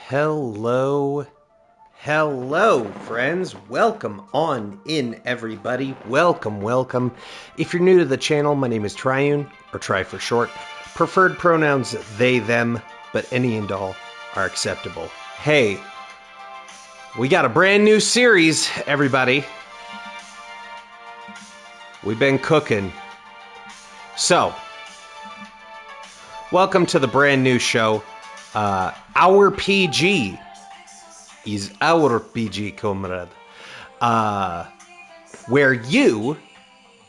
Hello, friends. Welcome on in, everybody. Welcome. If you're new to the channel, my name is Triune, or Tri for short. Preferred pronouns they, them, but any and all are acceptable. Hey, we got a brand new series, everybody. We've been cooking. So, welcome to the brand new show. OurPG is OurPG, comrade. Where you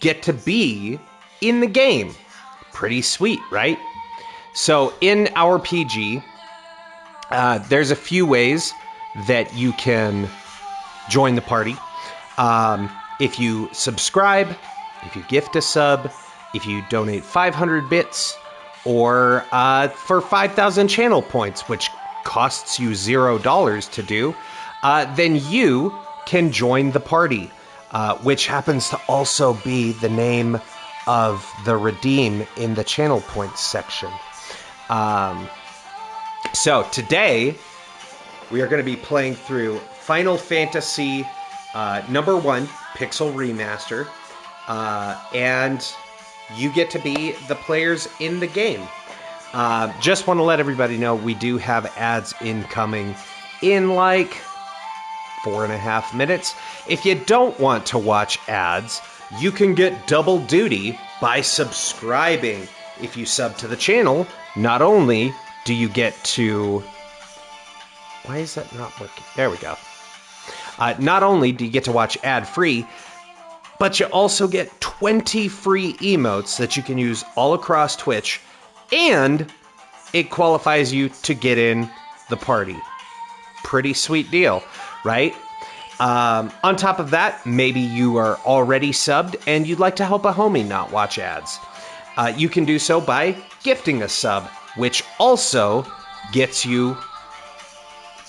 get to be in the game. Pretty sweet, right? So in OurPG, there's a few ways that you can join the party. If you subscribe, if you gift a sub, if you donate 500 bits, or for 5,000 channel points, which costs you $0 to do, then you can join the party, which happens to also be the name of the redeem in the channel points section. So today, we are going to be playing through Final Fantasy number 1, Pixel Remaster, and you get to be the players in the game. Just want to let everybody know we do have ads incoming in like 4.5 minutes. If you don't want to watch ads, you can get double duty by subscribing. If you sub to the channel, not only do you get to... Why is that not working? There we go. Not only do you get to watch ad-free, but you also get 20 free emotes that you can use all across Twitch, and it qualifies you to get in the party. Pretty sweet deal, right? On top of that, maybe you are already subbed and you'd like to help a homie not watch ads. You can do so by gifting a sub, which also gets you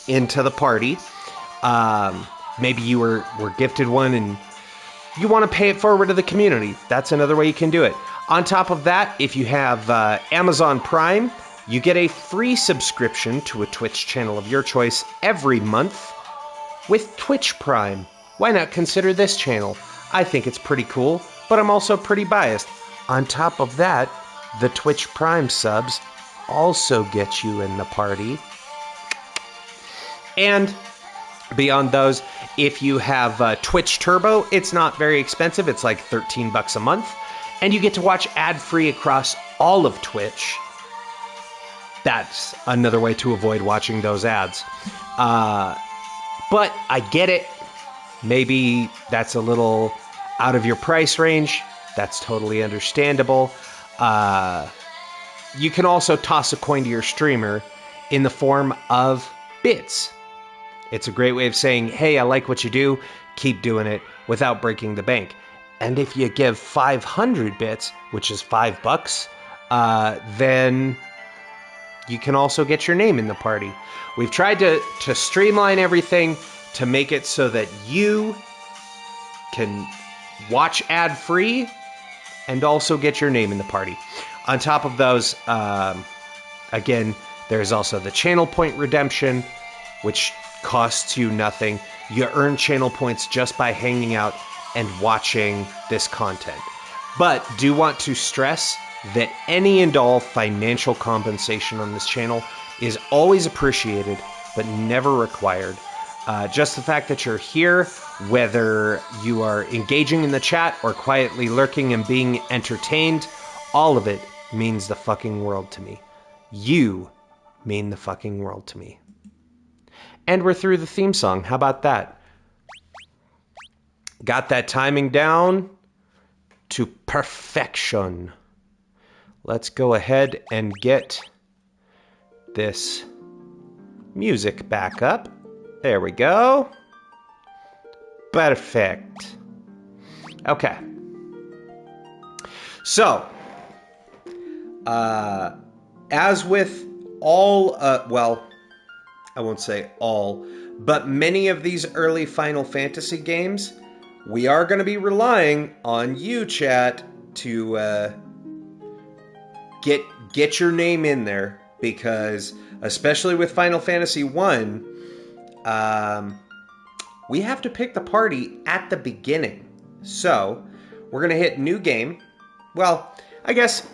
into the party. Maybe you were gifted one and you want to pay it forward to the community. That's another way you can do it. On top of that, if you have Amazon Prime, you get a free subscription to a Twitch channel of your choice every month with Twitch Prime. Why not consider this channel? I think it's pretty cool, but I'm also pretty biased. On top of that, the Twitch Prime subs also get you in the party. And beyond those, if you have Twitch Turbo, it's not very expensive. It's like $13 a month. And you get to watch ad-free across all of Twitch. That's another way to avoid watching those ads. But I get it. Maybe that's a little out of your price range. That's totally understandable. You can also toss a coin to your streamer in the form of bits. It's a great way of saying, hey, I like what you do, keep doing it without breaking the bank. And if you give 500 bits, which is $5, then you can also get your name in the party. We've tried to streamline everything to make it so that you can watch ad-free and also get your name in the party. On top of those, again, there's also the channel point redemption, which costs you nothing. You earn channel points just by hanging out and watching this content. But do want to stress that any and all financial compensation on this channel is always appreciated, but never required. Just the fact that you're here, whether you are engaging in the chat or quietly lurking and being entertained, all of it means the fucking world to me. You mean the fucking world to me. And we're through the theme song. How about that? Got that timing down to perfection. Let's go ahead and get this music back up. There we go. Perfect. Okay. So, as with all, well, I won't say all, but many of these early Final Fantasy games, we are going to be relying on you, chat, to get your name in there. because especially with Final Fantasy 1, we have to pick the party at the beginning. So, we're going to hit new game. Well, I guess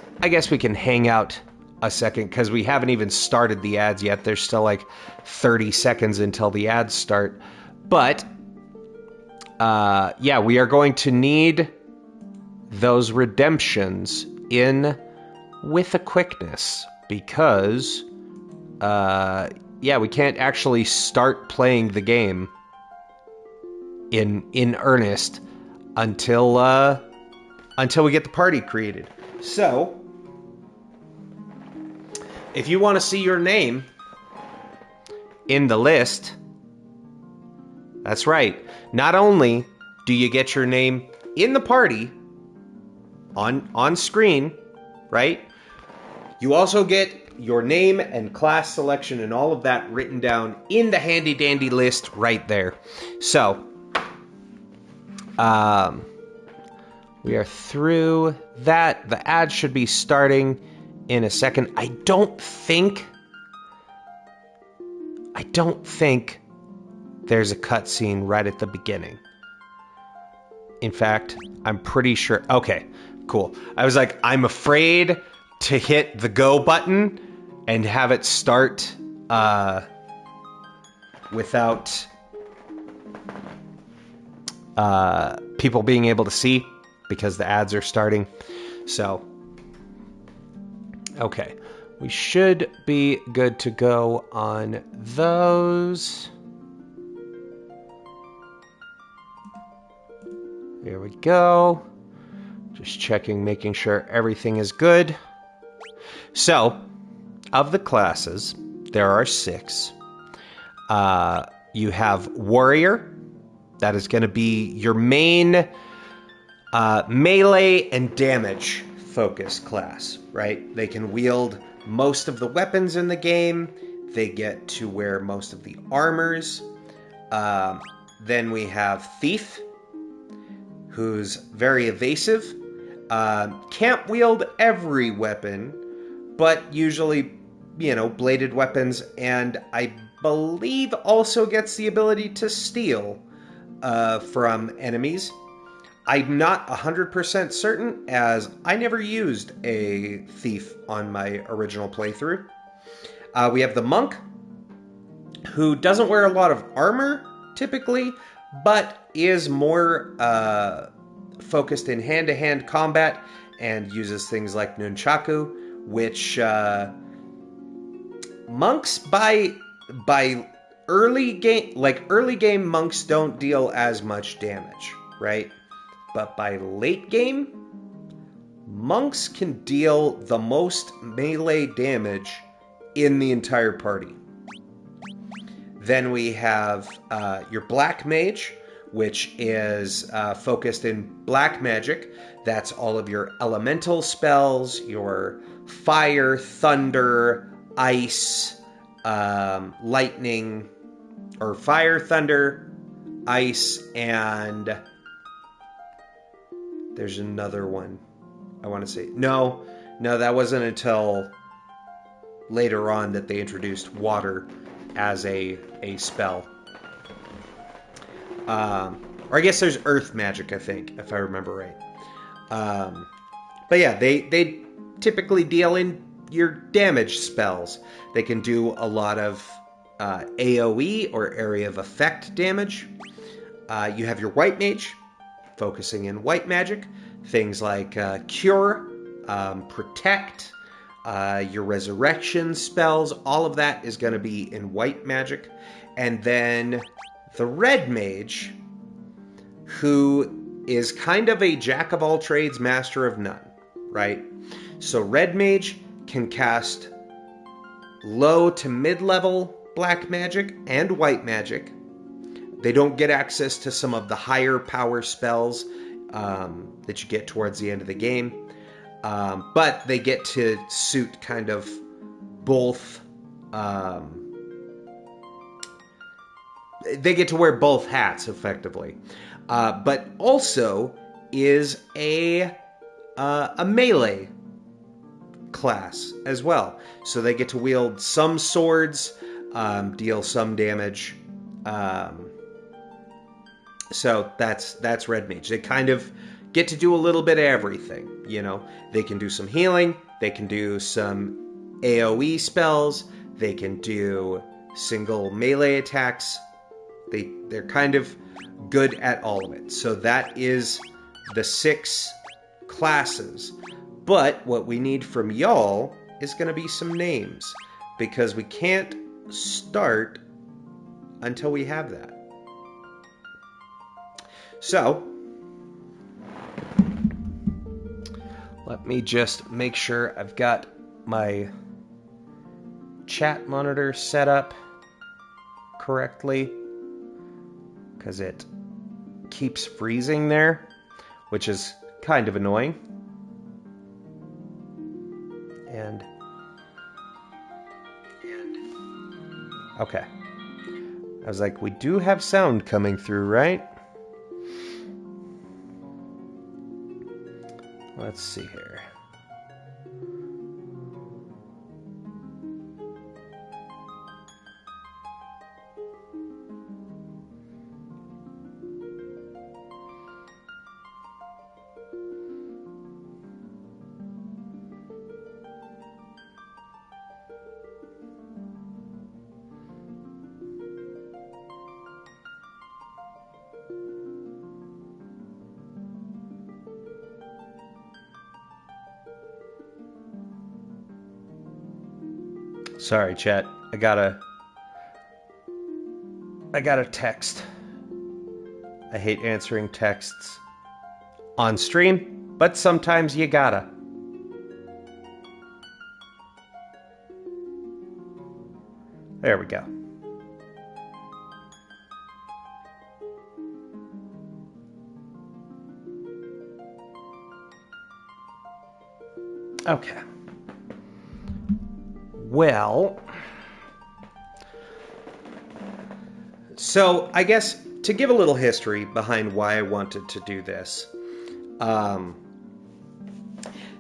we can hang out a second because we haven't even started the ads yet. There's still like 30 seconds until the ads start. But, yeah, we are going to need those redemptions in with a quickness because, yeah, we can't actually start playing the game in earnest until we get the party created. So, if you want to see your name in the list, that's right. Not only do you get your name in the party on screen, right? You also get your name and class selection and all of that written down in the handy dandy list right there. So, we are through that. The ad should be starting in a second. I don't think there's a cutscene right at the beginning. In fact, I'm pretty sure. Okay, cool. I was like, I'm afraid to hit the go button and have it start without people being able to see because the ads are starting. So, okay. We should be good to go on those. Here we go. Just checking, making sure everything is good. So, of the classes, there are 6. You have Warrior. That is going to be your main melee and damage focused class, right? They can wield most of the weapons in the game. They get to wear most of the armors. Then we have Thief, who's very evasive. Can't wield every weapon, but usually, bladed weapons. And I believe also gets the ability to steal from enemies. I'm not 100% certain, as I never used a Thief on my original playthrough. We have the Monk, who doesn't wear a lot of armor, typically, but is more focused in hand-to-hand combat and uses things like Nunchaku, which monks by early game monks don't deal as much damage, right? But by late game, monks can deal the most melee damage in the entire party. Then we have your Black Mage, which is focused in black magic. That's all of your elemental spells, your fire, thunder, ice, lightning, or fire, thunder, ice, and there's another one I want to say. No, that wasn't until later on that they introduced water as a spell. Or I guess there's earth magic, I think, if I remember right. But yeah, they typically deal in your damage spells. They can do a lot of AoE, or area of effect damage. You have your White Mage, focusing in white magic. Things like Cure, Protect, your Resurrection spells, all of that is going to be in white magic. And then the Red Mage, who is kind of a jack of all trades, master of none, right? So Red Mage can cast low to mid-level black magic and white magic. They don't get access to some of the higher power spells that you get towards the end of the game. But they get to suit kind of both. They get to wear both hats, effectively. But also is a melee class as well. So they get to wield some swords, deal some damage. So that's Red Mage. They kind of get to do a little bit of everything, you know. They can do some healing, they can do some AoE spells, they can do single melee attacks. They're kind of good at all of it. So that is the 6 classes. But what we need from y'all is going to be some names, because we can't start until we have that. So, let me just make sure I've got my chat monitor set up correctly, because it keeps freezing there, which is kind of annoying. And okay. I was like, we do have sound coming through, right? Let's see here. Sorry, chat. I got a text. I hate answering texts on stream, but sometimes you gotta. There we go. Okay. Well, so I guess to give a little history behind why I wanted to do this,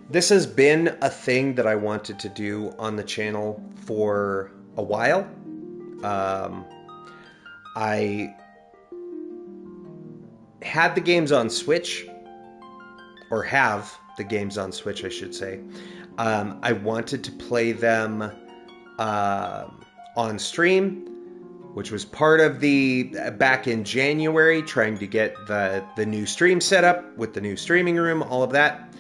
this has been a thing that I wanted to do on the channel for a while. I had the games on Switch, or have the games on Switch, I should say. I wanted to play them on stream, which was part of the back in January, trying to get the new stream set up with the new streaming room, all of that.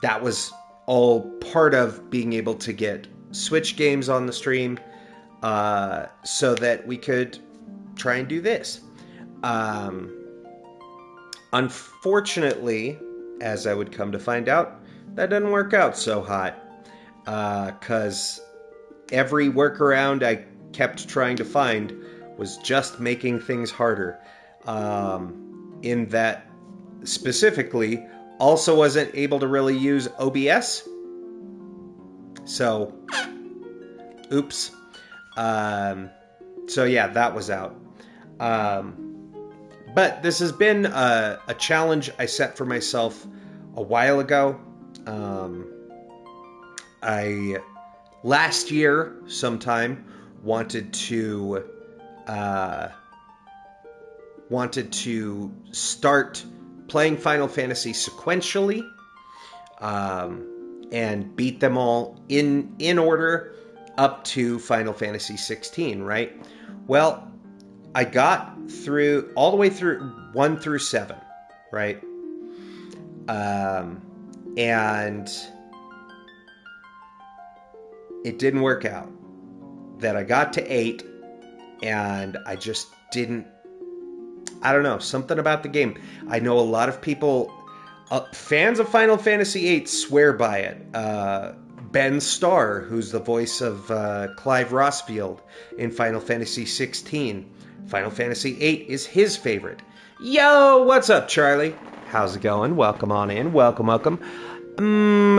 That was all part of being able to get Switch games on the stream, so that we could try and do this. Unfortunately, as I would come to find out, that didn't work out so hot. Because every workaround I kept trying to find was just making things harder. In that, specifically, also wasn't able to really use OBS. So, oops. So yeah, that was out. But this has been a challenge I set for myself a while ago. I last year sometime wanted to start playing Final Fantasy sequentially, and beat them all in order up to Final Fantasy 16, right? Well, I got through all the way through 1 through 7, right? And it didn't work out. That I got to 8, and I just didn't... I don't know, something about the game. I know a lot of people, fans of Final Fantasy VIII, swear by it. Ben Starr, who's the voice of Clive Rossfield in Final Fantasy 16. Final Fantasy VIII is his favorite. Yo, what's up, Charlie? How's it going? Welcome on in. Welcome, welcome.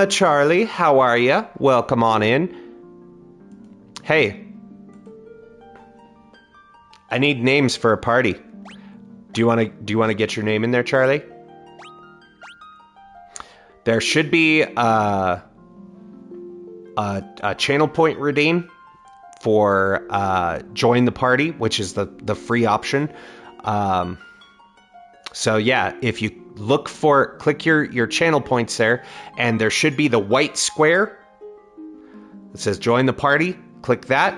Charlie, how are ya? Welcome on in. Hey. I need names for a party. Do you want to get your name in there, Charlie? There should be a channel point redeem for join the party, which is the free option. So yeah, if you click your channel points there, and there should be the white square that says join the party. Click that.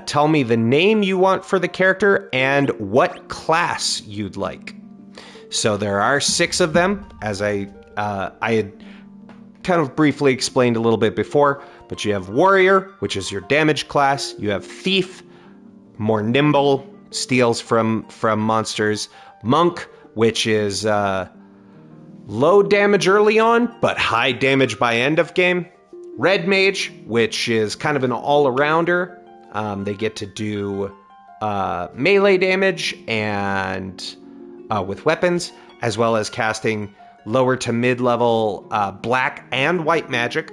Tell me the name you want for the character and what class you'd like. So there are 6 of them, as I had kind of briefly explained a little bit before. But you have Warrior, which is your damage class. You have Thief, more nimble, steals from monsters. Monk, which is low damage early on, but high damage by end of game. Red Mage, which is kind of an all-arounder. They get to do melee damage and with weapons, as well as casting lower to mid-level black and white magic.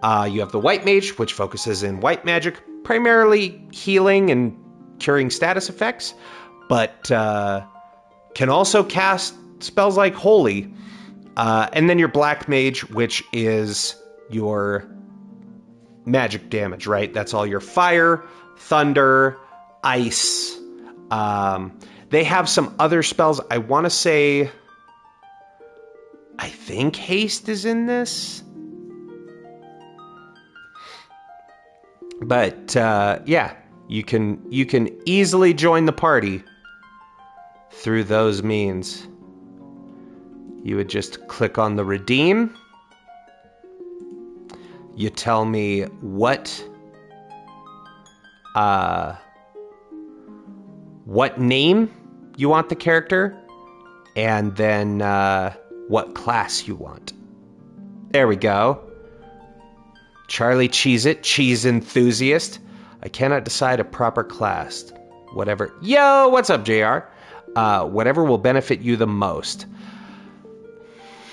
You have the White Mage, which focuses in white magic, primarily healing and curing status effects, but can also cast spells like Holy. And then your Black Mage, which is your magic damage, right? That's all your fire, thunder, ice. They have some other spells. I want to say, I think haste is in this. But yeah, you can easily join the party through those means. You would just click on the redeem. You tell me what name you want the character, and then what class you want. There we go. Charlie Cheez-It, Cheese Enthusiast. I cannot decide a proper class. Whatever. Yo, what's up, JR? Whatever will benefit you the most.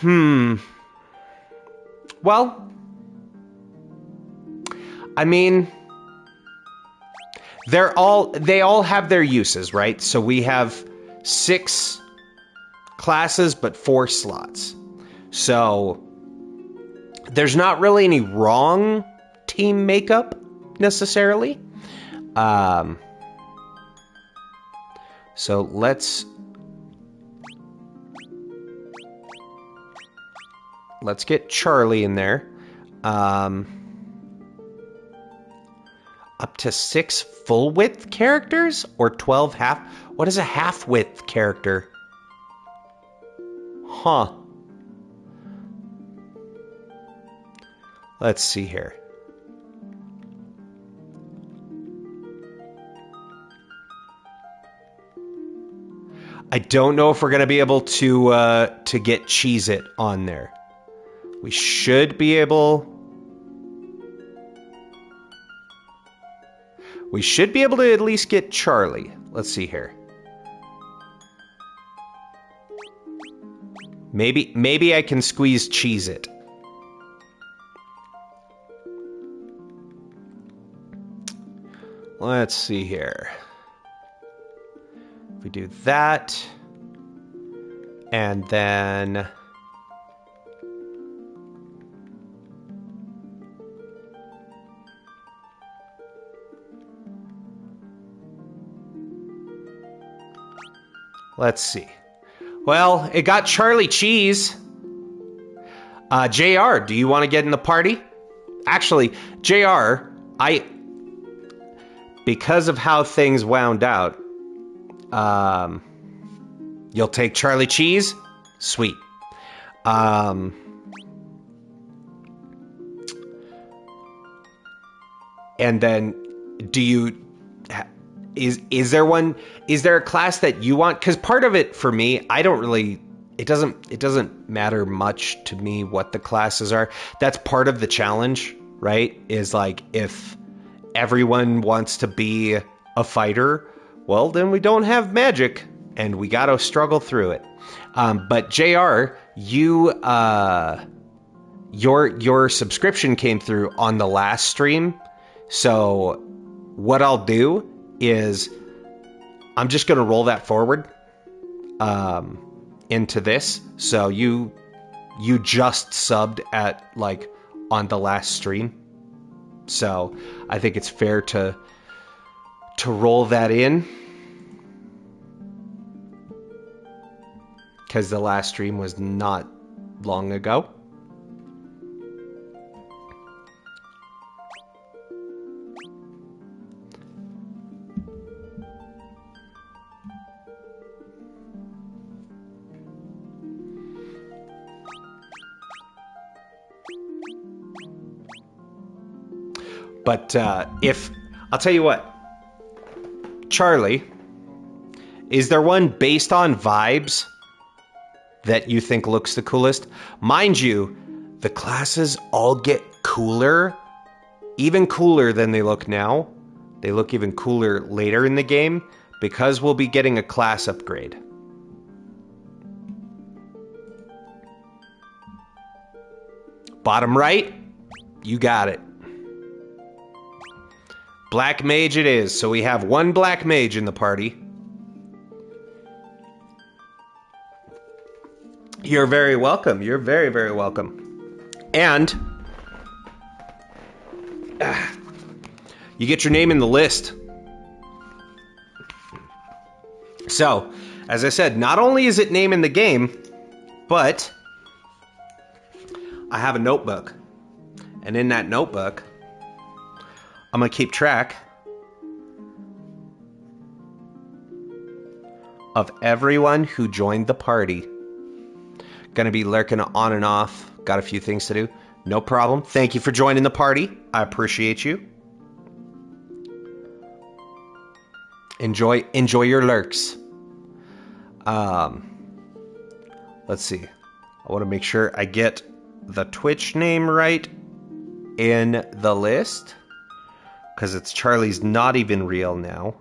Well, I mean, they all have their uses, right? So we have 6 classes, but 4 slots. So there's not really any wrong team makeup necessarily. So let's get Charlie in there. Up to 6 full width characters or 12 half. What is a half width character? Huh. Let's see here. I don't know if we're going to be able to get Cheez-It on there. We should be able... We should be able to at least get Charlie. Let's see here. Maybe I can squeeze Cheez-It. Let's see here. If we do that, and then... Let's see. Well, it got Charlie Cheese. JR, do you want to get in the party? Actually, JR, because of how things wound out, you'll take Charlie Cheese? Sweet. And then, do you... Is there a class that you want? Because part of it for me, I don't really, it doesn't matter much to me what the classes are. That's part of the challenge, right? Is like, if everyone wants to be a fighter, well, then we don't have magic and we got to struggle through it. But JR, your subscription came through on the last stream. So what I'll do is I'm just going to roll that forward into this. So you you just subbed at, like, on the last stream. So I think it's fair to roll that in. Because the last stream was not long ago. But if, I'll tell you what, Charlie, is there one based on vibes that you think looks the coolest? Mind you, the classes all get cooler, even cooler than they look now. They look even cooler later in the game because we'll be getting a class upgrade. Bottom right, you got it. Black mage it is. So we have one black mage in the party. You're very welcome. You're very, very welcome. And you get your name in the list. So, as I said, not only is it name in the game, but I have a notebook. And in that notebook, I'm going to keep track of everyone who joined the party. Going to be lurking on and off. Got a few things to do. No problem. Thank you for joining the party. I appreciate you. Enjoy your lurks. Let's see. I want to make sure I get the Twitch name right in the list. Because it's Charlie's not even real now.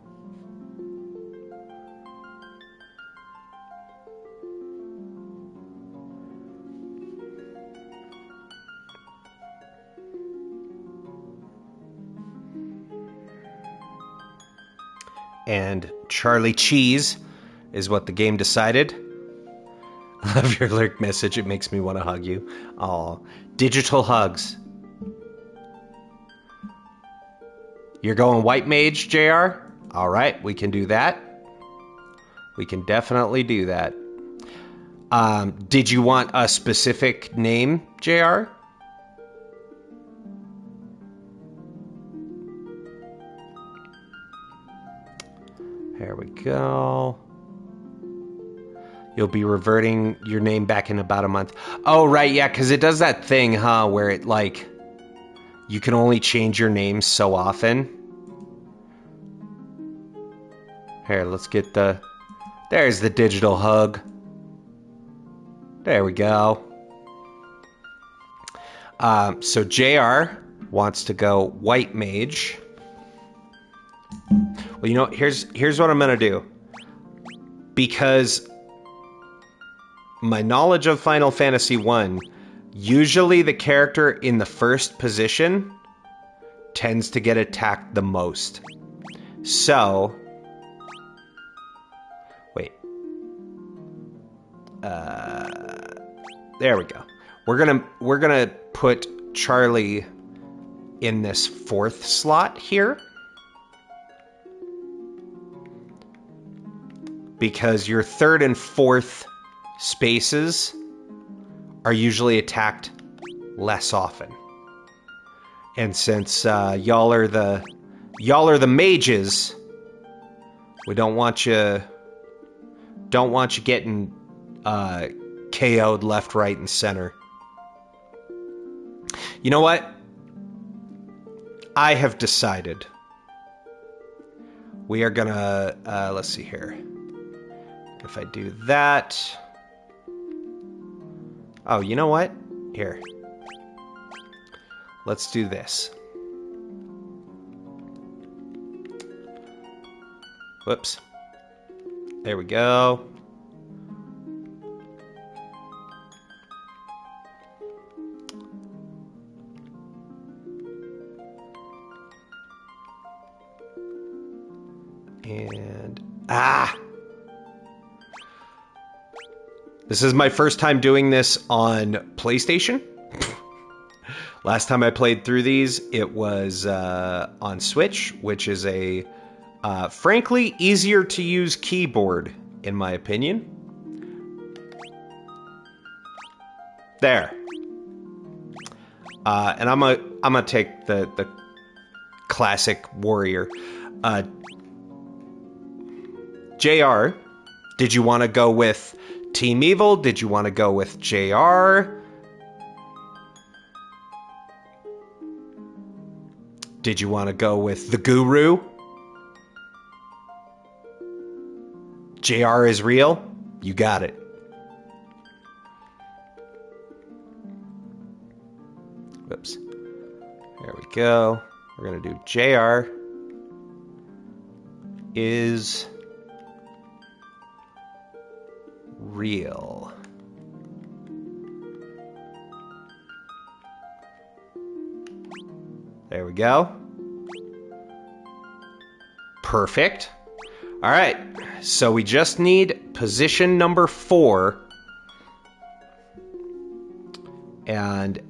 And Charlie Cheese is what the game decided. I love your lurk message. It makes me want to hug you. Aw, digital hugs. You're going white mage, JR? All right, we can do that. We can definitely do that. Did you want a specific name, JR? There we go. You'll be reverting your name back in about a month. Oh, right, yeah, because it does that thing, huh, where it, like, you can only change your name so often. Here, let's get the... There's the digital hug. There we go. So JR wants to go white mage. Well, you know, here's what I'm going to do. Because my knowledge of Final Fantasy 1, usually the character in the first position tends to get attacked the most. So, wait. There we go. We're gonna put Charlie in this fourth slot here. Because your third and fourth spaces are usually attacked less often. And since y'all are the mages, we don't want you getting KO'd left, right, and center. You know what? I have decided we are gonna let's see here. If I do that... Oh, you know what? Here. Let's do this. Whoops. There we go. And... This is my first time doing this on PlayStation. Last time I played through these, it was on Switch, which is a, frankly, easier to use keyboard, in my opinion. There. And I'm gonna take the classic warrior. JR, did you want to go with Team Evil? Did you want to go with JR? Did you want to go with the Guru? JR is real? You got it. Whoops. There we go. We're going to do JR is real. There we go. Perfect. All right. So we just need position number 4. And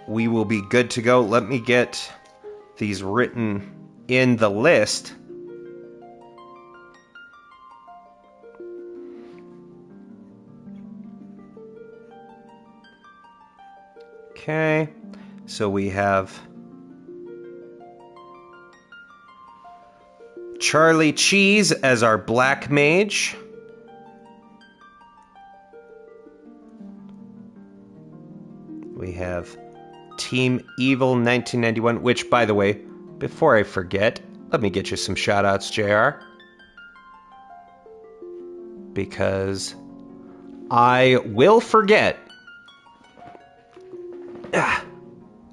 we will be good to go. Let me get these written in the list. Okay. So we have Charlie Cheese as our black mage. We have Team Evil 1991, which, by the way, before I forget, let me get you some shout-outs, JR. Because I will forget.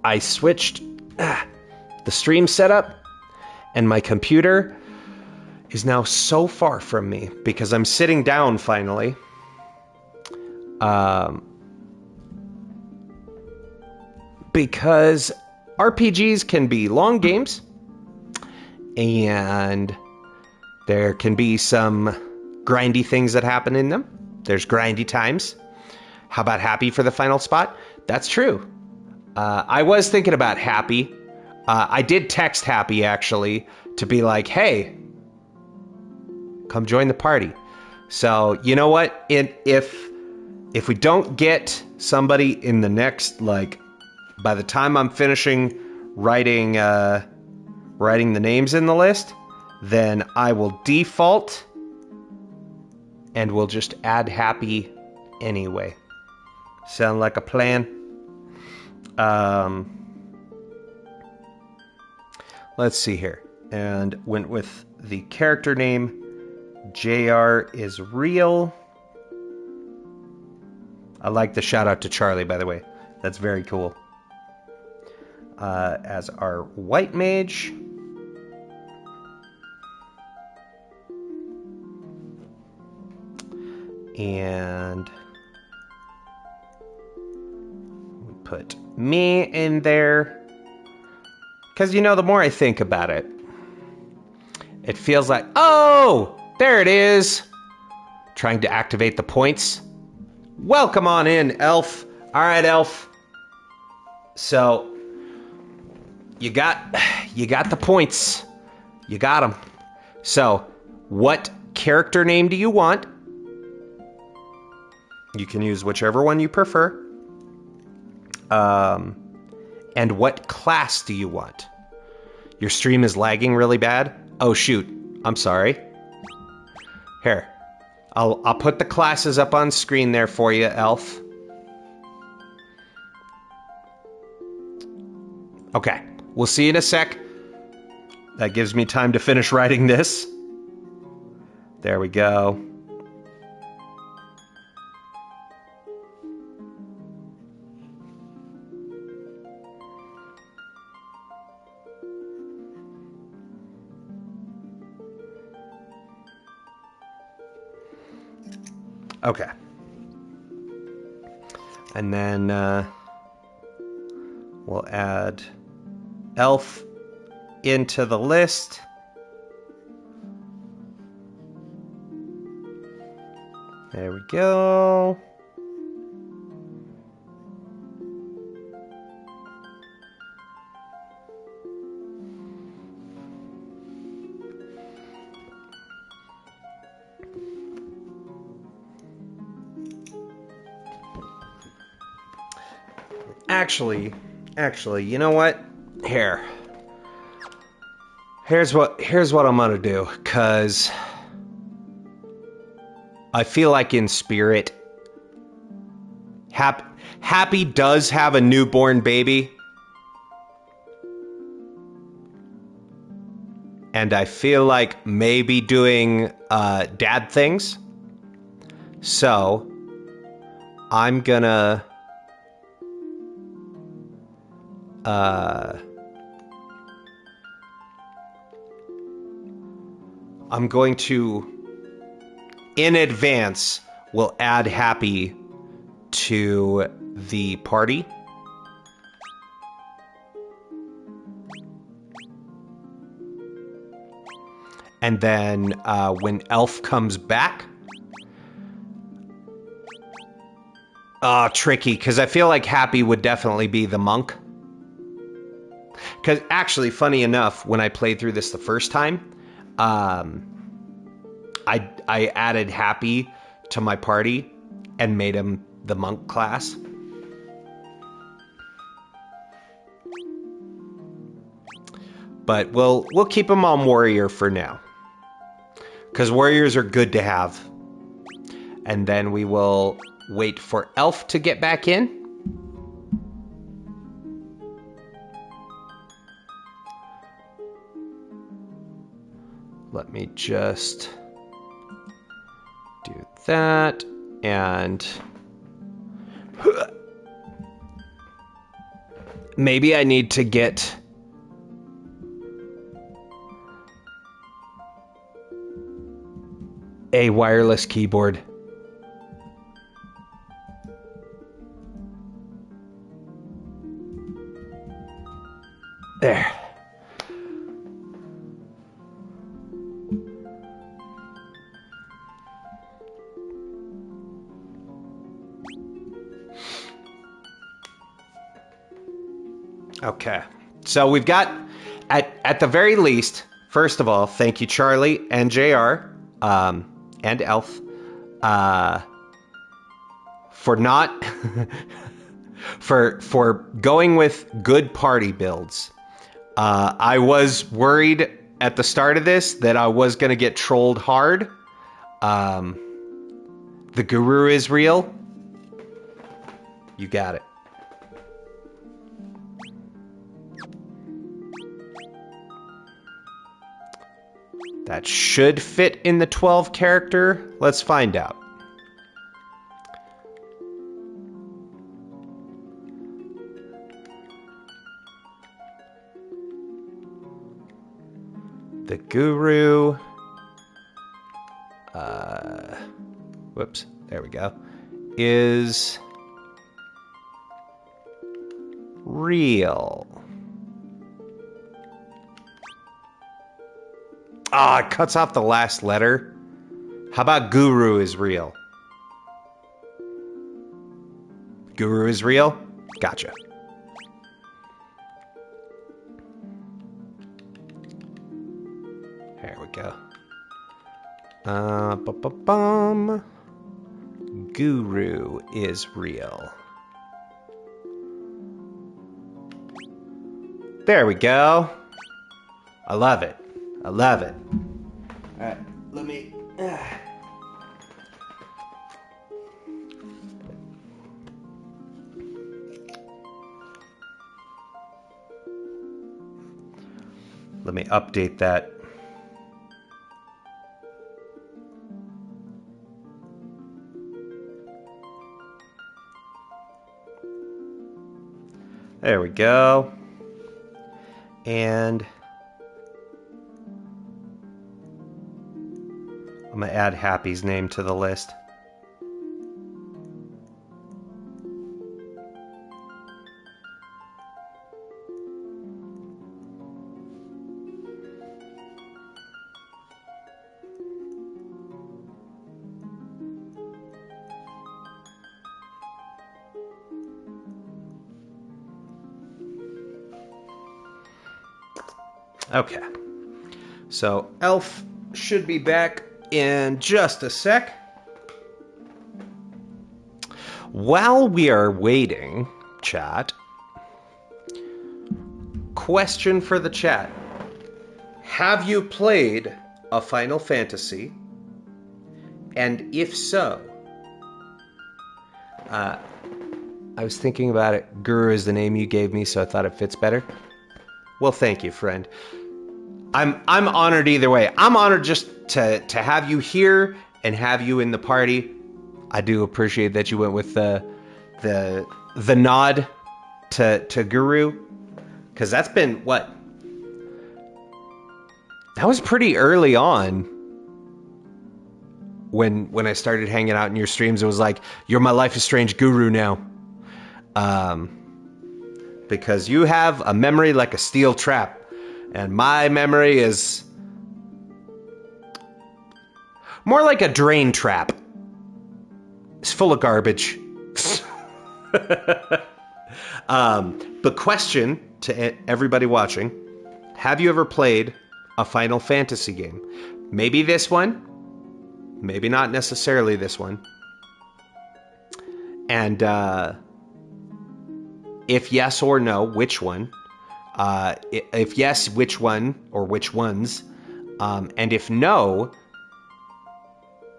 I switched the stream setup, and my computer is now so far from me because I'm sitting down finally. Because RPGs can be long games, and there can be some grindy things that happen in them. There's grindy times. How about Happy for the final spot? That's true. I was thinking about Happy. I did text Happy, actually, to be like, hey, come join the party. So, you know what? If we don't get somebody in the next, like, by the time I'm finishing writing the names in the list, then I will default and we'll just add Happy anyway. Sound like a plan? Let's see here. And went with the character name. JR is real. I like the shout out to Charlie, by the way. That's very cool. As our white mage. And we put me in there. Because, you know, the more I think about it, it feels like, oh, there it is. Trying to activate the points. Welcome on in, Elf. All right, Elf. So, you got the points. You got them. So, what character name do you want? You can use whichever one you prefer. And what class do you want? Your stream is lagging really bad? Oh, shoot. I'm sorry. Here. I'll put the classes up on screen there for you, Elf. Okay. We'll see you in a sec. That gives me time to finish writing this. There we go. Okay. And then we'll add Elf into the list. There we go. Actually, you know what? Here's what I'm gonna do, cause I feel like in spirit, Happy does have a newborn baby, and I feel like maybe doing dad things. So I'm gonna I'm going to, in advance, will add Happy to the party. And then when Elf comes back... tricky, because I feel like Happy would definitely be the monk. Because actually, funny enough, when I played through this the first time, I added Happy to my party and made him the monk class. But we'll keep him on warrior for now, because warriors are good to have. And then we will wait for Elf to get back in. Let me just do that, and maybe I need to get a wireless keyboard. There. Okay, so we've got, at the very least, first of all, thank you, Charlie and JR, and Elf, for not, for going with good party builds. I was worried at the start of this that I was going to get trolled hard. The guru is real. You got it. That should fit in the 12 character. Let's find out. The guru. Whoops. There we go. Is real. It cuts off the last letter. How about guru is real? Guru is real? Gotcha. There we go. Guru is real. There we go. I love it. I love it. All right, let me... Let me update that. There we go. And I'm going to add Happy's name to the list. Okay. So, Elf should be back in just a sec. While we are waiting, chat, question for the chat. Have you played a Final Fantasy? And if so, I was thinking about it. Guru is the name you gave me, so I thought it fits better. Well, thank you, friend. I'm honored either way. I'm honored just to have you here and have you in the party. I do appreciate that you went with the nod to Guru, because that's been what? That was pretty early on when I started hanging out in your streams. It was like, you're my Life is Strange Guru now. Because you have a memory like a steel trap. And my memory is more like a drain trap. It's full of garbage. But question to everybody watching. Have you ever played a Final Fantasy game? Maybe this one. Maybe not necessarily this one. And if yes or no, which one? If yes, which one or which ones? And if no,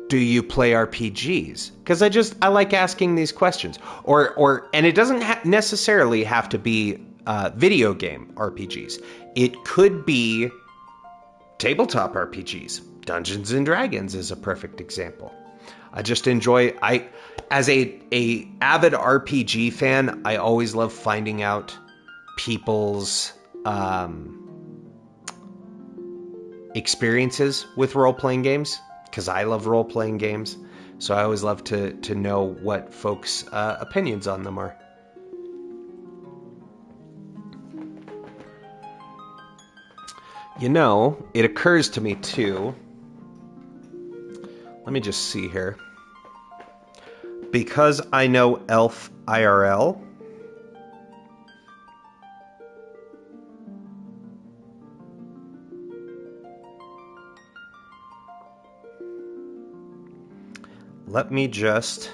do you play RPGs? Because I like asking these questions. And it doesn't necessarily have to be video game RPGs. It could be tabletop RPGs. Dungeons and Dragons is a perfect example. I just enjoy. As a avid RPG fan, I always love finding out people's experiences with role-playing games, because I love role-playing games. So I always love to know what folks' opinions on them are. You know, it occurs to me too. Let me just see here. Because I know Elf IRL, let me just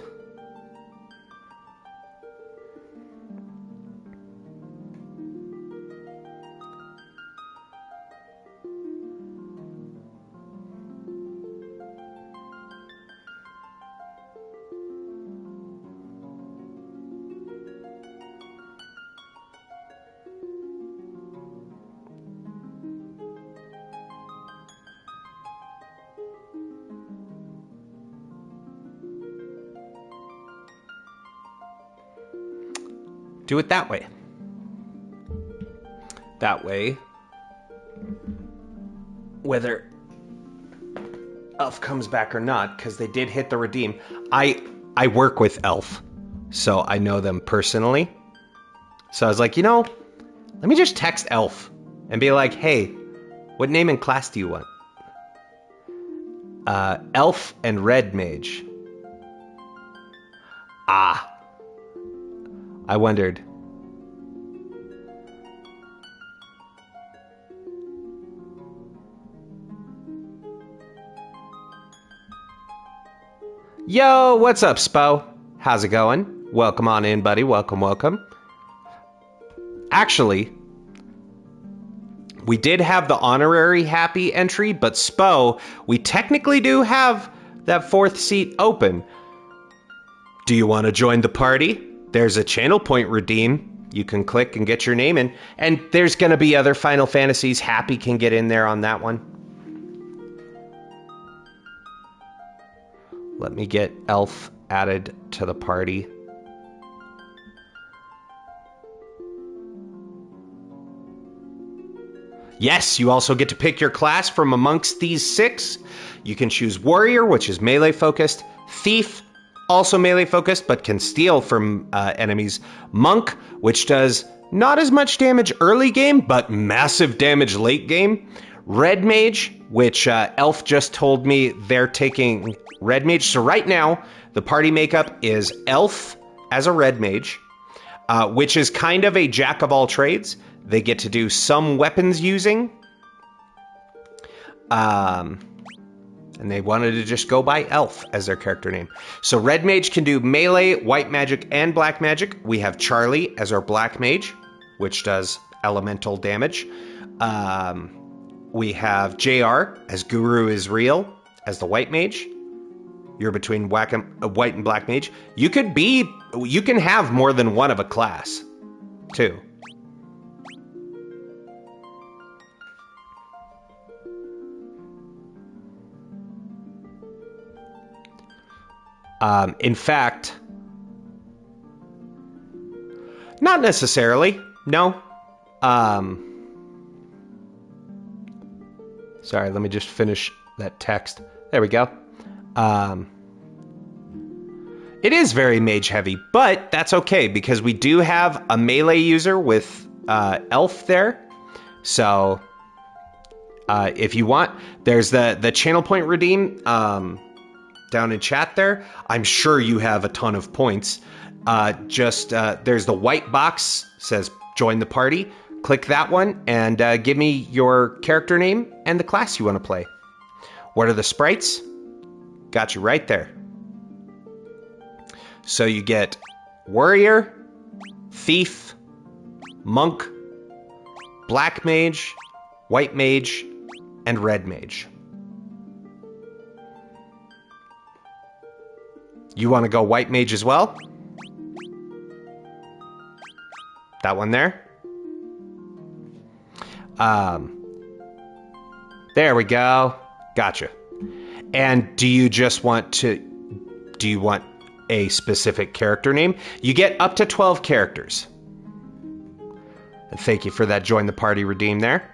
do it that way. That way, whether Elf comes back or not, because they did hit the redeem. I work with Elf, so I know them personally. So I was like, let me just text Elf and be like, hey, what name and class do you want? Elf and Red Mage. I wondered. Yo, what's up, Spo? How's it going? Welcome on in, buddy. Welcome, welcome. Actually, we did have the honorary happy entry, but Spo, we technically do have that fourth seat open. Do you want to join the party? There's a channel point redeem. You can click and get your name in. And there's going to be other Final Fantasies. Happy can get in there on that one. Let me get Elf added to the party. Yes, you also get to pick your class from amongst these 6. You can choose Warrior, which is melee focused. Thief, also melee focused, but can steal from enemies. Monk, which does not as much damage early game, but massive damage late game. Red Mage, which Elf just told me they're taking Red Mage. So right now, the party makeup is Elf as a Red Mage, which is kind of a jack of all trades. They get to do some weapons using, And they wanted to just go by Elf as their character name. So Red Mage can do melee, white magic, and black magic. We have Charlie as our black mage, which does elemental damage. We have JR as Guru is Real as the white mage. You're between white and black mage. You can have more than one of a class, too. In fact, not necessarily. No. Sorry, let me just finish that text. There we go. It is very mage heavy, but that's okay because we do have a melee user with Elf there. So if you want, there's the channel point redeem down in chat there. I'm sure you have a ton of points. There's the white box, says join the party. Click that one and give me your character name and the class you want to play. What are the sprites? Got you right there. So you get warrior, thief, monk, black mage, white mage, and red mage. You want to go white mage as well? That one there? There we go. Gotcha. And do you want a specific character name? You get up to 12 characters. And thank you for that join the party redeem there.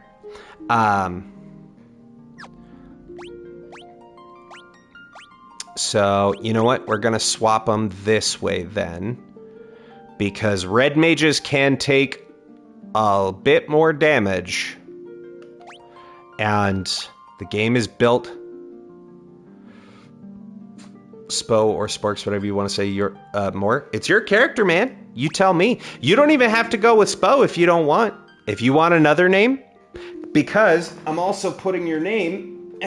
So, you know what? We're going to swap them this way then. Because red mages can take a bit more damage. And the game is built... Spo or Sparks, whatever you want to say, more. It's your character, man. You tell me. You don't even have to go with Spo if you don't want. If you want another name. Because I'm also putting your name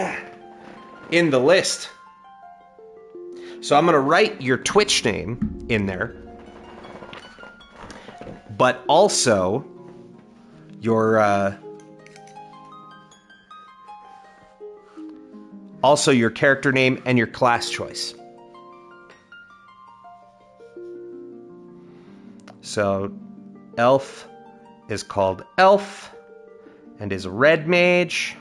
in the list. So I'm going to write your Twitch name in there. But also your character name and your class choice. So Elf is called Elf and is a red mage.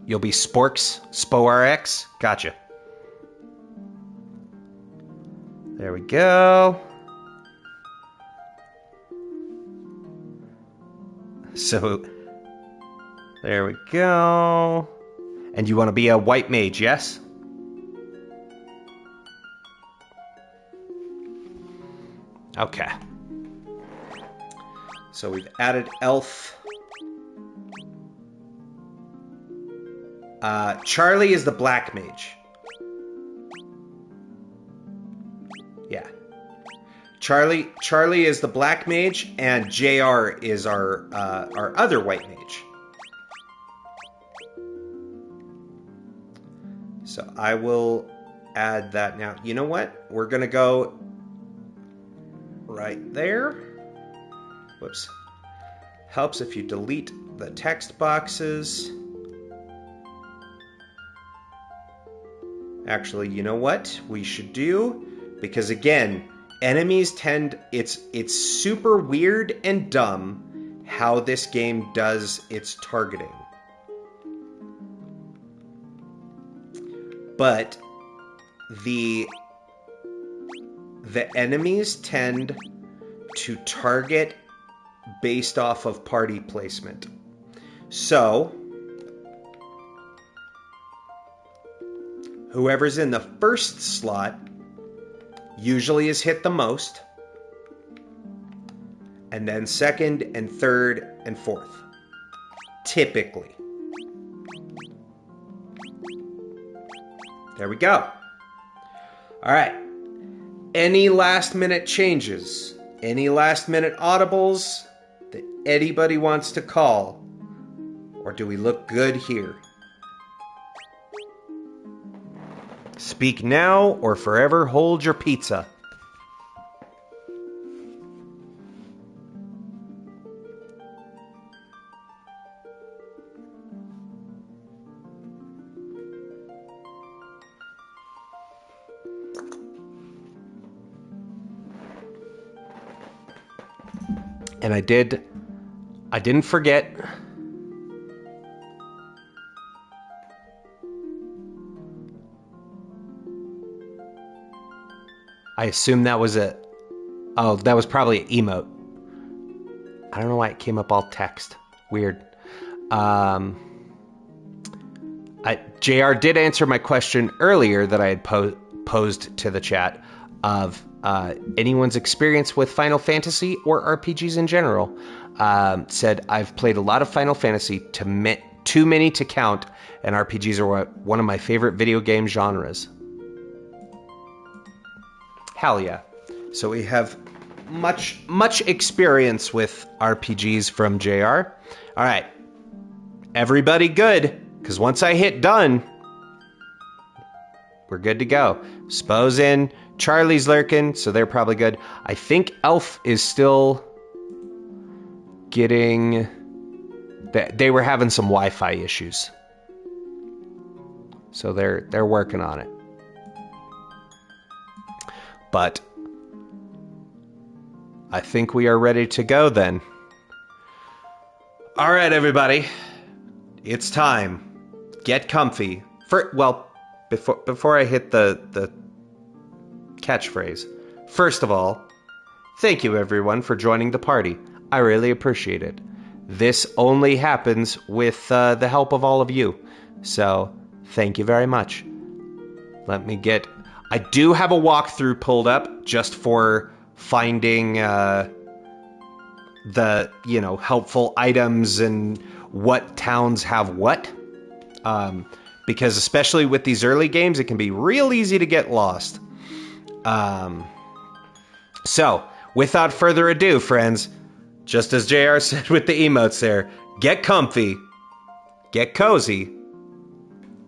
You'll be Sporks, SpoRx. Gotcha. There we go. So, there we go. And you want to be a white mage, yes? Okay. So we've added Elf. Charlie is the black mage. Yeah. Charlie is the black mage, and JR is our other white mage. So I will add that now. You know what? We're gonna go right there. Whoops. Helps if you delete the text boxes. Actually, you know what we should do? Because again, enemies tend... It's super weird and dumb how this game does its targeting. But the enemies tend to target based off of party placement. So whoever's in the first slot usually is hit the most, and then second and third and fourth, typically. There we go. All right. Any last minute changes? Any last minute audibles that anybody wants to call? Or do we look good here? Speak now or forever hold your pizza. And I didn't forget. I assume that was that was probably an emote. I don't know why it came up all text. Weird. JR did answer my question earlier that I had posed to the chat of anyone's experience with Final Fantasy or RPGs in general. Said, I've played a lot of Final Fantasy, too many to count, and RPGs are one of my favorite video game genres. Hell yeah. So we have much experience with RPGs from JR. All right. Everybody good, because once I hit done, we're good to go. Spo's in, Charlie's lurking, so they're probably good. I think Elf is still getting... They were having some Wi-Fi issues. So they're working on it. But I think we are ready to go then. All right, everybody. It's time. Get comfy. Before I hit the catchphrase. First of all, thank you everyone for joining the party. I really appreciate it. This only happens with the help of all of you. So, thank you very much. I do have a walkthrough pulled up just for finding the, helpful items and what towns have what. Because especially with these early games, it can be real easy to get lost. So, without further ado, friends, just as JR said with the emotes there, get comfy, get cozy,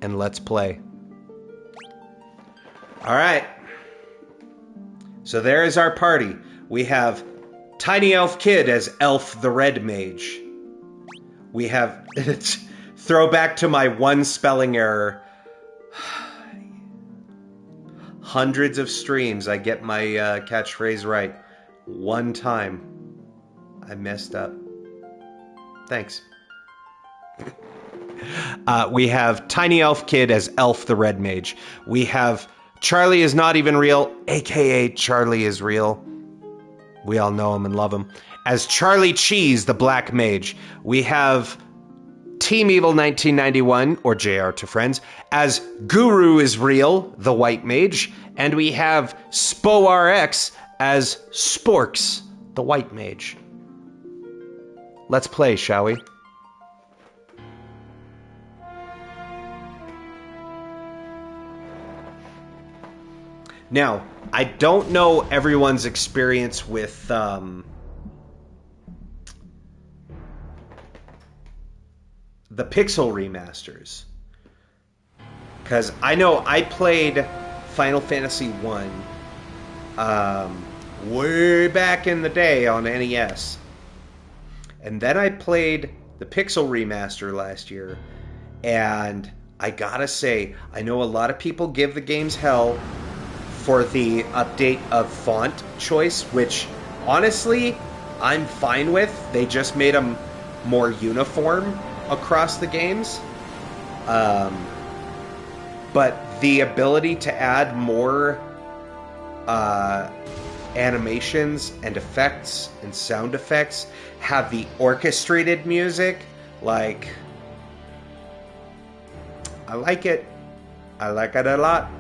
and let's play. All right. So there is our party. We have Tiny Elf Kid as Elf the Red Mage. We have... Throwback to my one spelling error. Hundreds of streams, I get my catchphrase right. One time, I messed up. Thanks. We have Tiny Elf Kid as Elf the Red Mage. We have Charlie is not even real, aka Charlie is real. We all know him and love him. As Charlie Cheese, the Black Mage. We have Team Evil 1991, or JR to friends, as Guru is real, the White Mage. And we have SpoRx as Sporks, the White Mage. Let's play, shall we? Now, I don't know everyone's experience with the Pixel remasters. Because I know I played Final Fantasy 1 way back in the day on NES. And then I played the Pixel remaster last year. And I gotta say, I know a lot of people give the games hell for the update of font choice, which honestly I'm fine with. They just made them more uniform across the games. But the ability to add more animations and effects and sound effects, have the orchestrated music, I like it. I like it a lot.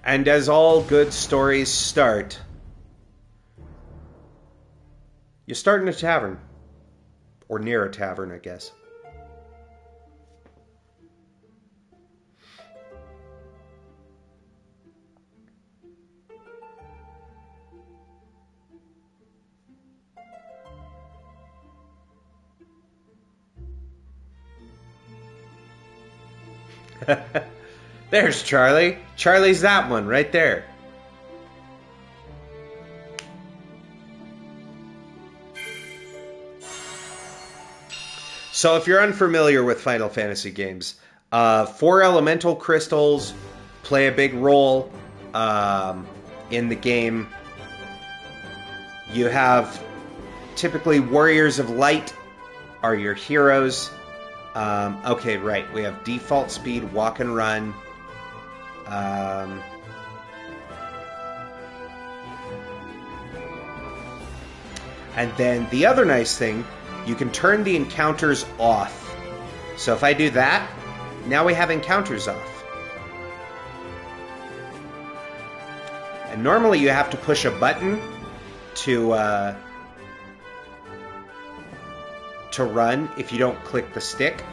And as all good stories start, you start in a tavern. Or near a tavern, I guess. There's Charlie. Charlie's that one right there. So if you're unfamiliar with Final Fantasy games, 4 elemental crystals play a big role in the game. You have typically Warriors of Light are your heroes. Okay, right. We have default speed, walk and run. And then the other nice thing, you can turn the encounters off. So if I do that, now we have encounters off. And normally you have to push a button to run if you don't click the stick.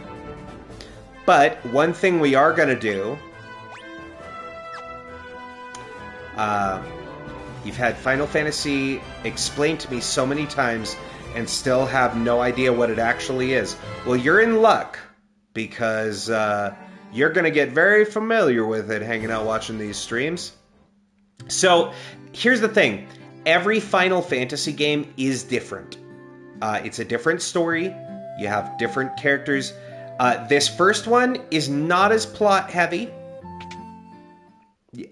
But one thing we are going to do, you've had Final Fantasy explained to me so many times and still have no idea what it actually is. Well, you're in luck, because you're going to get very familiar with it hanging out watching these streams. So here's the thing. Every Final Fantasy game is different. It's a different story. You have different characters. This first one is not as plot heavy.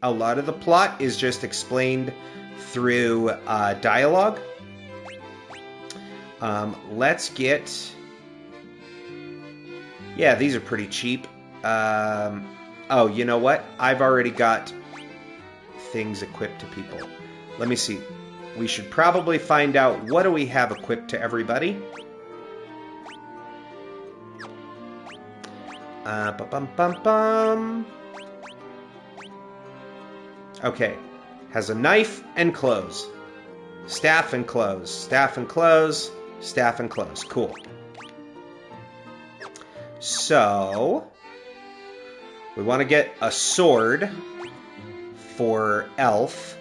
A lot of the plot is just explained through dialogue. Let's get... Yeah, these are pretty cheap. Oh, you know what? I've already got things equipped to people. Let me see. We should probably find out what do we have equipped to everybody. Ba-bum-bum-bum. Okay. Has a knife and clothes. Staff and clothes. Staff and clothes. Staff and clothes. Cool. So, we want to get a sword for Elf.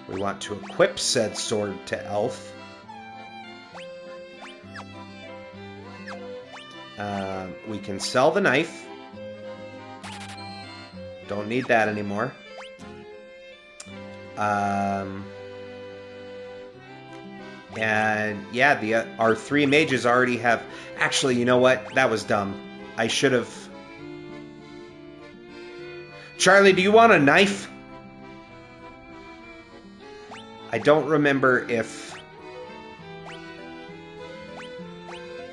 We want to equip said sword to Elf. We can sell the knife. Don't need that anymore. And yeah, our 3 mages already have... Actually, you know what? That was dumb. I should have... Charlie, do you want a knife? I don't remember if...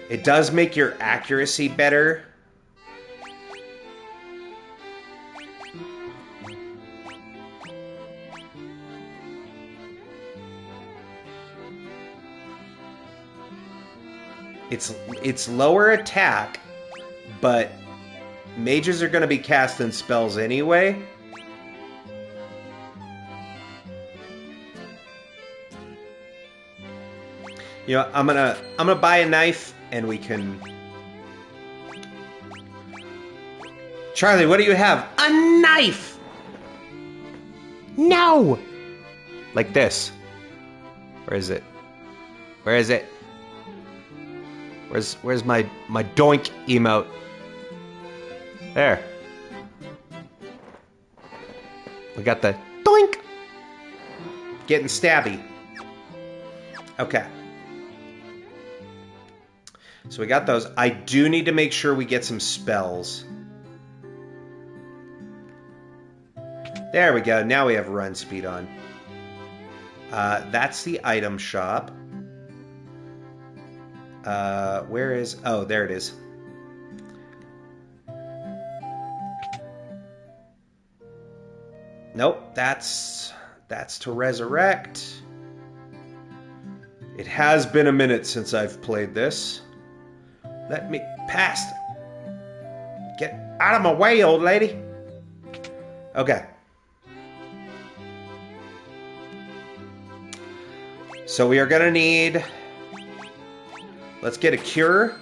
It does make your accuracy better. It's lower attack, but mages are going to be casting spells anyway. You know, I'm gonna buy a knife and we can... Charlie, what do you have? A knife! No! Like this. Where is it? Where is it? Where's my doink emote? There. We got the doink! Getting stabby. Okay. So we got those. I do need to make sure we get some spells. There we go. Now we have run speed on. That's the item shop. Where is... Oh, there it is. Nope, that's to resurrect. It has been a minute since I've played this. Let me past. Get out of my way, old lady. Okay. So we are going to need... Let's get a cure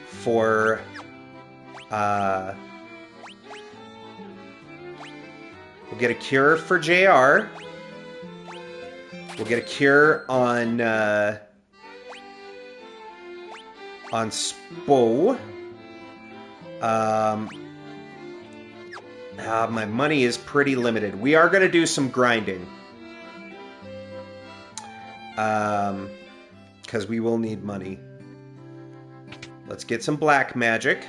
for... We'll get a cure for JR. We'll get a cure on... on Spo. My money is pretty limited. We are going to do some grinding. Because we will need money. Let's get some black magic.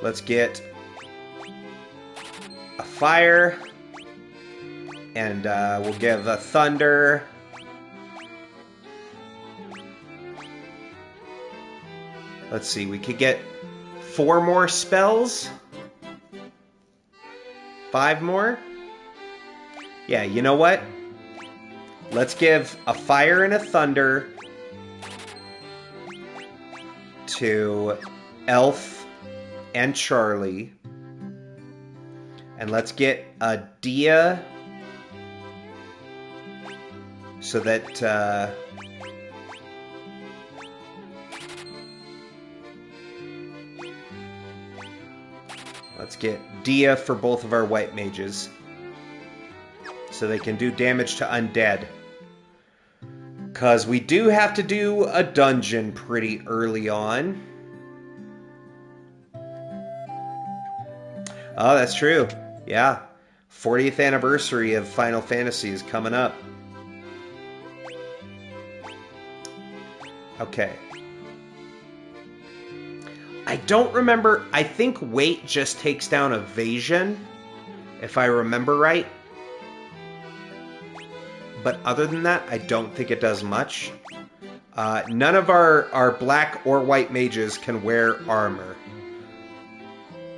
Let's get a fire. And we'll give a thunder. Let's see, we could get 4 more spells. 5 more. Yeah, you know what? Let's give a fire and a thunder to Elf and Charlie. And let's get a Dia so that let's get Dia for both of our white mages so they can do damage to undead. Because we do have to do a dungeon pretty early on. Oh, that's true. Yeah. 40th anniversary of Final Fantasy is coming up. Okay. I don't remember. I think weight just takes down evasion, if I remember right. But other than that, I don't think it does much. None of our black or white mages can wear armor.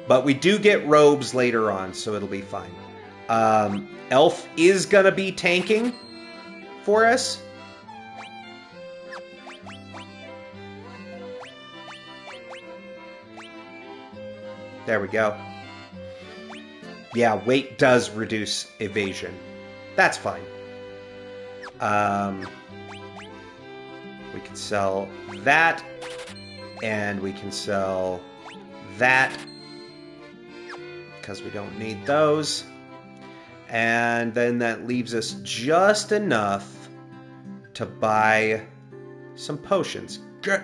But we do get robes later on, so it'll be fine. Elf is going to be tanking for us. There we go. Yeah, weight does reduce evasion. That's fine. We can sell that, and we can sell that, because we don't need those. And then that leaves us just enough to buy some potions. Get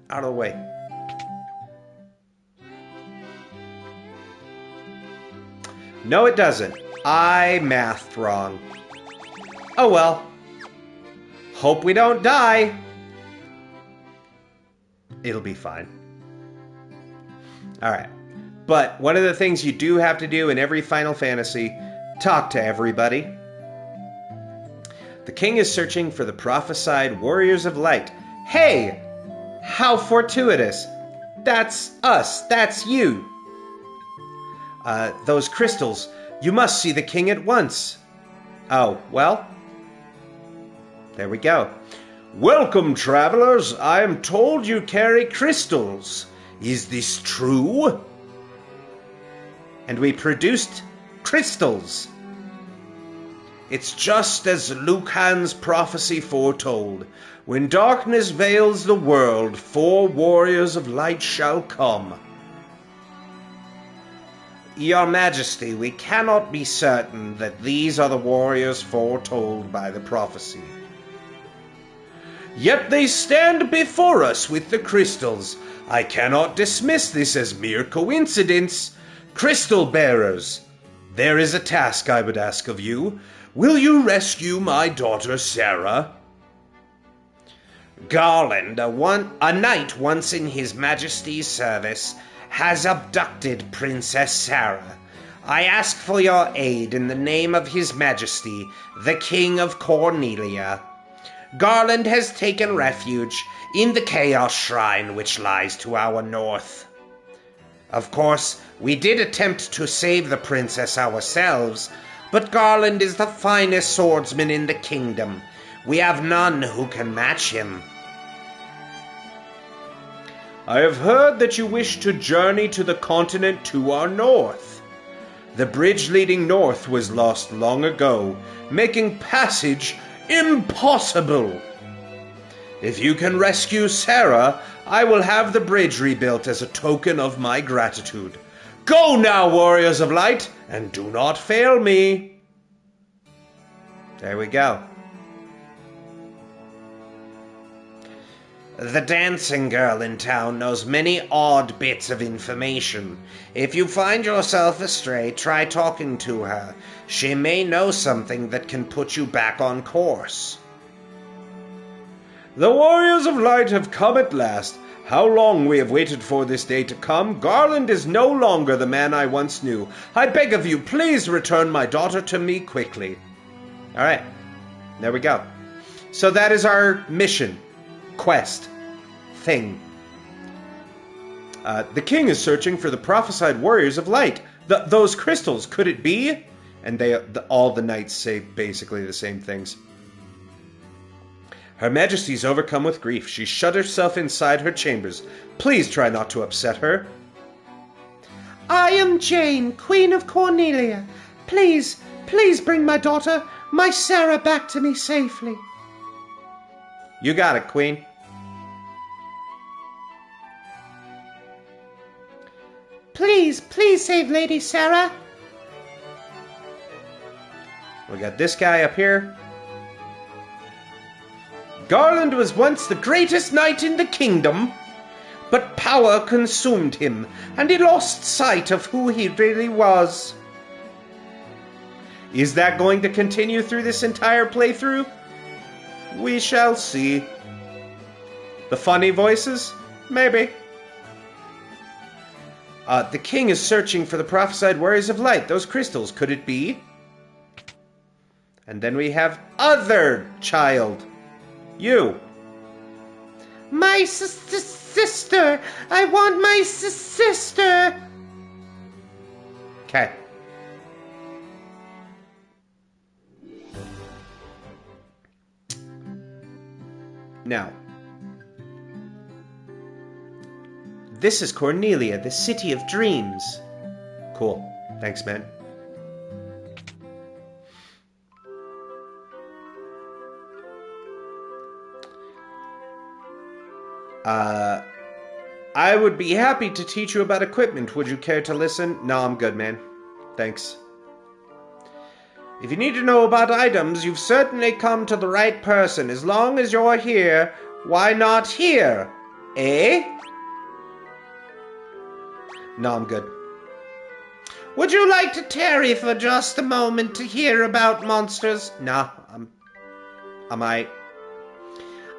out of the way. No, it doesn't. I mathed wrong. Oh well. Hope we don't die. It'll be fine. Alright. But one of the things you do have to do in every Final Fantasy, talk to everybody. The king is searching for the prophesied warriors of light. Hey! How fortuitous. That's us. That's you. Those crystals. You must see the king at once. Oh, well. There we go. Welcome, travelers. I am told you carry crystals. Is this true? And we produced crystals. It's just as Lucan's prophecy foretold. When darkness veils the world, 4 warriors of light shall come. Your Majesty, we cannot be certain that these are the warriors foretold by the prophecy. Yet they stand before us with the crystals. I cannot dismiss this as mere coincidence. Crystal bearers, there is a task I would ask of you. Will you rescue my daughter Sarah? Garland, a knight once in his Majesty's service, has abducted Princess Sarah. I ask for your aid in the name of His Majesty, the King of Cornelia. Garland has taken refuge in the Chaos Shrine which lies to our north. Of course, we did attempt to save the princess ourselves, but Garland is the finest swordsman in the kingdom. We have none who can match him. I have heard that you wish to journey to the continent to our north. The bridge leading north was lost long ago, making passage impossible. If you can rescue Sarah, I will have the bridge rebuilt as a token of my gratitude. Go now, warriors of light, and do not fail me. There we go. The dancing girl in town knows many odd bits of information. If you find yourself astray, try talking to her. She may know something that can put you back on course. The warriors of light have come at last. How long we have waited for this day to come. Garland is no longer the man I once knew. I beg of you, please return my daughter to me quickly. All right, there we go. So that is our mission, quest, thing. The king is searching for the prophesied warriors of light. Those crystals, could it be? And all the knights say basically the same things. Her Majesty is overcome with grief. She shut herself inside her chambers. Please try not to upset her. I am Jane, Queen of Cornelia. Please, please bring my daughter, my Sarah, back to me safely. You got it, Queen. Please, please save Lady Sarah. We got this guy up here. Garland was once the greatest knight in the kingdom, but power consumed him, and he lost sight of who he really was. Is that going to continue through this entire playthrough? We shall see. The funny voices? Maybe. The king is searching for the prophesied warriors of light. Those crystals, could it be? And then we have other child. You. My sister. I want my sister. Okay. Now, this is Cornelia, the city of dreams. Cool. Thanks, man. I would be happy to teach you about equipment. Would you care to listen? No, I'm good, man. Thanks. If you need to know about items, you've certainly come to the right person. As long as you're here, why not here? Eh? No, I'm good. Would you like to tarry for just a moment to hear about monsters? No, am I?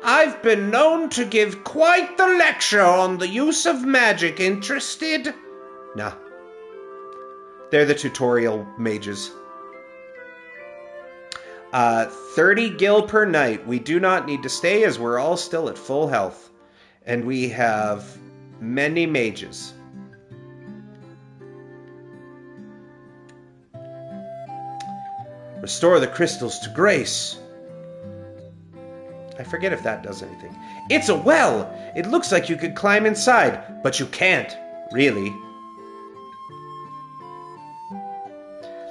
I've been known to give quite the lecture on the use of magic. Interested? Nah. They're the tutorial mages. 30 gil per night. We do not need to stay as we're all still at full health. And we have many mages. Restore the crystals to grace. I forget if that does anything. It's a well! It looks like you could climb inside, but you can't, really.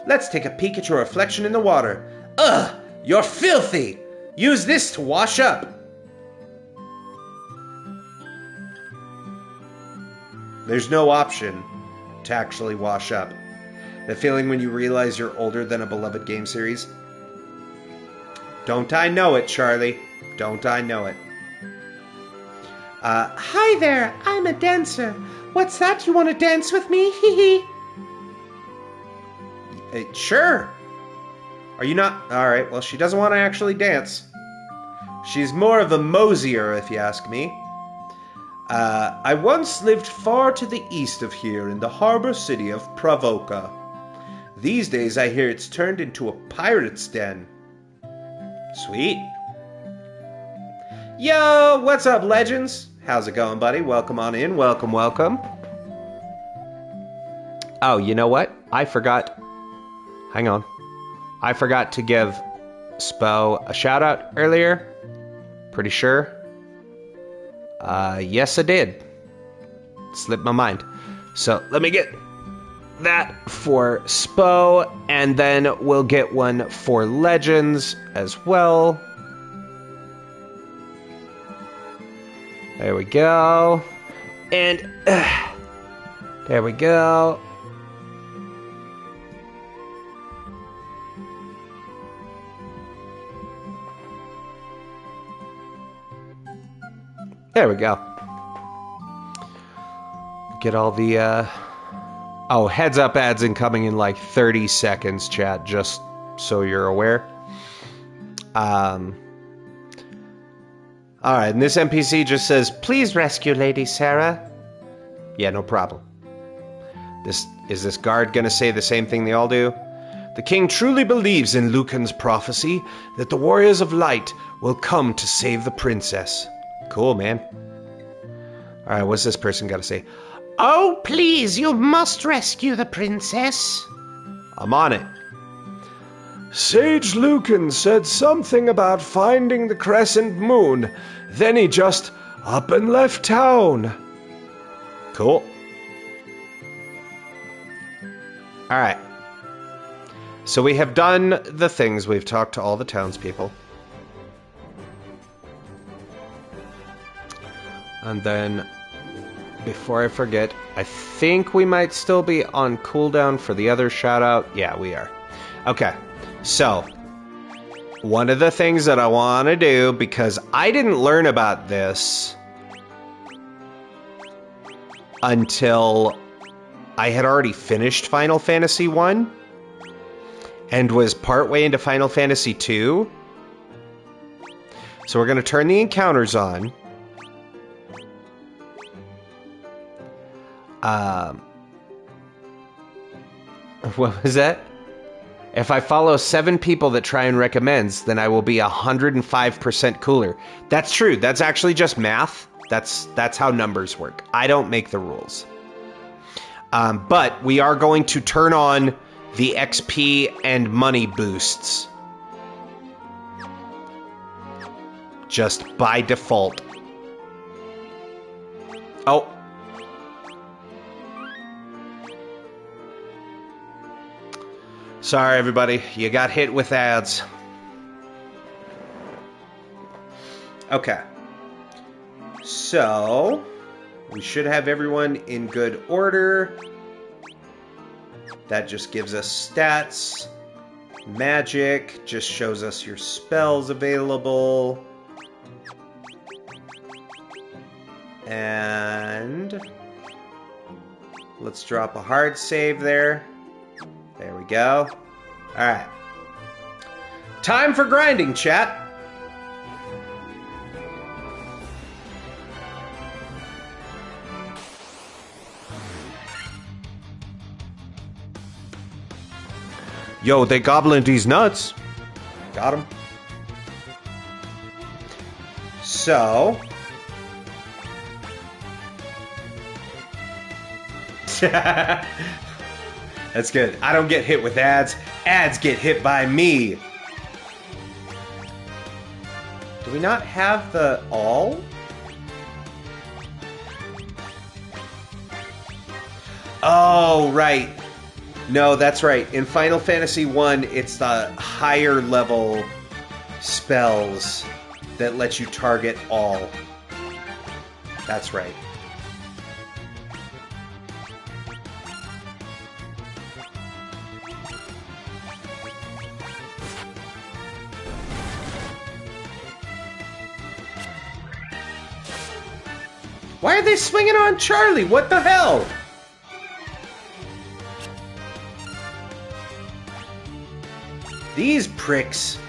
Let's take a peek at your reflection in the water. Ugh! You're filthy! Use this to wash up. There's no option to actually wash up. The feeling when you realize you're older than a beloved game series. Don't I know it, Charlie? Don't I know it? Hi there, I'm a dancer. What's that? You want to dance with me? Hee hee. Sure. Are you not? Alright, well, she doesn't want to actually dance. She's more of a mosier, if you ask me. I once lived far to the east of here in the harbor city of Pravoka. These days I hear it's turned into a pirate's den. Sweet. Yo, what's up, legends? How's it going, buddy? Welcome on in. Welcome, welcome. Oh, you know what? I forgot. Hang on. I forgot to give Spo a shout out earlier. Pretty sure. Yes, I did. Slipped my mind. So let me get that for Spo, and then we'll get one for Legends as well. There we go. And there we go. There we go. Get all the, Oh, heads up ads incoming in like 30 seconds, chat, just so you're aware. Alright, and this NPC just says, "Please rescue Lady Sarah." Yeah, no problem. Is this guard gonna say the same thing they all do? "The king truly believes in Lucan's prophecy that the warriors of light will come to save the princess." Cool, man. Alright, what's this person gotta say? "Oh, please, you must rescue the princess." I'm on it. "Sage Lucan said something about finding the crescent moon. Then he just up and left town." Cool. Alright. So we have done the things. We've talked to all the townspeople. And then, before I forget, I think we might still be on cooldown for the other shout-out. Yeah, we are. Okay, so one of the things that I want to do, because I didn't learn about this until I had already finished Final Fantasy 1 and was partway into Final Fantasy 2. So we're going to turn the encounters on. What was that? "If I follow 7 people that try and recommends, then I will be 105% cooler." That's true. That's actually just math. That's how numbers work. I don't make the rules. But we are going to turn on the XP and money boosts. Just by default. Oh. Sorry, everybody. You got hit with ads. Okay. So, we should have everyone in good order. That just gives us stats. Magic just shows us your spells available. And let's drop a hard save there. There we go. Alright. Time for grinding, chat. Yo, they gobbling these nuts. Got him. So. That's good. I don't get hit with ads. Ads get hit by me. Do we not have the all? Oh, right. No, that's right. In Final Fantasy 1, it's the higher level spells that let you target all. That's right. Why are they swinging on Charlie? What the hell? These pricks.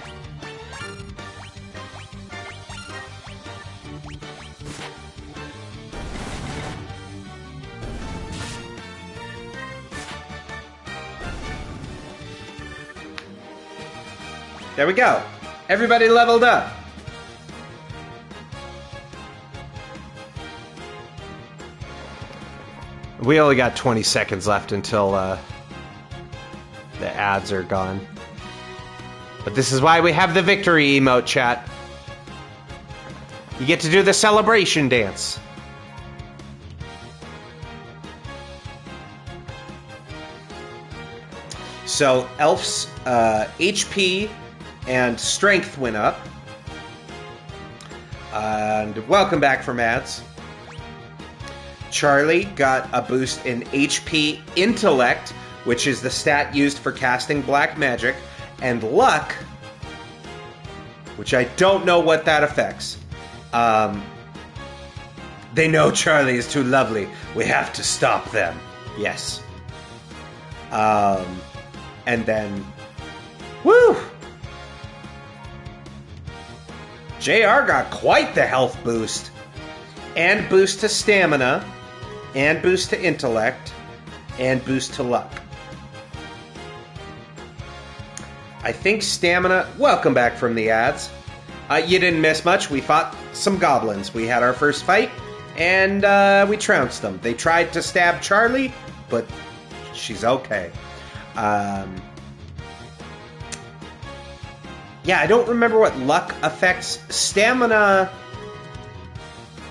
There we go. Everybody leveled up. We only got 20 seconds left until the ads are gone. But this is why we have the victory emote, chat. You get to do the celebration dance. So, Elf's HP and strength went up. And welcome back from ads. Charlie got a boost in HP Intellect, which is the stat used for casting black magic, and Luck, which I don't know what that affects. They know Charlie is too lovely. We have to stop them. Yes. And then... Woo! JR got quite the health boost. And boost to stamina. And boost to intellect. And boost to luck. I think stamina... Welcome back from the ads. You didn't miss much. We fought some goblins. We had our first fight, and we trounced them. They tried to stab Charlie, but she's okay. Yeah, I don't remember what luck affects. Stamina,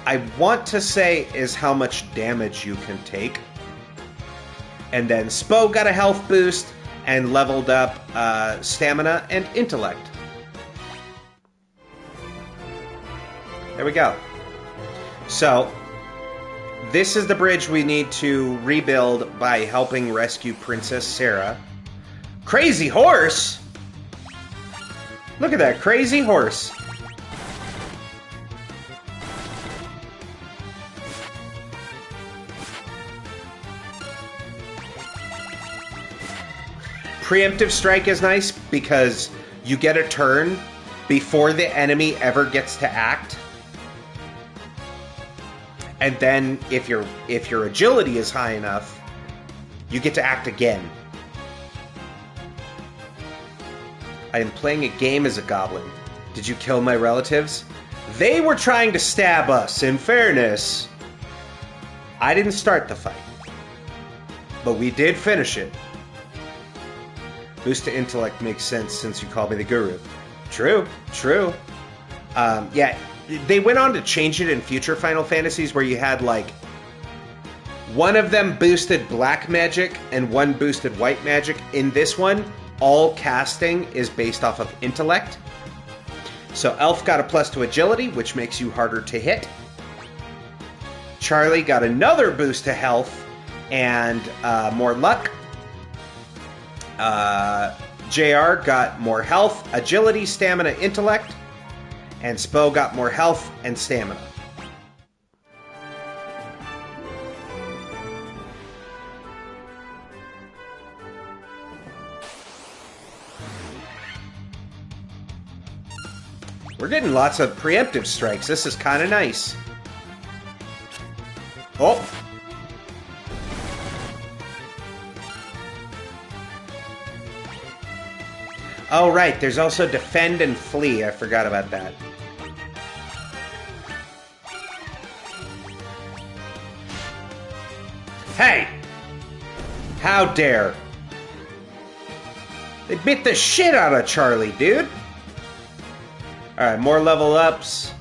I want to say, is how much damage you can take. And then Spo got a health boost and leveled up stamina and intellect. There we go. So, this is the bridge we need to rebuild by helping rescue Princess Sarah. Crazy horse! Look at that crazy horse. Preemptive strike is nice because you get a turn before the enemy ever gets to act. And then if your agility is high enough, you get to act again. I am playing a game as a goblin. Did you kill my relatives? They were trying to stab us, in fairness. I didn't start the fight. But we did finish it. Boost to intellect makes sense since you called me the guru. True, true. Yeah, they went on to change it in future Final Fantasies where you had, like, one of them boosted black magic and one boosted white magic. In this one, all casting is based off of intellect. So Elf got a plus to agility, which makes you harder to hit. Charlie got another boost to health and more luck. JR got more health, agility, stamina, intellect. And Spo got more health and stamina. We're getting lots of preemptive strikes. This is kind of nice. Oh! Oh, right. There's also defend and flee. I forgot about that. Hey! How dare! They bit the shit out of Charlie, dude! Alright, more level ups.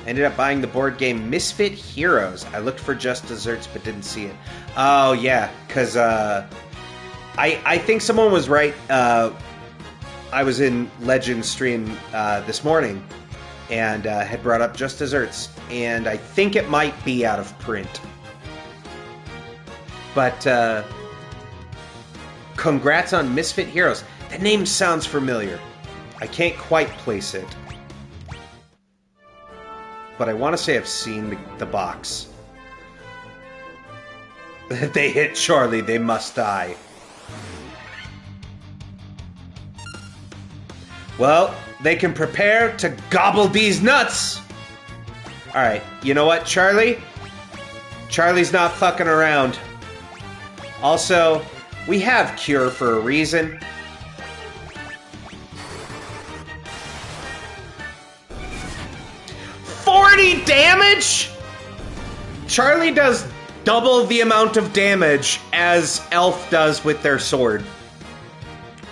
Ended up buying the board game Misfit Heroes. I looked for Just Desserts but didn't see it. Oh, yeah, because I think someone was right. I was in Legends stream this morning and had brought up Just Desserts, and I think it might be out of print. But congrats on Misfit Heroes. The name sounds familiar. I can't quite place it. But I want to say I've seen the box. They hit Charlie, they must die. Well, they can prepare to gobble these nuts! Alright, you know what, Charlie? Charlie's not fucking around. Also, we have Cure for a reason. Damage? Charlie does double the amount of damage as Elf does with their sword.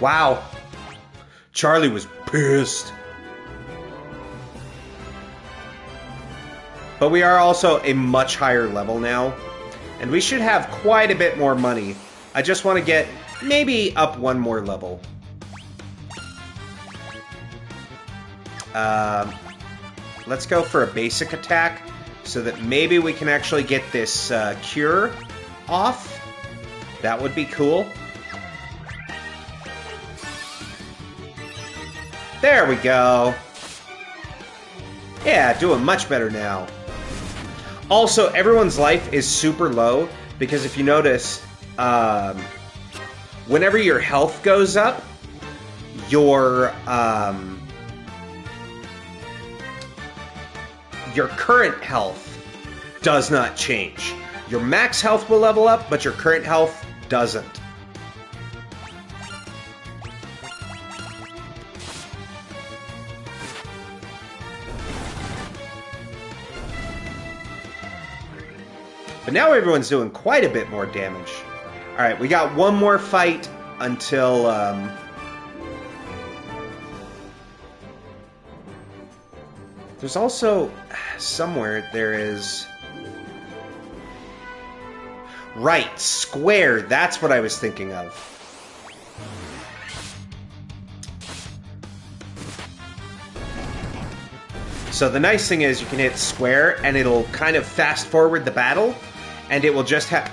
Wow. Charlie was pissed. But we are also a much higher level now, and we should have quite a bit more money. I just want to get maybe up one more level. Let's go for a basic attack so that maybe we can actually get this cure off. That would be cool. There we go. Yeah, doing much better now. Also, everyone's life is super low because if you notice, whenever your health goes up, your current health does not change. Your max health will level up, but your current health doesn't. But now everyone's doing quite a bit more damage. Alright, we got one more fight until... There's also... Somewhere there is... Right, square. That's what I was thinking of. So the nice thing is you can hit square and it'll kind of fast forward the battle and it will just have...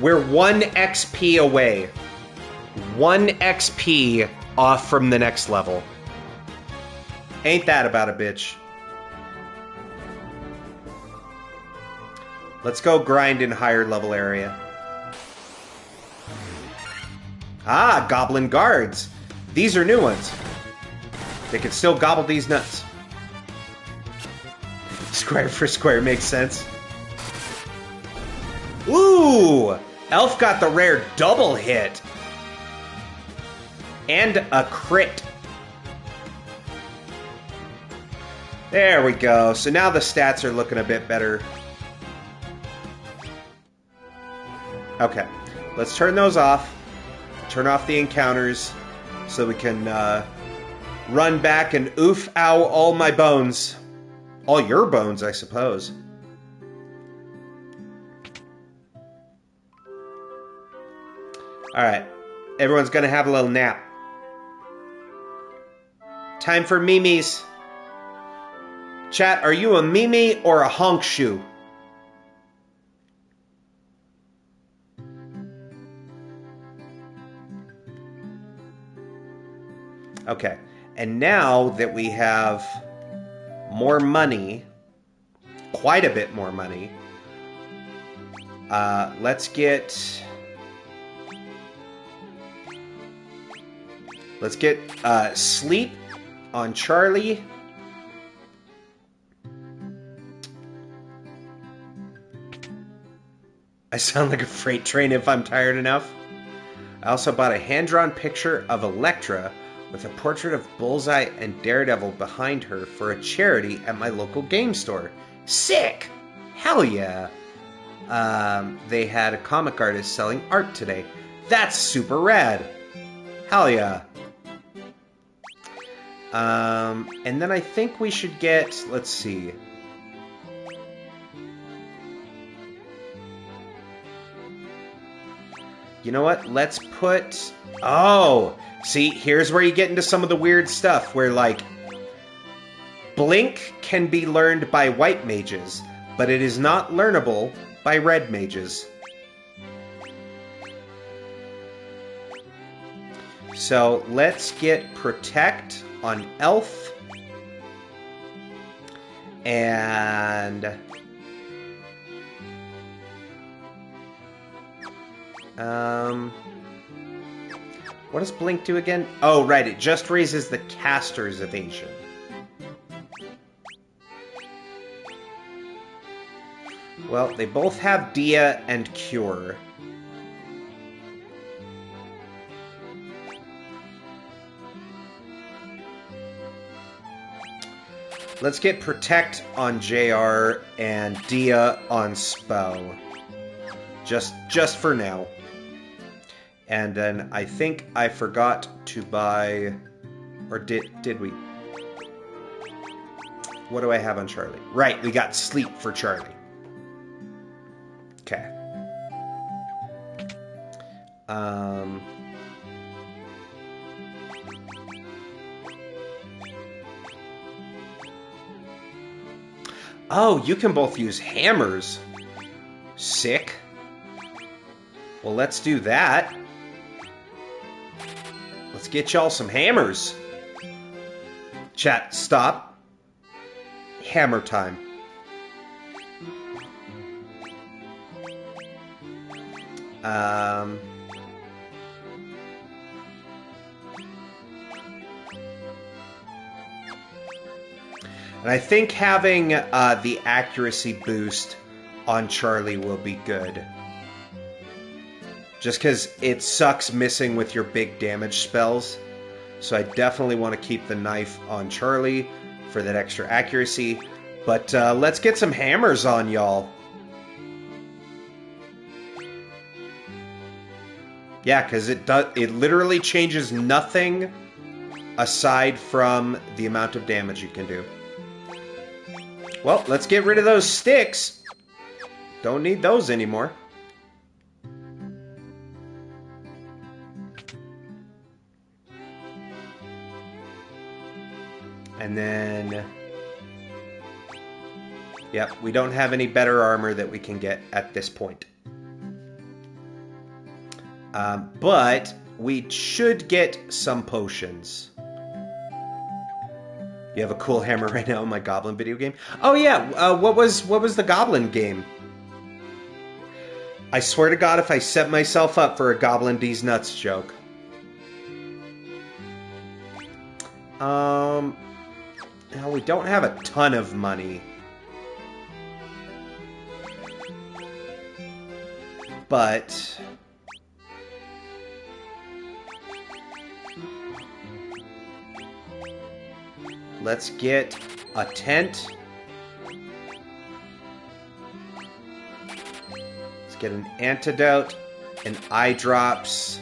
We're 1 XP away. 1 XP off from the next level. Ain't that about a bitch? Let's go grind in higher level area. Ah, goblin guards. These are new ones. They can still gobble these nuts. Square for square makes sense. Ooh! Elf got the rare double hit. And a crit. There we go. So now the stats are looking a bit better. Okay, let's turn those off. Turn off the encounters so we can run back and oof, ow, all my bones. All your bones, I suppose. Alright, everyone's gonna have a little nap. Time for memes. Chat, are you a meme or a honk shoe? Okay, and now that we have more money, quite a bit more money, let's get sleep on Charlie. I sound like a freight train if I'm tired enough. I also bought a hand-drawn picture of Elektra with a portrait of Bullseye and Daredevil behind her for a charity at my local game store. Sick! Hell yeah! They had a comic artist selling art today. That's super rad! Hell yeah! And then I think we should get... Let's see... You know what? Let's put... Oh! See, here's where you get into some of the weird stuff, where, like, Blink can be learned by white mages, but it is not learnable by red mages. So, let's get Protect on Elf. And... what does Blink do again? Oh, right, it just raises the caster's evasion. Well, they both have Dia and Cure. Let's get Protect on JR and Dia on Spo. Just for now. And then I think I forgot to buy... Or did we? What do I have on Charlie? Right, we got Sleep for Charlie. Okay. Oh, you can both use hammers. Sick. Well, let's do that. Let's get y'all some hammers. Chat, stop. hammer time. And I think having the accuracy boost on Charlie will be good. Just because it sucks missing with your big damage spells. So I definitely want to keep the knife on Charlie for that extra accuracy. But let's get some hammers on y'all. Yeah, because it literally changes nothing aside from the amount of damage you can do. Well, let's get rid of those sticks. Don't need those anymore. And then... Yep, we don't have any better armor that we can get at this point. But we should get some potions. You have a cool hammer right now in my Goblin video game? Oh yeah, what was the Goblin game? I swear to God, if I set myself up for a Goblin D's Nuts joke. No, we don't have a ton of money. But... let's get a tent. Let's get an antidote, an eye drops,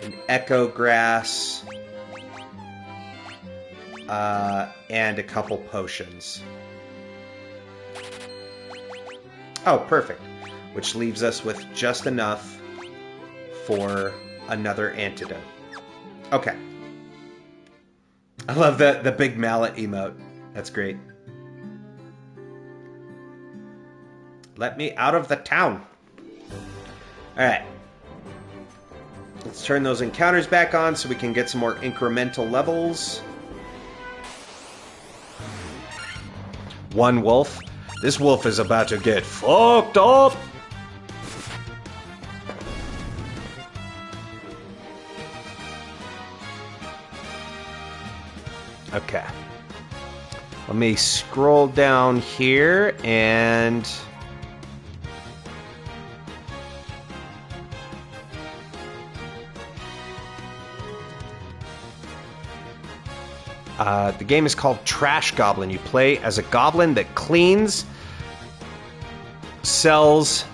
an echo grass, and a couple potions. Oh, perfect. Which leaves us with just enough for another antidote. Okay. I love the big mallet emote. That's great. Let me out of the town. Alright. Let's turn those encounters back on so we can get some more incremental levels. One wolf. This wolf is about to get fucked up. Okay. Let me scroll down here and... the game is called Trash Goblin. You play as a goblin that cleans, sells,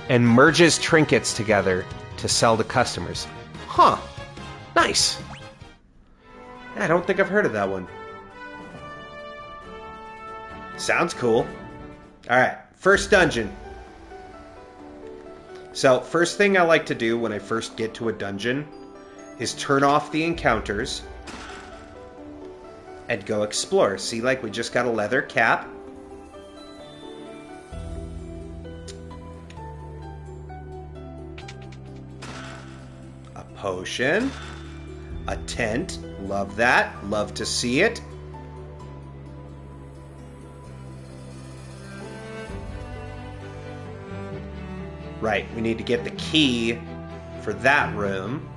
and merges trinkets together to sell to customers. Huh. Nice. I don't think I've heard of that one. Sounds cool. Alright, first dungeon. So, first thing I like to do when I first get to a dungeon is turn off the encounters and go explore. See, like, we just got a leather cap. A potion. A tent. Love that. Love to see it. Right, we need to get the key for that room.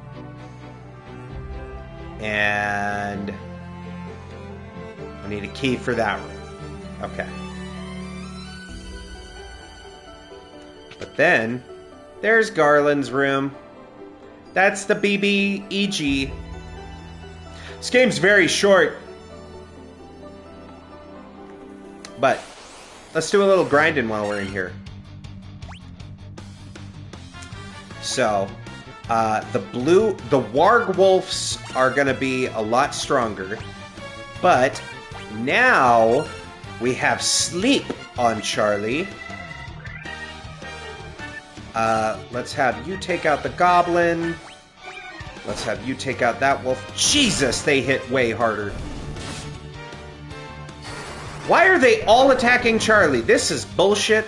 And we need a key for that room. Okay. But then, there's Garland's room. That's the BBEG. This game's very short. But let's do a little grinding while we're in here. So, the Wargwolves are going to be a lot stronger. But now we have sleep on Charlie. Let's have you take out the goblin. Let's have you take out that wolf. Jesus, they hit way harder. Why are they all attacking Charlie? This is bullshit.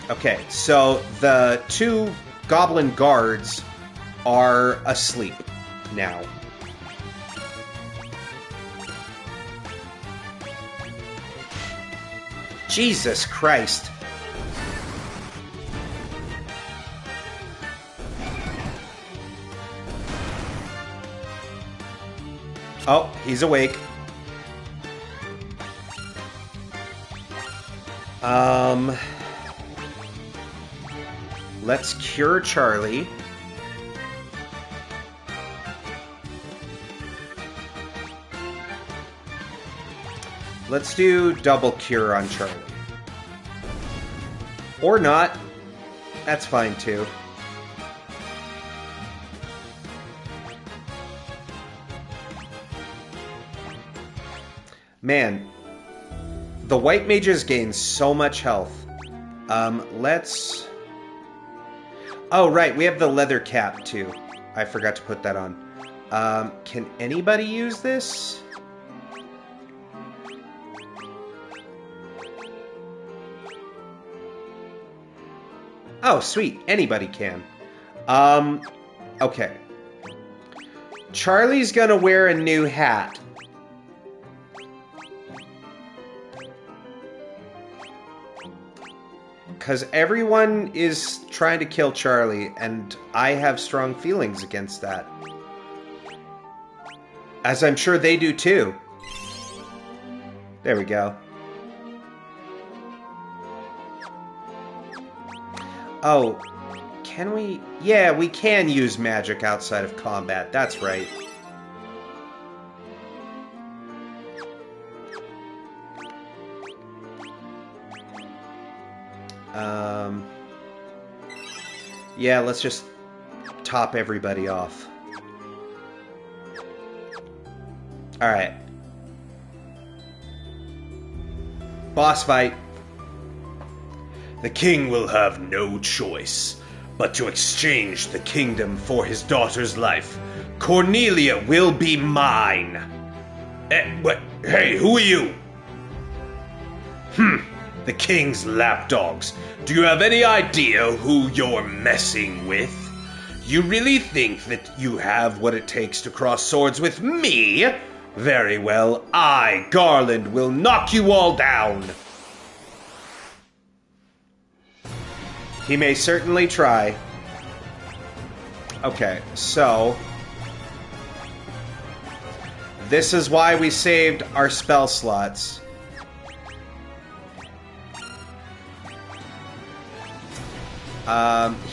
Okay, so the 2 goblin guards are asleep now. Jesus Christ. Oh, he's awake. Let's cure Charlie. Let's do double cure on Charlie. Or not. That's fine too. Man, the white mages gain so much health. Let's... Oh, right, we have the leather cap, too. I forgot to put that on. Can anybody use this? Oh, sweet. Anybody can. Okay. Charlie's gonna wear a new hat. Because everyone is trying to kill Charlie, and I have strong feelings against that. As I'm sure they do too. There we go. Oh, can we? Yeah, we can use magic outside of combat. That's right. Yeah, let's just top everybody off. Alright. Boss fight. The king will have no choice but to exchange the kingdom for his daughter's life. Cornelia will be mine. Hey, who are you? The king's lapdogs. Do you have any idea who you're messing with? You really think that you have what it takes to cross swords with me? Very well, I, Garland, will knock you all down. He may certainly try. Okay, so... this is why we saved our spell slots.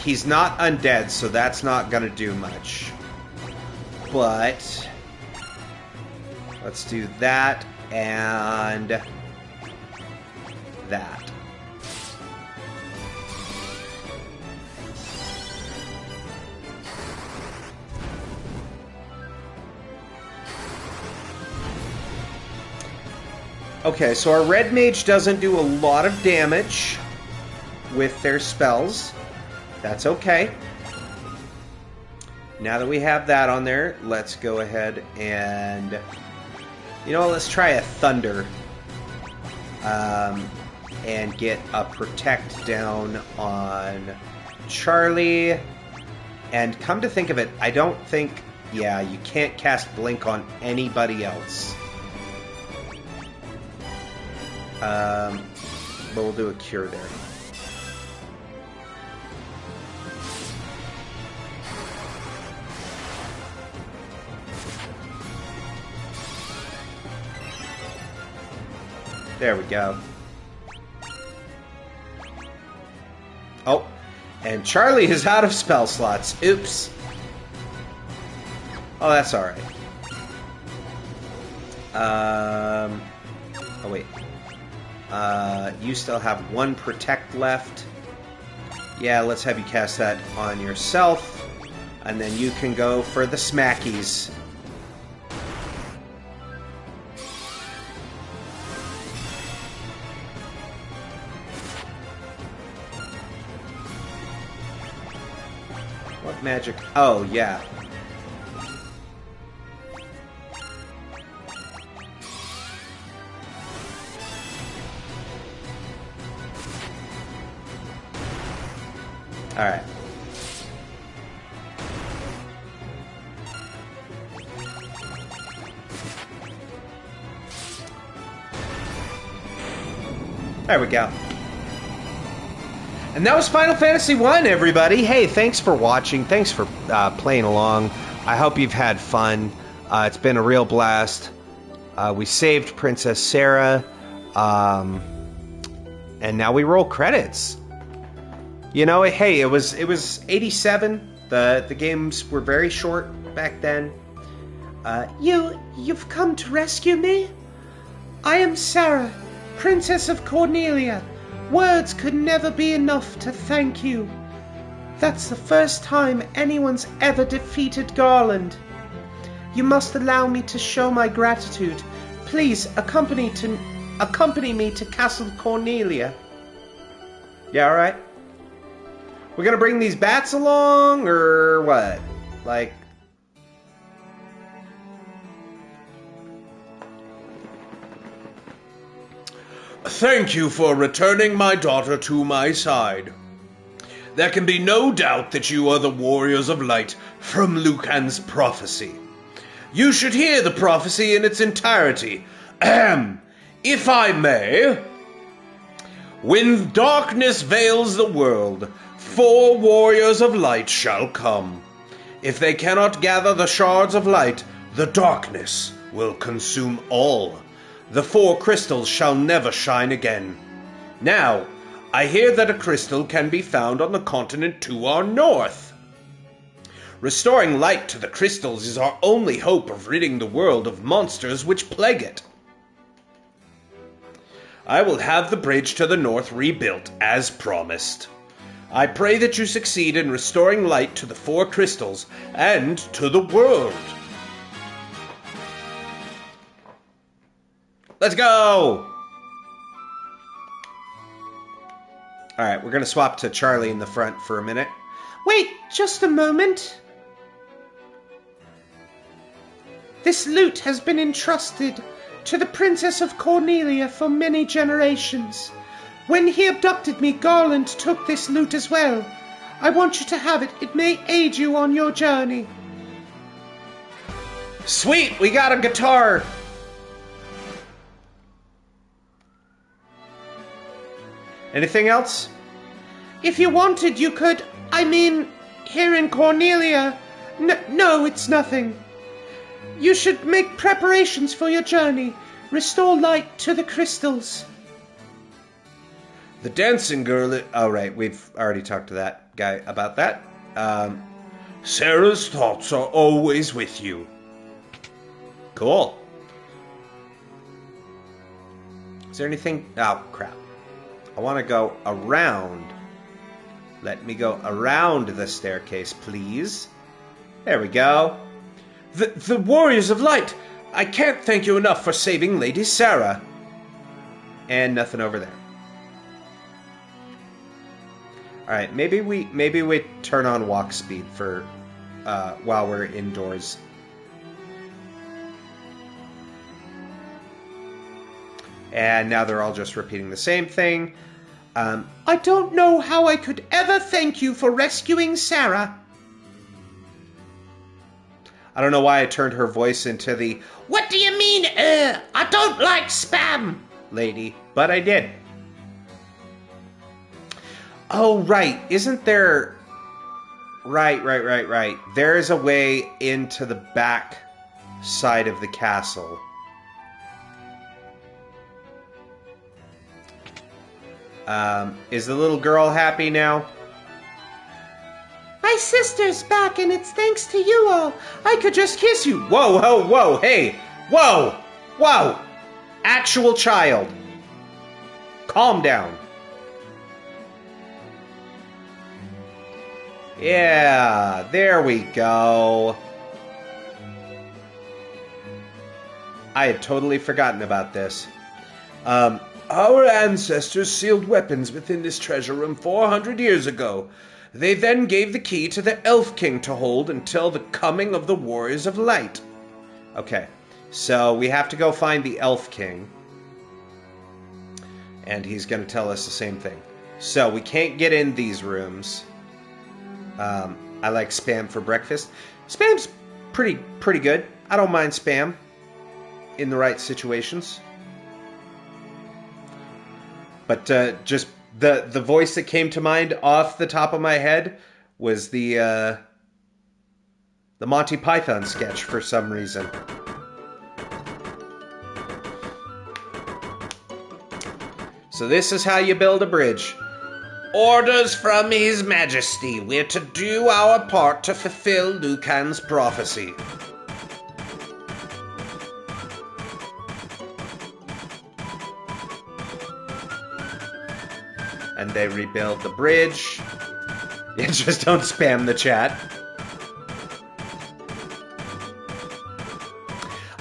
He's not undead, so that's not gonna do much. But... let's do that, and... that. Okay, so our red mage doesn't do a lot of damage with their spells. That's okay. Now that we have that on there, let's go ahead and... you know, let's try a thunder. And get a protect down on Charlie. And come to think of it, I don't think... yeah, you can't cast blink on anybody else. But we'll do a cure there. There we go. Oh, and Charlie is out of spell slots. Oops. Oh, that's alright. Oh, wait. You still have one protect left. Yeah, let's have you cast that on yourself. And then you can go for the smackies. What magic? Oh, yeah. Alright. There we go. And that was Final Fantasy 1, everybody. Hey, thanks for watching. Thanks for playing along. I hope you've had fun. It's been a real blast. We saved Princess Sarah. And now we roll credits. You know, hey, it was 87. The games were very short back then. You've come to rescue me? I am Sarah, Princess of Cornelia. Words could never be enough to thank you. That's the first time anyone's ever defeated Garland. You must allow me to show my gratitude. Please accompany me to Castle Cornelia. Yeah, alright. We're gonna bring these bats along, or what? Like... Thank you for returning my daughter to my side. There can be no doubt that you are the Warriors of Light from Lucan's prophecy. You should hear the prophecy in its entirety. Ahem. If I may... When darkness veils the world, 4 Warriors of Light shall come. If they cannot gather the shards of light, the darkness will consume all. The 4 crystals shall never shine again. Now, I hear that a crystal can be found on the continent to our north. Restoring light to the crystals is our only hope of ridding the world of monsters which plague it. I will have the bridge to the north rebuilt, as promised. I pray that you succeed in restoring light to the 4 crystals and to the world. Let's go! Alright, we're gonna swap to Charlie in the front for a minute. Wait, just a moment. This lute has been entrusted to the Princess of Cornelia for many generations. When he abducted me, Garland took this lute as well. I want you to have it. It may aid you on your journey. Sweet, we got a guitar. Anything else? If you wanted, you could. I mean, here in Cornelia. No, it's nothing. You should make preparations for your journey. Restore light to the crystals. The dancing girl... Oh, right. We've already talked to that guy about that. Sarah's thoughts are always with you. Cool. Is there anything... Oh, crap. I want to go around. Let me go around the staircase, please. There we go. The Warriors of Light! I can't thank you enough for saving Lady Sarah. And nothing over there. Alright, maybe we turn on walk speed for while we're indoors. And now they're all just repeating the same thing. I don't know how I could ever thank you for rescuing Sarah. I don't know why I turned her voice into the, what do you mean, I don't like spam, lady, but I did. Oh, right, isn't there... Right. There is a way into the back side of the castle. Is the little girl happy now? My sister's back, and it's thanks to you all. I could just kiss you. Whoa, hey. Whoa. Actual child. Calm down. Yeah, there we go. I had totally forgotten about this. Our ancestors sealed weapons within this treasure room 400 years ago. They then gave the key to the Elf King to hold until the coming of the Warriors of Light. Okay, so we have to go find the Elf King. And he's going to tell us the same thing. So we can't get in these rooms. I like spam for breakfast. Spam's pretty good. I don't mind spam in the right situations. But just the voice that came to mind off the top of my head was the Monty Python sketch for some reason. So this is how you build a bridge. Orders from His Majesty. We're to do our part to fulfill Lucan's prophecy. And they rebuild the bridge. Yeah, just don't spam the chat.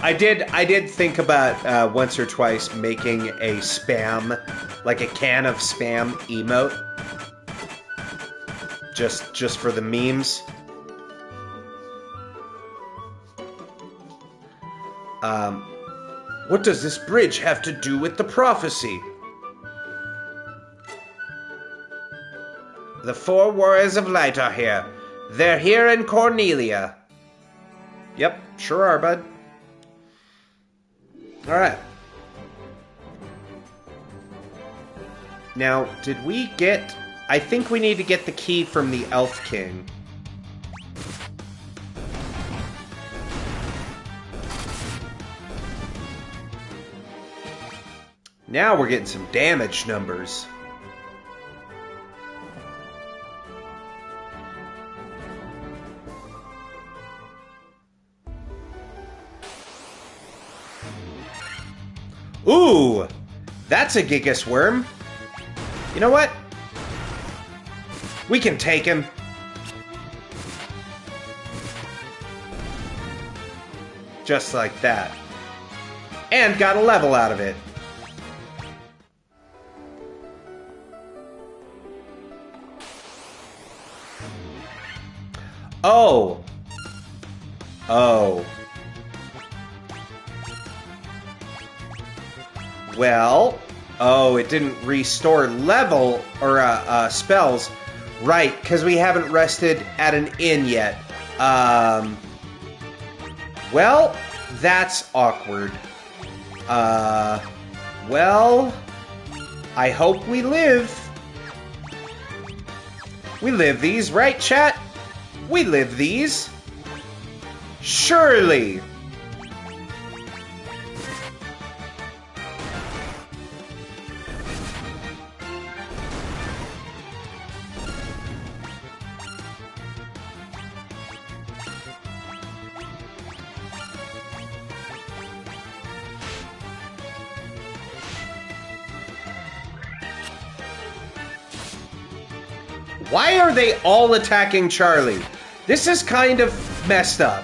I did think about once or twice making a spam, like a can of spam emote. Just for the memes. What does this bridge have to do with the prophecy? The 4 Warriors of Light are here. They're here in Cornelia. Yep, sure are, bud. Alright. Now, did we get... I think we need to get the key from the Elf King. Now we're getting some damage numbers. Ooh! That's a Gigas Worm. You know what? We can take him. Just like that. And got a level out of it. Oh. Oh. Well, oh, it didn't restore level or spells. Right, because we haven't rested at an inn yet. Well, that's awkward. Well, I hope we live. We live these, right, chat? We live these. Surely. Why are they all attacking Charlie? This is kind of messed up.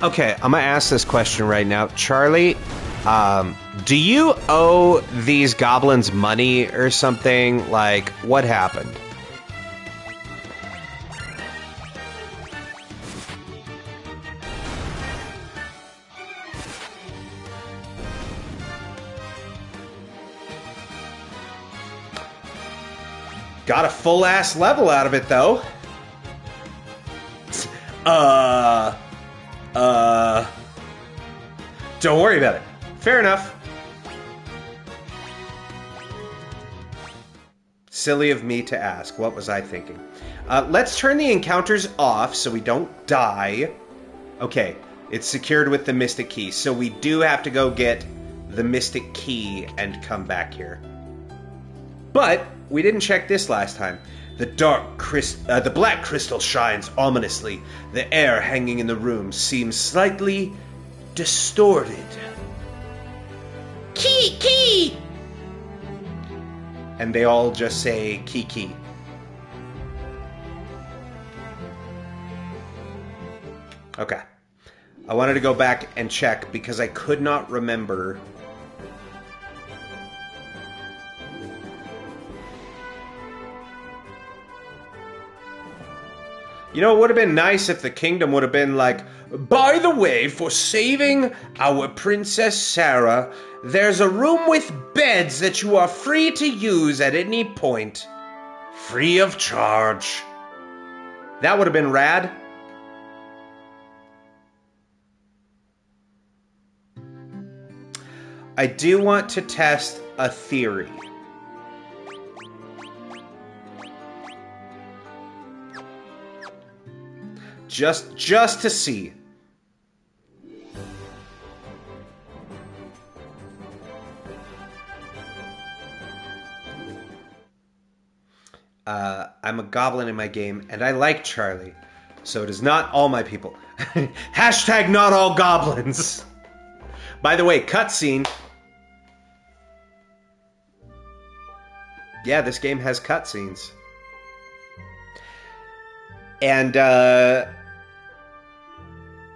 Okay, I'm gonna ask this question right now. Charlie, do you owe these goblins money or something? Like, what happened? Got a full-ass level out of it, though. Don't worry about it. Fair enough. Silly of me to ask. What was I thinking? Let's turn the encounters off so we don't die. Okay, it's secured with the Mystic Key, so we do have to go get the Mystic Key and come back here. But we didn't check this last time. The black crystal shines ominously. The air hanging in the room seems slightly distorted. Key! And they all just say key. Okay. I wanted to go back and check because I could not remember You know, it would have been nice if the kingdom would have been like, by the way, for saving our Princess Sarah, there's a room with beds that you are free to use at any point. Free of charge. that would have been rad. I do want to test a theory. Just to see. I'm a goblin in my game, and I like Charlie. So it is not all my people. Hashtag not all goblins. By the way, cutscene. Yeah, this game has cutscenes. And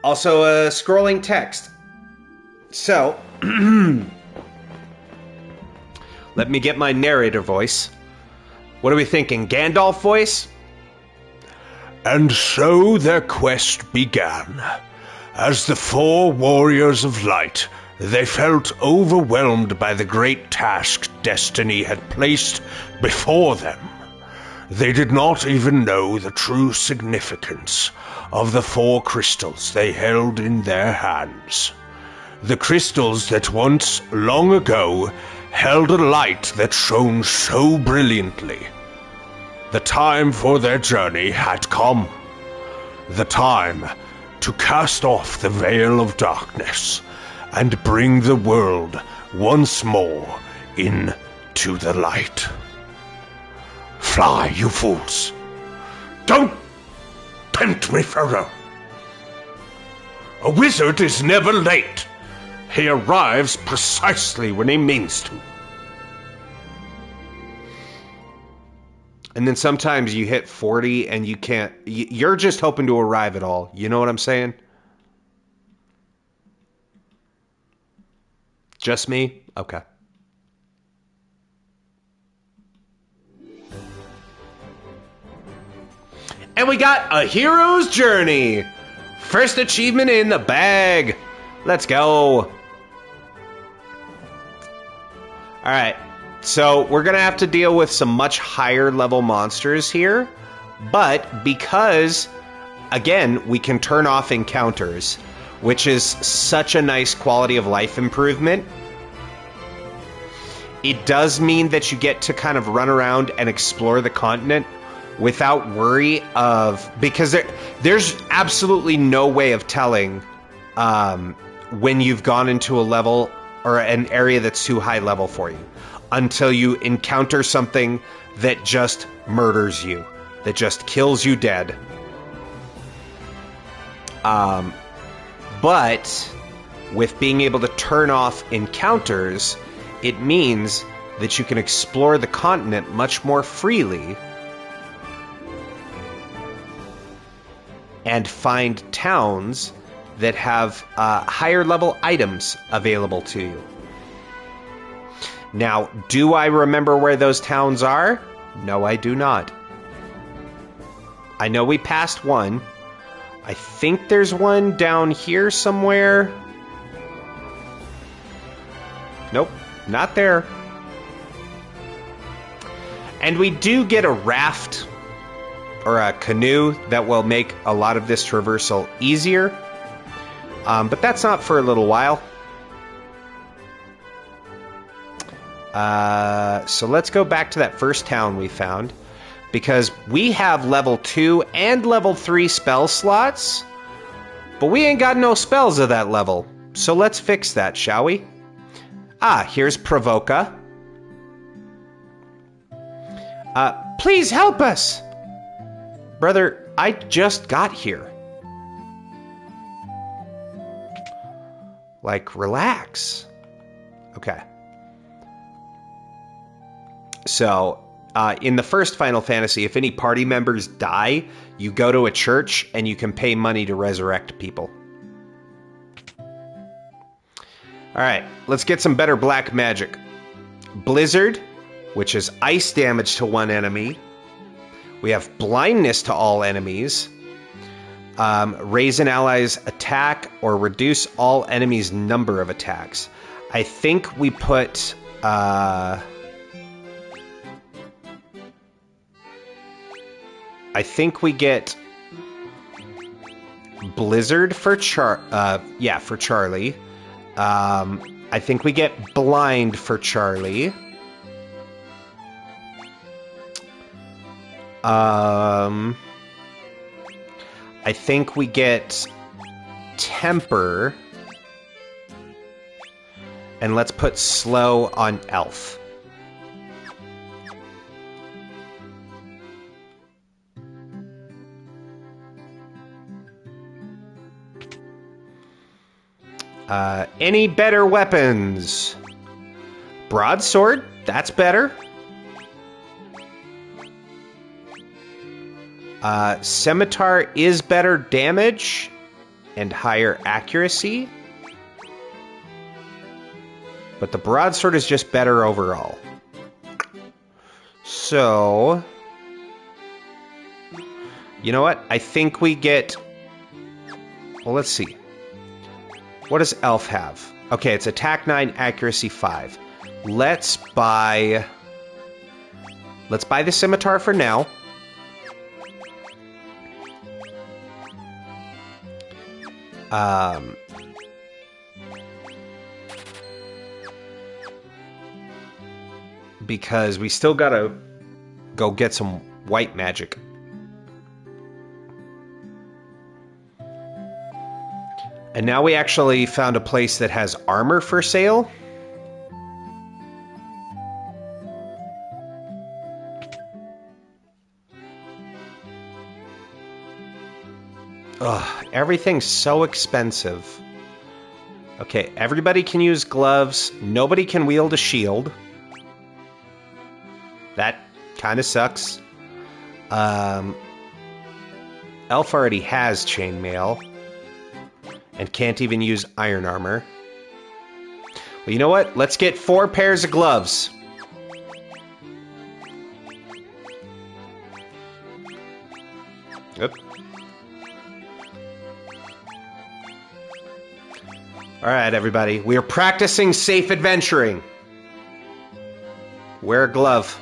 also a scrolling text. So, let me get my narrator voice. What are we thinking? Gandalf voice? And so their quest began. As the 4 warriors of light, they felt overwhelmed by the great task destiny had placed before them. They did not even know the true significance of the 4 crystals they held in their hands. The crystals that once, long ago, held a light that shone so brilliantly. The time for their journey had come. The time to cast off the veil of darkness and bring the world once more into the light. Fly, you fools! Don't tempt me further! A wizard is never late. He arrives precisely when he means to. And then sometimes you hit 40 and you can't... You're just hoping to arrive at all. You know what I'm saying? Just me? Okay. And we got a hero's journey. First achievement in the bag. Let's go. All right. So we're going to have to deal with some much higher level monsters here. But because, again, we can turn off encounters, which is such a nice quality of life improvement, it does mean that you get to kind of run around and explore the continent without worry of... Because there's absolutely no way of telling when you've gone into a level or an area that's too high level for you until you encounter something that just murders you, that just kills you dead. But with being able to turn off encounters, it means that you can explore the continent much more freely and find towns that have higher level items available to you. Now, do I remember where those towns are? No, I do not. I know we passed one. I think there's one down here somewhere. Nope, not there. And we do get a raft or a canoe that will make a lot of this traversal easier. But that's not for a little while. So let's go back to that first town we found, because we have level 2 and level 3 spell slots, but we ain't got no spells of that level. So let's fix that, shall we? Here's Provoca. Please help us! Brother, I just got here. Like, relax. Okay. So, in the first Final Fantasy, if any party members die, you go to a church and you can pay money to resurrect people. Alright, let's get some better black magic. Blizzard, which is ice damage to one enemy. We have blindness to all enemies. Raise an ally's attack or reduce all enemies' number of attacks. I think we put... I think we get Blizzard for for Charlie. I think we get Blind for Charlie. I think we get Temper. And let's put Slow on Elf. Any better weapons? Broadsword, that's better. Scimitar is better damage and higher accuracy. But the broadsword is just better overall. So... you know what? I think we get... well, let's see. What does Elf have? Okay, it's attack 9, accuracy 5. Let's buy the scimitar for now. Because we still gotta go get some white magic. And now we actually found a place that has armor for sale. Ugh, everything's so expensive. Okay, everybody can use gloves. Nobody can wield a shield. That kind of sucks. Elf already has chainmail. And can't even use iron armor. Well, you know what? Let's get 4 pairs of gloves. Oop. Alright, everybody. We are practicing safe adventuring. Wear a glove.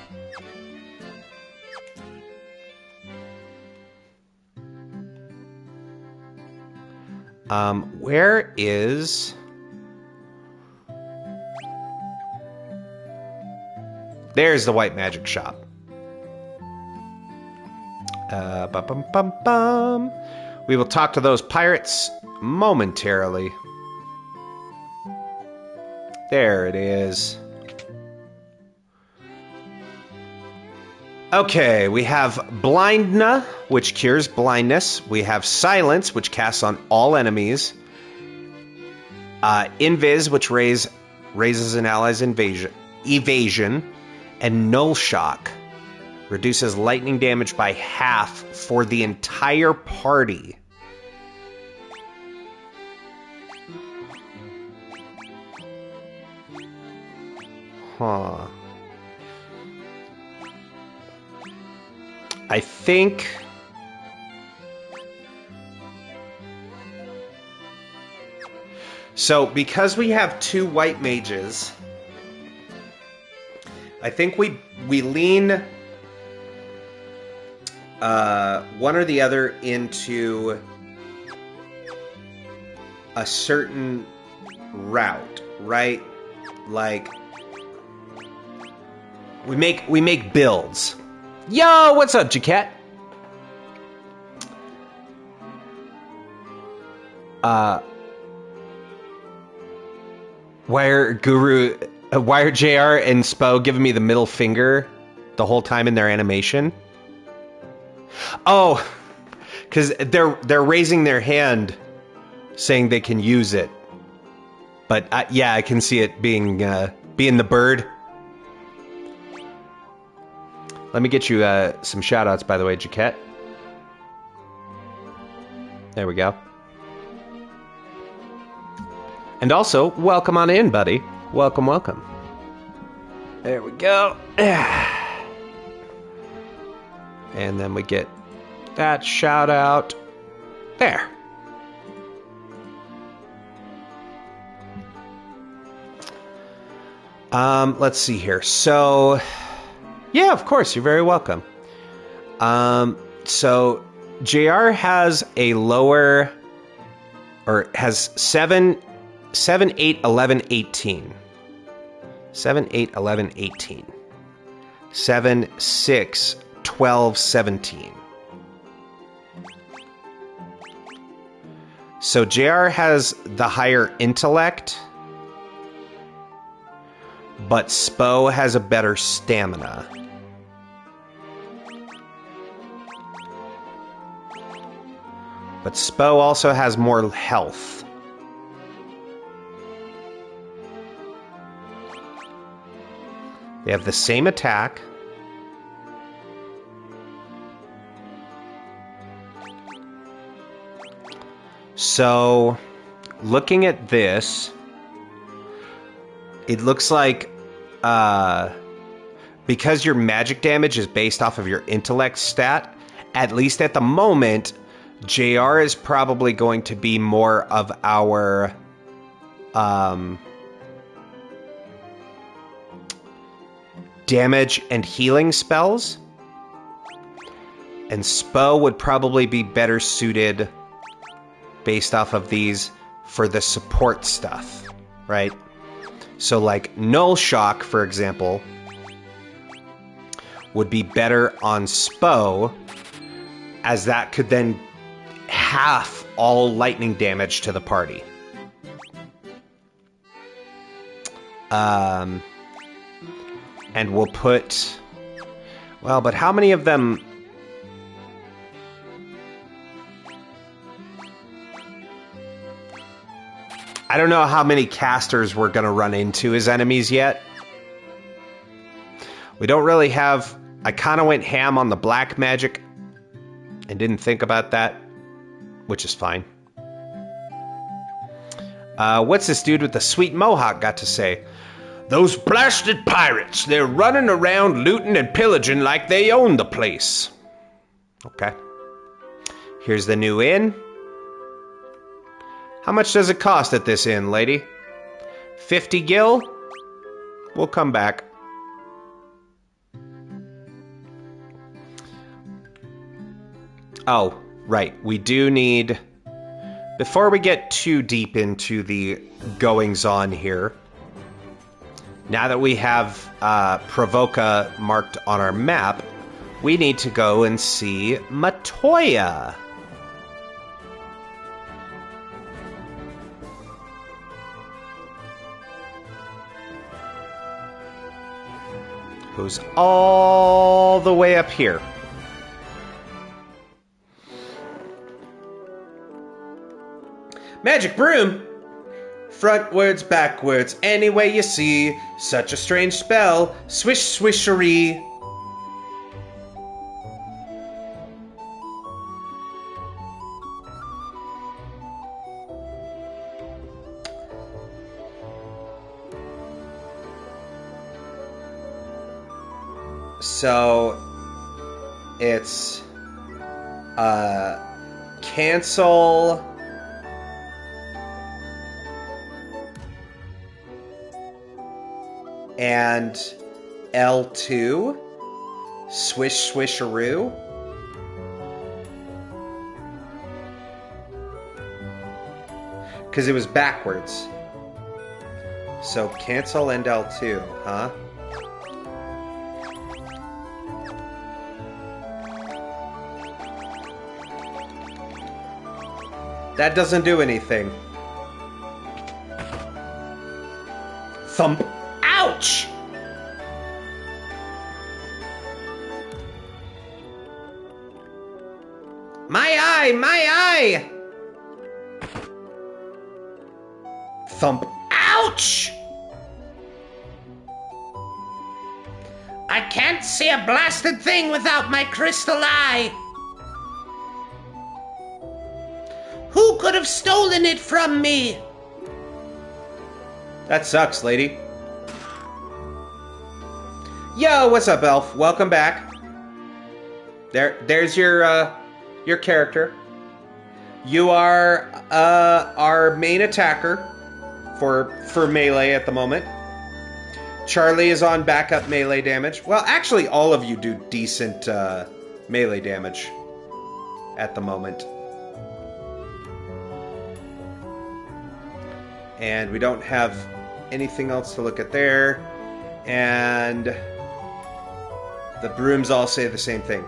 Where is... there's the white magic shop. Bum. We will talk to those pirates momentarily. There it is. Okay, we have Blindna, which cures blindness. We have Silence, which casts on all enemies. Invis, which raises an ally's evasion. And Null Shock reduces lightning damage by half for the entire party. Huh. I think... so, because we have 2 white mages, I think we lean one or the other into a certain route, right? Like, we make builds. Yo, what's up, Jaquette? Why are JR and Spo giving me the middle finger the whole time in their animation? Oh, because they're raising their hand, saying they can use it. But yeah, I can see it being the bird. Let me get you some shout-outs, by the way, Jaquette. There we go. And also, welcome on in, buddy. Welcome, welcome. There we go. And then we get that shout-out. There. Let's see here. So, yeah, of course, you're very welcome. So JR has a lower, or has 7, 8, 11, 18. 7, 8, 11, 18. 7, 6, 12, 17. So JR has the higher intellect, but Spo has a better stamina. But Spo also has more health. They have the same attack. So, looking at this, it looks like because your magic damage is based off of your intellect stat, at least at the moment, JR is probably going to be more of our damage and healing spells. And Spo would probably be better suited based off of these for the support stuff, right? So like Null Shock, for example, would be better on Spo, as that could then half all lightning damage to the party. And we'll put... Well, but how many of them... I don't know how many casters we're going to run into as enemies yet. We don't really have... I kind of went ham on the black magic and didn't think about that, which is fine. What's this dude with the sweet mohawk got to say? Those blasted pirates, they're running around looting and pillaging like they own the place. Okay. Here's the new inn. How much does it cost at this inn, lady? 50 gil? We'll come back. Oh, right. We do need... Before we get too deep into the goings-on here, now that we have Provoca marked on our map, we need to go and see Matoya. Who's all the way up here. Magic broom! Frontwards, backwards, any way you see. Such a strange spell. Swish, swishery. So, it's, cancel... and L2, swish swisheroo. Because it was backwards. So cancel and L2, huh? That doesn't do anything. Thump. Ouch! My eye! My eye! Thump. Ouch! I can't see a blasted thing without my crystal eye. Who could have stolen it from me? That sucks, lady. Yo, what's up, Elf? Welcome back. There's your character. You are our main attacker for melee at the moment. Charlie is on backup melee damage. Well, actually, all of you do decent melee damage at the moment. And we don't have anything else to look at there. And the brooms all say the same thing.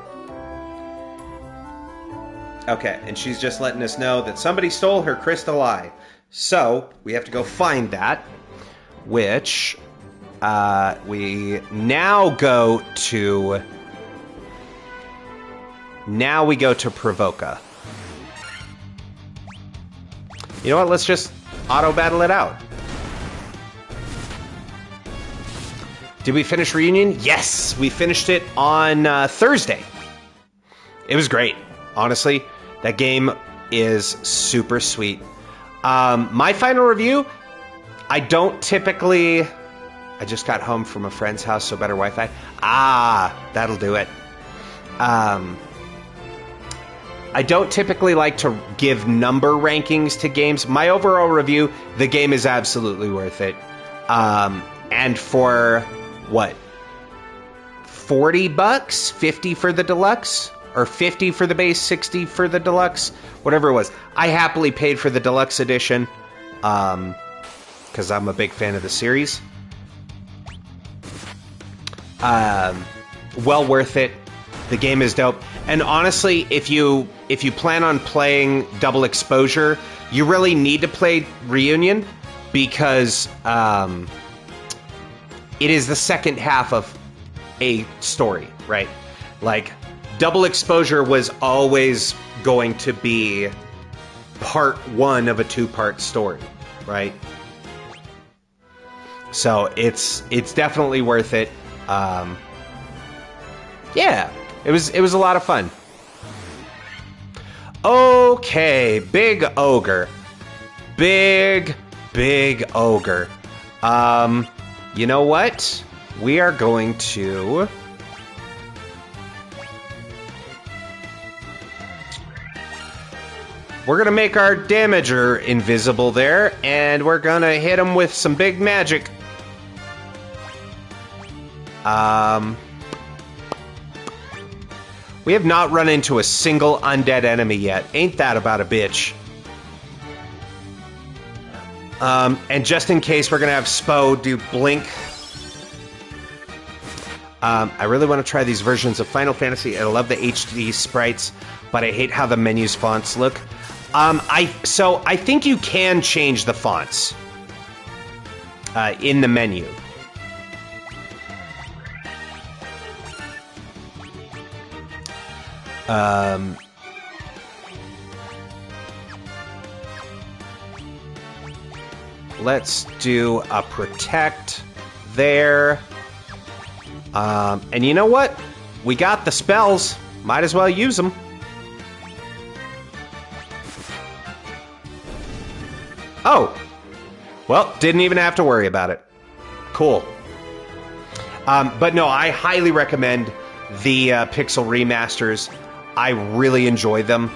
Okay, and she's just letting us know that somebody stole her crystal eye. So, we have to go find that, which we now go to... Now we go to Provoca. You know what, let's just auto-battle it out. Did we finish Reunion? Yes, we finished it on Thursday. It was great, honestly. That game is super sweet. My final review, I don't typically... I just got home from a friend's house, so better Wi-Fi. That'll do it. I don't typically like to give number rankings to games. My overall review, the game is absolutely worth it. And for, what, $40? 50 for the deluxe? Or 50 for the base, 60 for the deluxe? Whatever it was. I happily paid for the deluxe edition, because I'm a big fan of the series. Well worth it. The game is dope. And honestly, if you plan on playing double exposure, you really need to play Reunion, because it is the second half of a story, right? Like, double exposure was always going to be part one of a two-part story, right? So it's definitely worth it. Yeah, it was a lot of fun. Okay, big ogre. Big ogre. You know what? We are going to... We're going to make our damager invisible there, and we're going to hit him with some big magic. We have not run into a single undead enemy yet. Ain't that about a bitch? And just in case, we're going to have Spo do Blink. I really want to try these versions of Final Fantasy. I love the HD sprites, but I hate how the menu's fonts look. I think you can change the fonts in the menu. Let's do a protect there. And you know what? We got the spells. Might as well use them. Oh. Well, didn't even have to worry about it. Cool. But no, I highly recommend the Pixel remasters. I really enjoy them.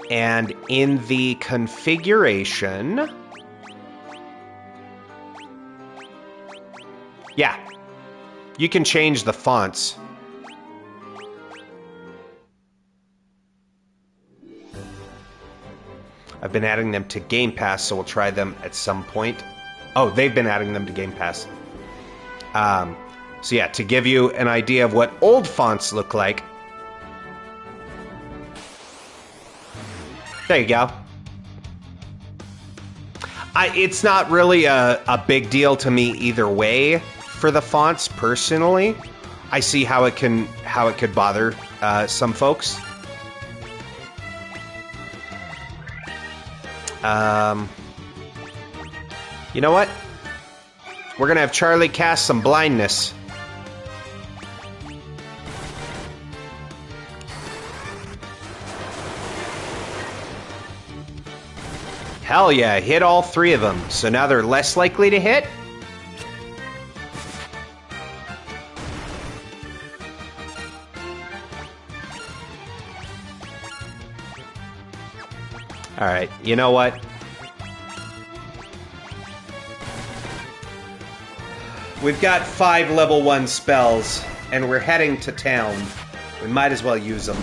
And in the configuration... Yeah, you can change the fonts. I've been adding them to Game Pass, so we'll try them at some point. Oh, they've been adding them to Game Pass. So yeah, to give you an idea of what old fonts look like. There you go. It's not really a big deal to me either way for the fonts, personally. I see how it could bother some folks. You know what? We're gonna have Charlie cast some blindness. Hell yeah, hit all three of them. So now they're less likely to hit? Alright, you know what? We've got 5 level 1 spells, and we're heading to town. We might as well use them.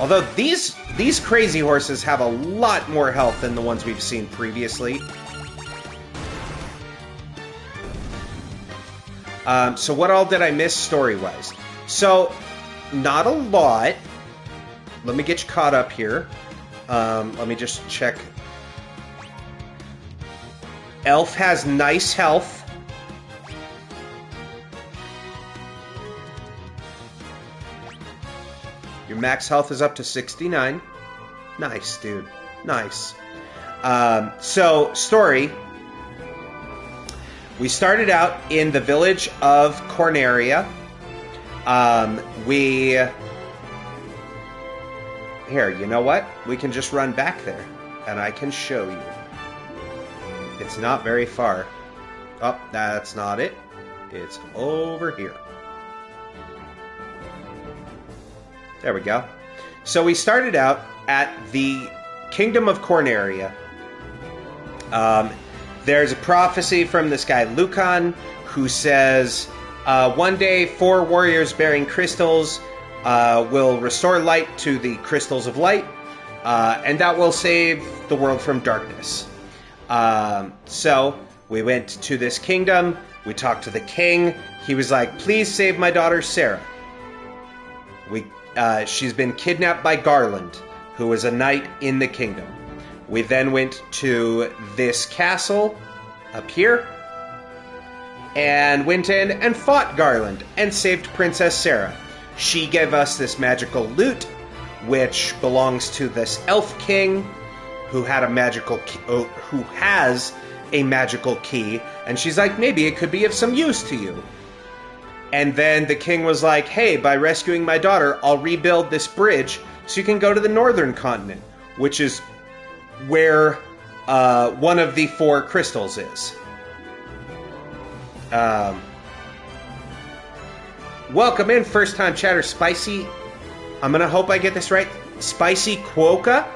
Although these crazy horses have a lot more health than the ones we've seen previously. So what all did I miss story-wise? So, not a lot. Let me get you caught up here. Let me just check. Elf has nice health. Your max health is up to 69. Nice, dude. Nice. So, story. We started out in the village of Corneria. Here, you know what? We can just run back there, and I can show you. It's not very far. Oh, that's not it. It's over here. There we go. So we started out at the Kingdom of Corneria. There's a prophecy from this guy, Lucan, who says, one day 4 warriors bearing crystals will restore light to the crystals of light, and that will save the world from darkness. So we went to this kingdom. We talked to the king. He was like, please save my daughter Sarah. She's been kidnapped by Garland, who was a knight in the kingdom. We then went to this castle up here and went in and fought Garland and saved Princess Sarah. She gave us this magical lute, which belongs to this elf king who had who has a magical key, and she's like, maybe it could be of some use to you. And then the king was like, hey, by rescuing my daughter, I'll rebuild this bridge so you can go to the northern continent, which is where one of the 4 crystals is. Welcome in, first time chatter, Spicy. I'm gonna hope I get this right. Spicy Quokka.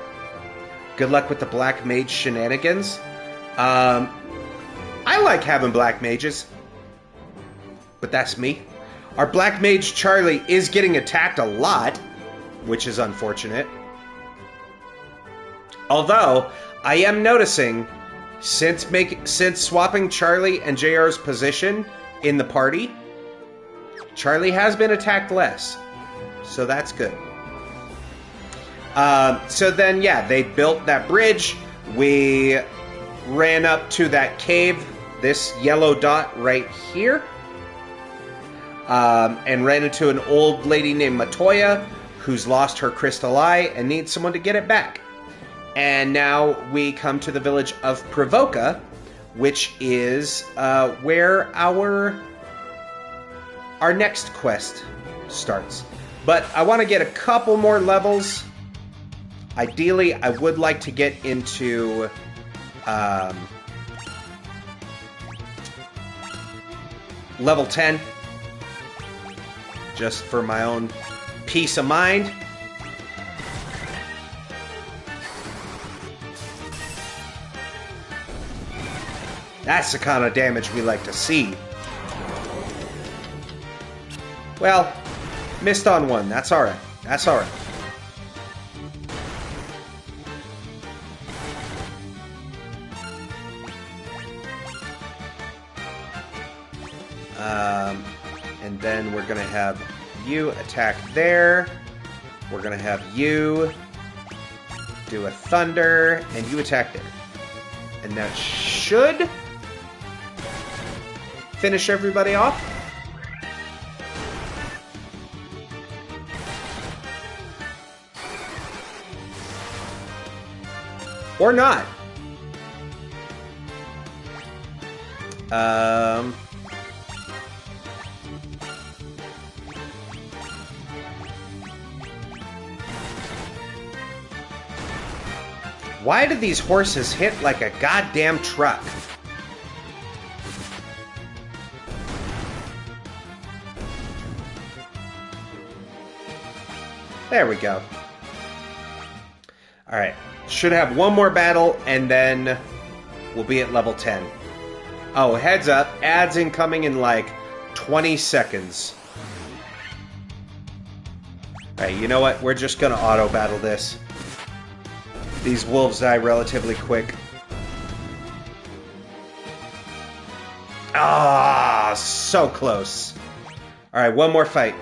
Good luck with the Black Mage shenanigans. I like having Black Mages, but that's me. Our Black Mage Charlie is getting attacked a lot, which is unfortunate. Although, I am noticing, since swapping Charlie and JR's position in the party, Charlie has been attacked less. So that's good. So then, yeah, they built that bridge. We ran up to that cave, this yellow dot right here, and ran into an old lady named Matoya, who's lost her crystal eye and needs someone to get it back. And now we come to the village of Provoca, which is where our next quest starts. But I want to get a couple more levels. Ideally, I would like to get into level 10, just for my own peace of mind. That's the kind of damage we like to see. Well, missed on one. That's alright. That's alright. And then we're going to have you attack there. We're going to have you do a thunder, and you attack there. And that should finish everybody off. Or not. Why do these horses hit like a goddamn truck? There we go. All right. Should have one more battle, and then we'll be at level 10. Oh, heads up. Ads incoming in like 20 seconds. All right, you know what? We're just going to auto-battle this. These wolves die relatively quick. Ah, so close. All right, one more fight.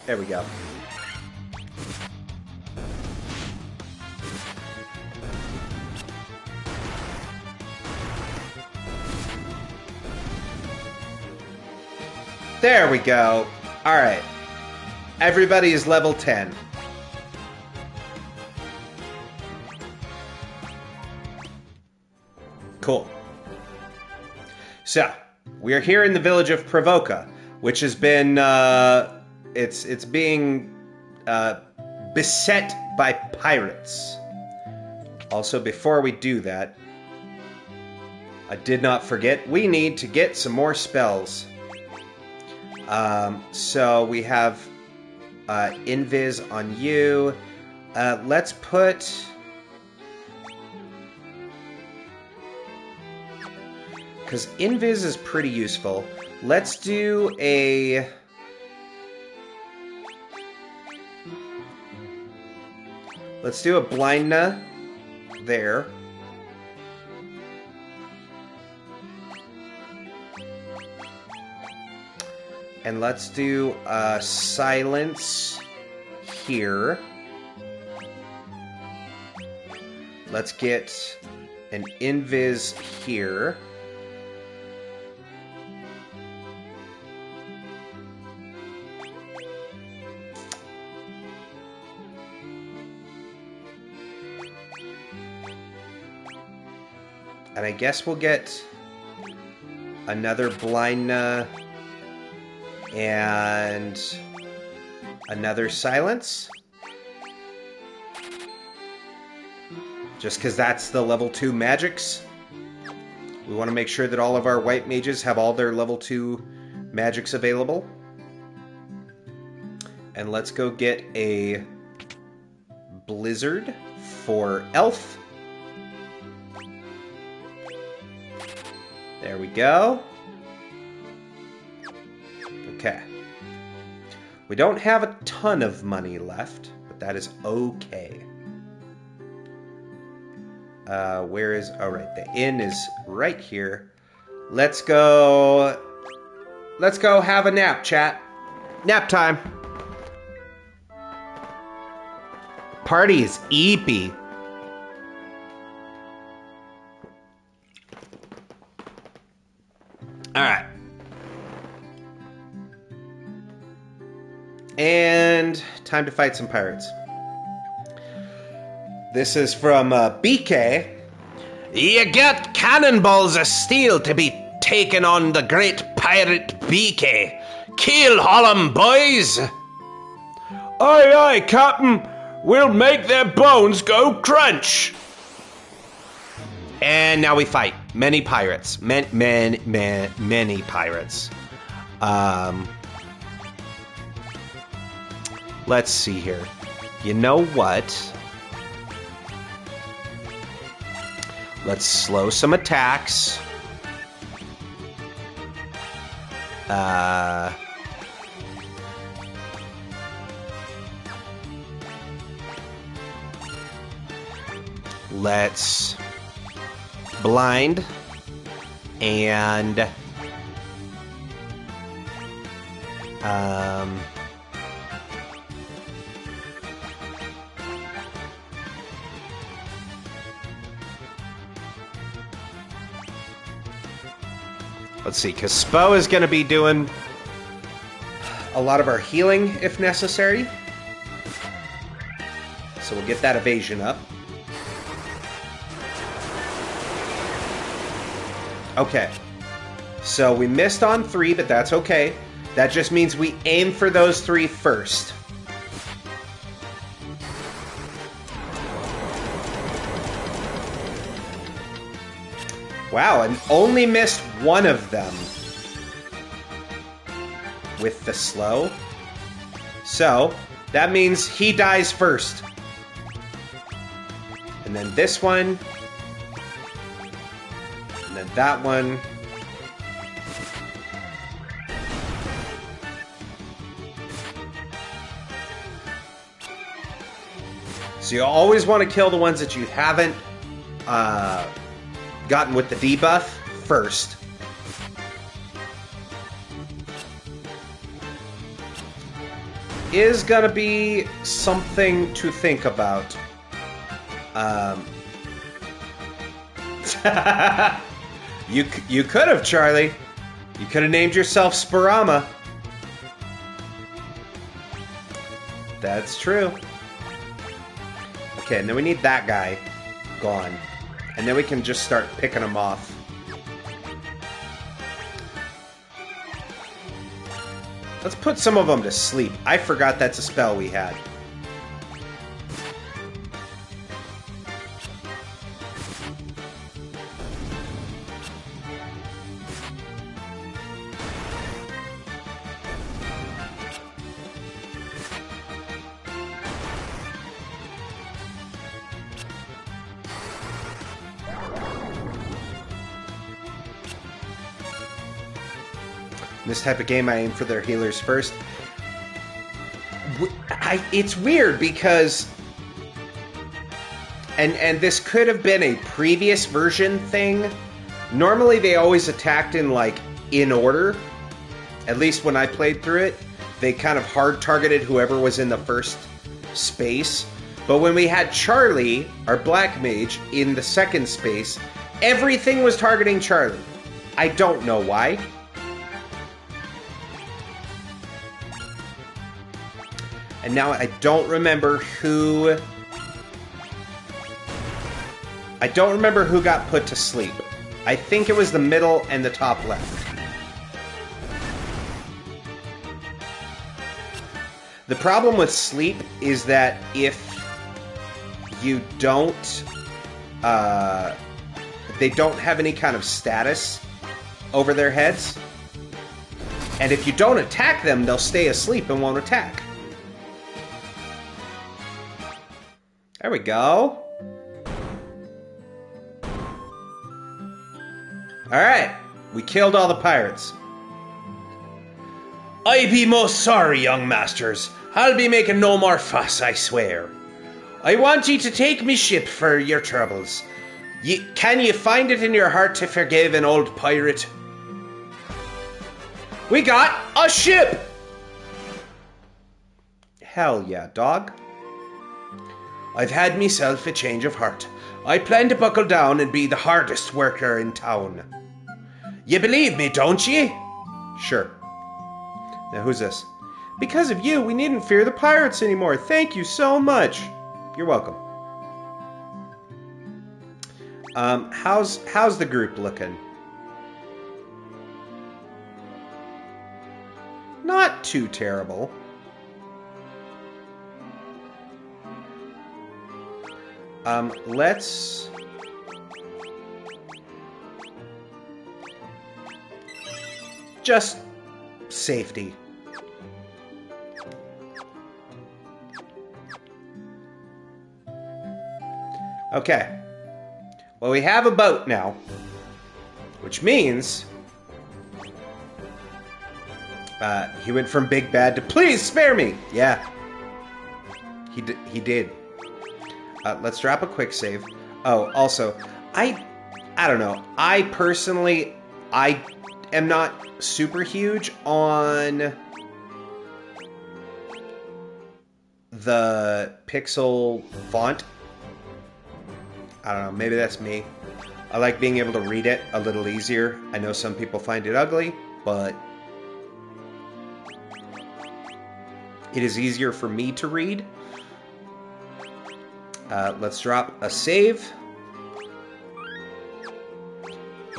There we go. There we go. All right. Everybody is level 10. Cool. So, we are here in the village of Provoca, which has been, it's being beset by pirates. Also, before we do that, I did not forget, we need to get some more spells. So we have Invis on you. Let's put... because Invis is pretty useful. Let's do a... let's do a Blindna there. And let's do Silence here. Let's get an Invis here. And I guess we'll get another Blindna and another Silence. Just because that's the level 2 magics. We want to make sure that all of our white mages have all their level 2 magics available. And let's go get a Blizzard for Elf. There we go. Okay. We don't have a ton of money left, but that is okay. Where is... oh, right. The inn is right here. Let's go... let's go have a nap, chat. Nap time. Party is eepy. Alright. And time to fight some pirates. This is from BK. You got cannonballs of steel to be taken on the great pirate BK. Kill Hollum, boys! Aye, aye, Captain. We'll make their bones go crunch. And now we fight many pirates. Many pirates. Let's see here. You know what? Let's slow some attacks. Let's blind and let's see, because Spo is going to be doing a lot of our healing if necessary. So we'll get that evasion up. Okay. So we missed on 3, but that's okay. That just means we aim for those 3 first. Wow, and only missed one of them. with the slow. So, that means he dies first. And then this one. And then that one. So you always want to kill the ones that you haven't gotten with the debuff first. Is gonna be something to think about. You could have, Charlie. You could have named yourself Sporama. That's true. Okay, and then we need that guy gone. And then we can just start picking them off. Let's put some of them to sleep. I forgot that's a spell we had. This type of game, I aim for their healers first. It's weird because... And this could have been a previous version thing. Normally they always attacked in order. At least when I played through it. They kind of hard targeted whoever was in the first space. But when we had Charlie, our black mage, in the second space, everything was targeting Charlie. I don't know why. And now I don't remember who... I don't remember who got put to sleep. I think it was the middle and the top left. The problem with sleep is that if you don't... they don't have any kind of status over their heads. And if you don't attack them, they'll stay asleep and won't attack. There we go. Alright, we killed all the pirates. I be most sorry, young masters. I'll be making no more fuss, I swear. I want ye to take me ship for your troubles. Can ye find it in your heart to forgive an old pirate? We got a ship! Hell yeah, dog. I've had myself a change of heart. I plan to buckle down and be the hardest worker in town. You believe me, don't ye? Sure. Now who's this? Because of you, we needn't fear the pirates anymore. Thank you so much. You're welcome. How's the group looking? Not too terrible. Let's... just safety. Okay. Well, we have a boat now, which means he went from big bad to please spare me. Yeah, he did. Let's drop a quick save. Oh, also, I don't know. I personally, I am not super huge on the pixel font. I don't know, maybe that's me. I like being able to read it a little easier. I know some people find it ugly, but it is easier for me to read. Let's drop a save.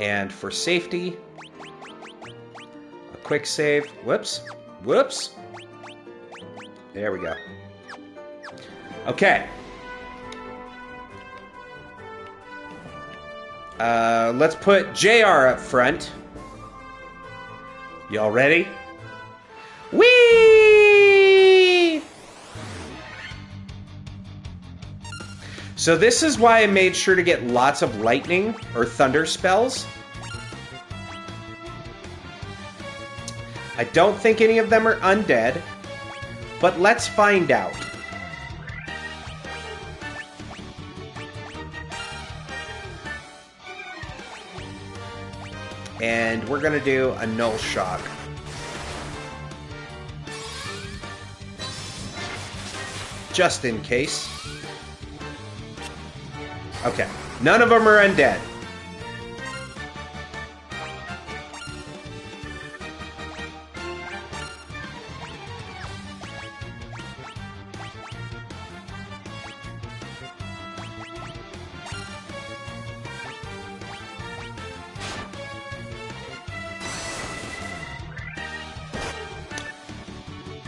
And for safety, a quick save. Whoops. Whoops. There we go. Okay. Let's put JR up front. Y'all ready? So this is why I made sure to get lots of lightning or thunder spells. I don't think any of them are undead, but let's find out. And we're going to do a null shock. Just in case. Okay, none of them are undead.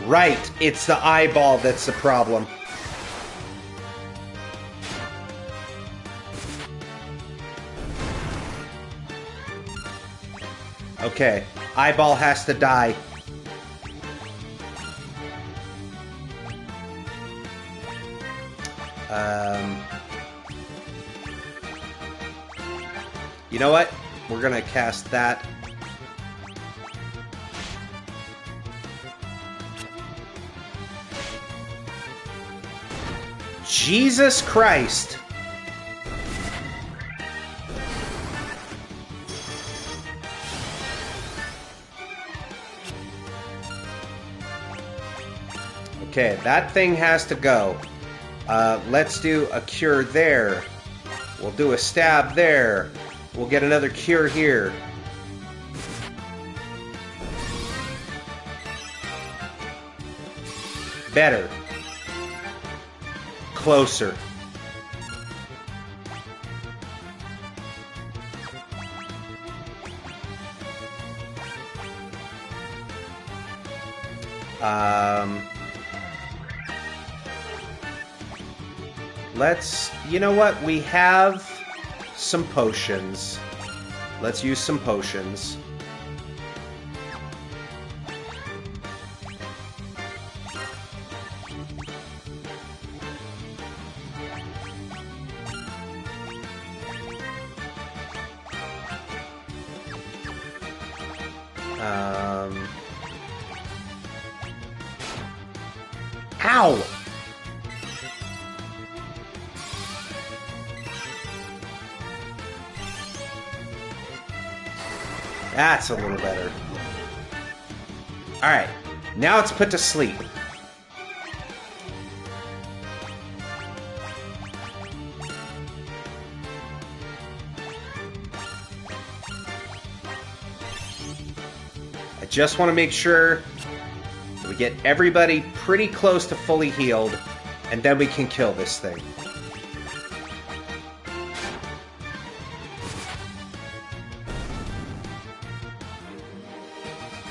Right, it's the eyeball that's the problem. Okay, eyeball has to die. You know what? We're gonna cast that. Jesus Christ! Okay, that thing has to go. Let's do a cure there. We'll do a stab there. We'll get another cure here. Better. Closer. Let's, you know what? We have some potions. Let's use some potions. Ow! That's a little better. Alright, now it's put to sleep. I just want to make sure that we get everybody pretty close to fully healed, and then we can kill this thing.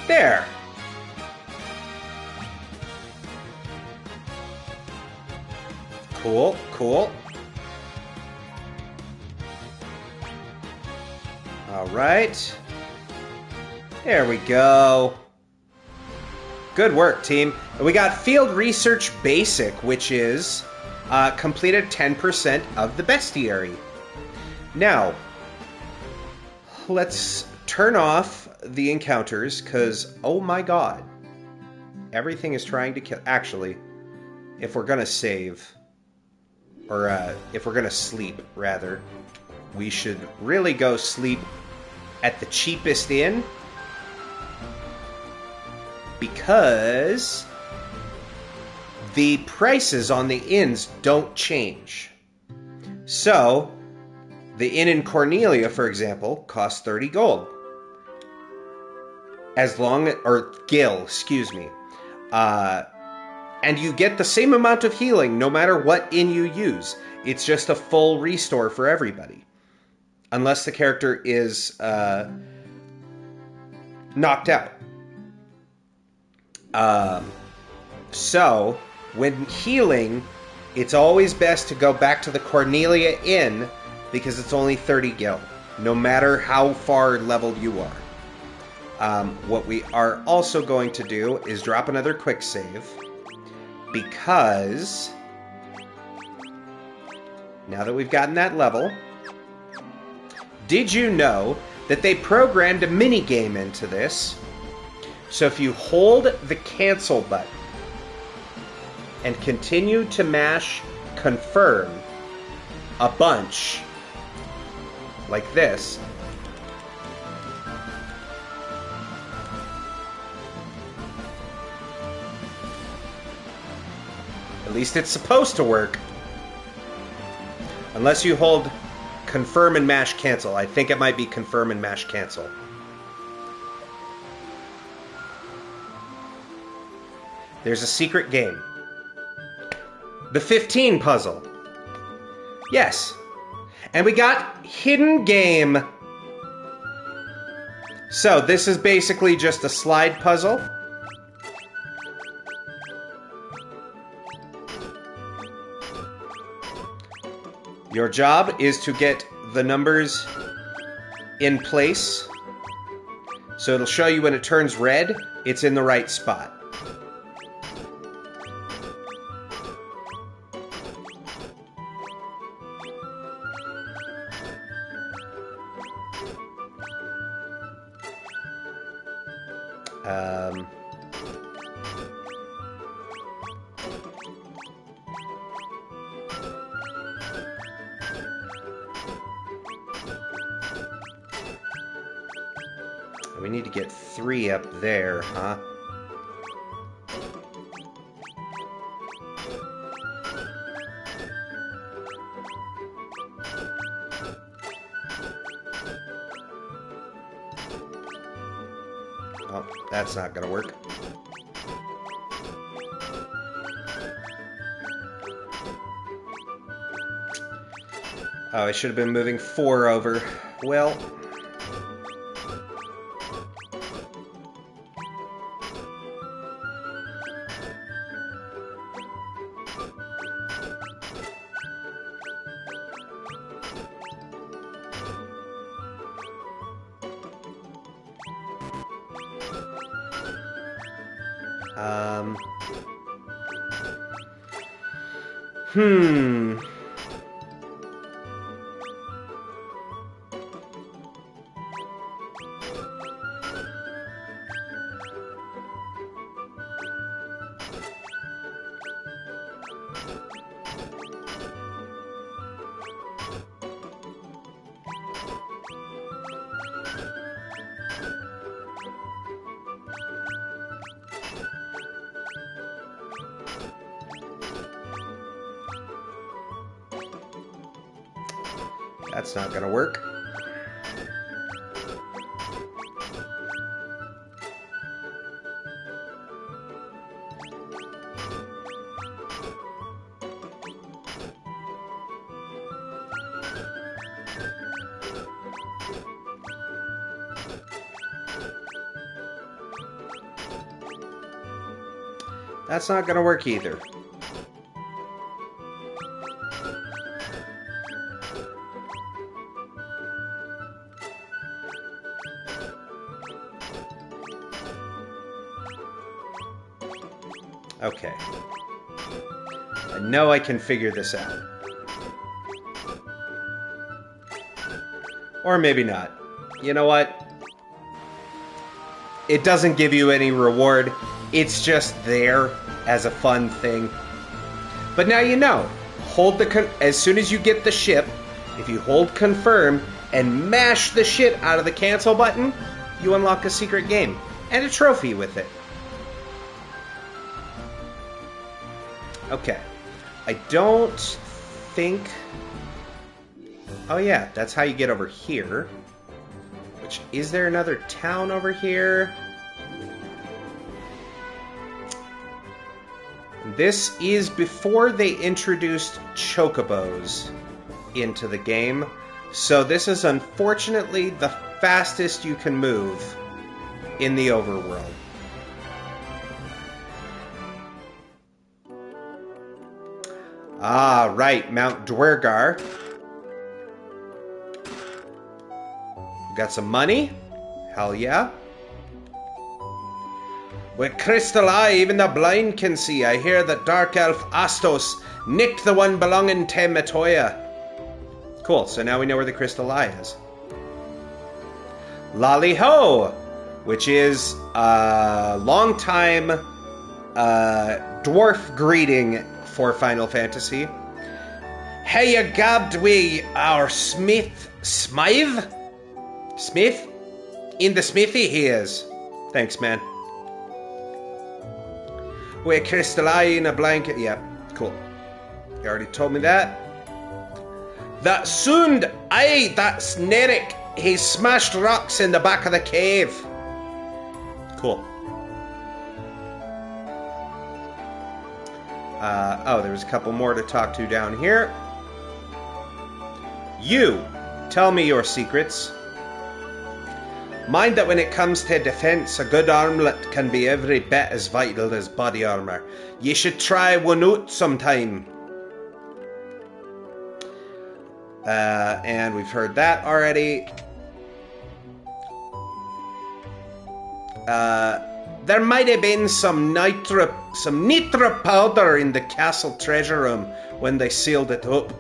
There. Cool, cool. All right. There we go. Good work, team. We got Field Research Basic, which is completed 10% of the bestiary. Now, let's turn off the encounters, because, oh my god, everything is trying to kill. Actually, if we're gonna save, or if we're gonna sleep, rather, we should really go sleep at the cheapest inn, because the prices on the inns don't change. So, the inn in Cornelia, for example, costs 30 gold. As long as, or gil, excuse me. And you get the same amount of healing no matter what inn you use. It's just a full restore for everybody. Unless the character is knocked out. So, when healing, it's always best to go back to the Cornelia Inn because it's only 30 gil, no matter how far leveled you are. What we are also going to do is drop another quick save, because now that we've gotten that level, did you know that they programmed a mini game into this? So if you hold the cancel button and continue to mash confirm a bunch like this, at least it's supposed to work. Unless you hold confirm and mash cancel. I think it might be confirm and mash cancel. There's a secret game. The 15 puzzle. Yes. And we got hidden game. So this is basically just a slide puzzle. Your job is to get the numbers in place. So it'll show you when it turns red, it's in the right spot. We need to get 3 up there, huh? Oh, that's not gonna work. Oh, I should have been moving 4 over. Well... That's not gonna work. That's not gonna work either. Okay. I know I can figure this out. Or maybe not. You know what? It doesn't give you any reward. It's just there as a fun thing. But now you know. Hold the as soon as you get the ship, if you hold confirm and mash the shit out of the cancel button, you unlock a secret game and a trophy with it. Okay. I don't think... Oh yeah, that's how you get over here. Which, is there another town over here? This is before they introduced chocobos into the game. So this is unfortunately the fastest you can move in the overworld. Ah, right, Mount Dwergar. Got some money? Hell yeah. With crystal eye, even the blind can see. I hear that Dark Elf Astos nicked the one belonging to Matoya. Cool, so now we know where the crystal eye is. Lolly Ho, which is a long time dwarf greeting for Final Fantasy. Hey, you gabbed we our Smith Smythe? Smith? In the smithy he is. Thanks, man. With a crystal eye in a blanket. Yeah, cool. You already told me that. That soon, aye, that's Nerik. He smashed rocks in the back of the cave. Cool. Oh, there's a couple more to talk to down here. You, tell me your secrets. Mind that when it comes to defense, a good armlet can be every bit as vital as body armor. You should try one out sometime. And we've heard that already. There might have been some nitro powder in the castle treasure room when they sealed it up.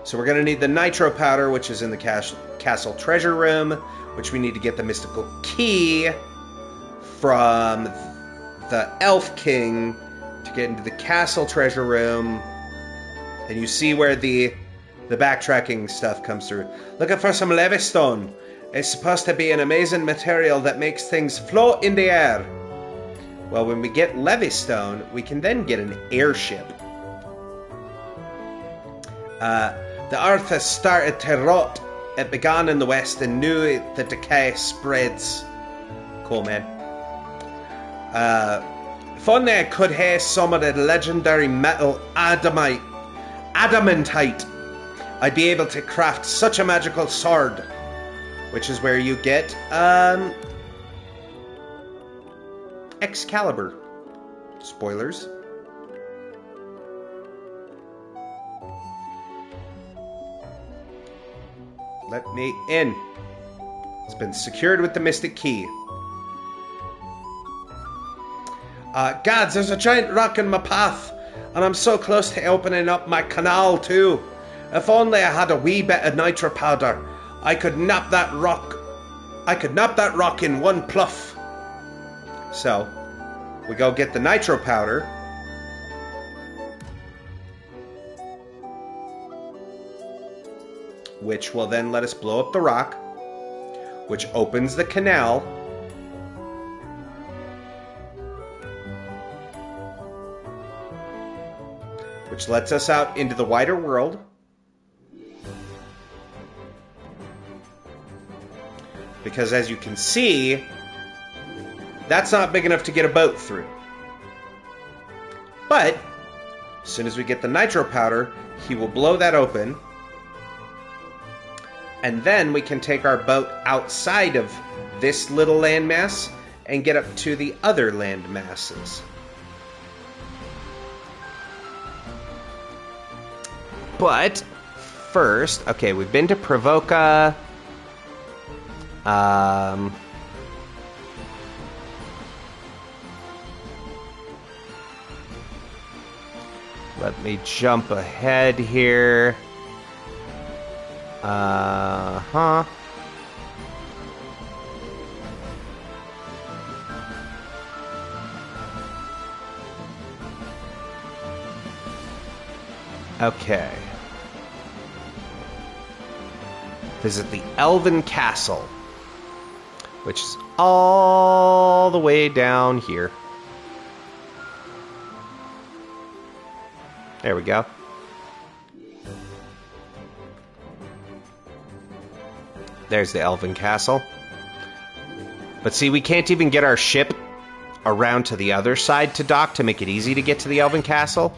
So we're going to need the nitro powder, which is in the castle treasure room, which we need to get the mystical key from the Elf King to get into the castle treasure room. And you see where the backtracking stuff comes through. Looking for some levistone. It's supposed to be an amazing material that makes things float in the air. Well, when we get levistone, we can then get an airship. The earth has started to rot. It began in the west and knew the decay spreads. Cool, man. If only I could have some of the legendary metal adamantite, I'd be able to craft such a magical sword. Which is where you get Excalibur. Spoilers. Let me in. It's been secured with the Mystic Key. Gods, there's a giant rock in my path, and I'm so close to opening up my canal too. If only I had a wee bit of nitro powder, I could nap that rock. I could nap that rock in one pluff. So, we go get the nitro powder. Which will then let us blow up the rock, which opens the canal. Which lets us out into the wider world. Because as you can see, that's not big enough to get a boat through. But, as soon as we get the nitro powder, he will blow that open. And then we can take our boat outside of this little landmass and get up to the other land masses. But first, okay, we've been to Provoca. Let me jump ahead here. Okay. Visit the Elven Castle, which is all the way down here. There we go. There's the Elven Castle. But see, we can't even get our ship around to the other side to dock to make it easy to get to the Elven Castle.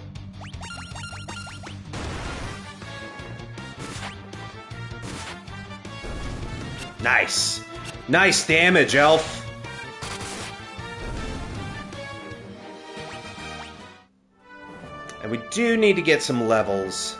Nice. Nice damage, Elf. And we do need to get some levels.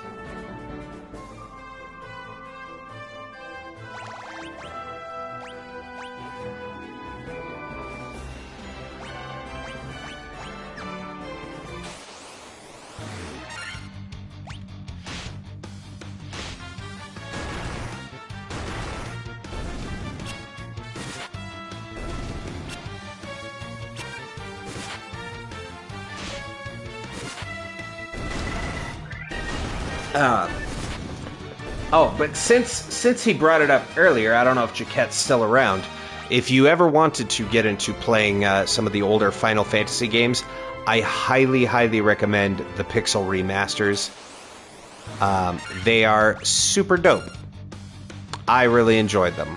Oh, but since he brought it up earlier, I don't know if Jaquette's still around. If you ever wanted to get into playing some of the older Final Fantasy games, I highly, highly recommend the Pixel Remasters. They are super dope. I really enjoyed them.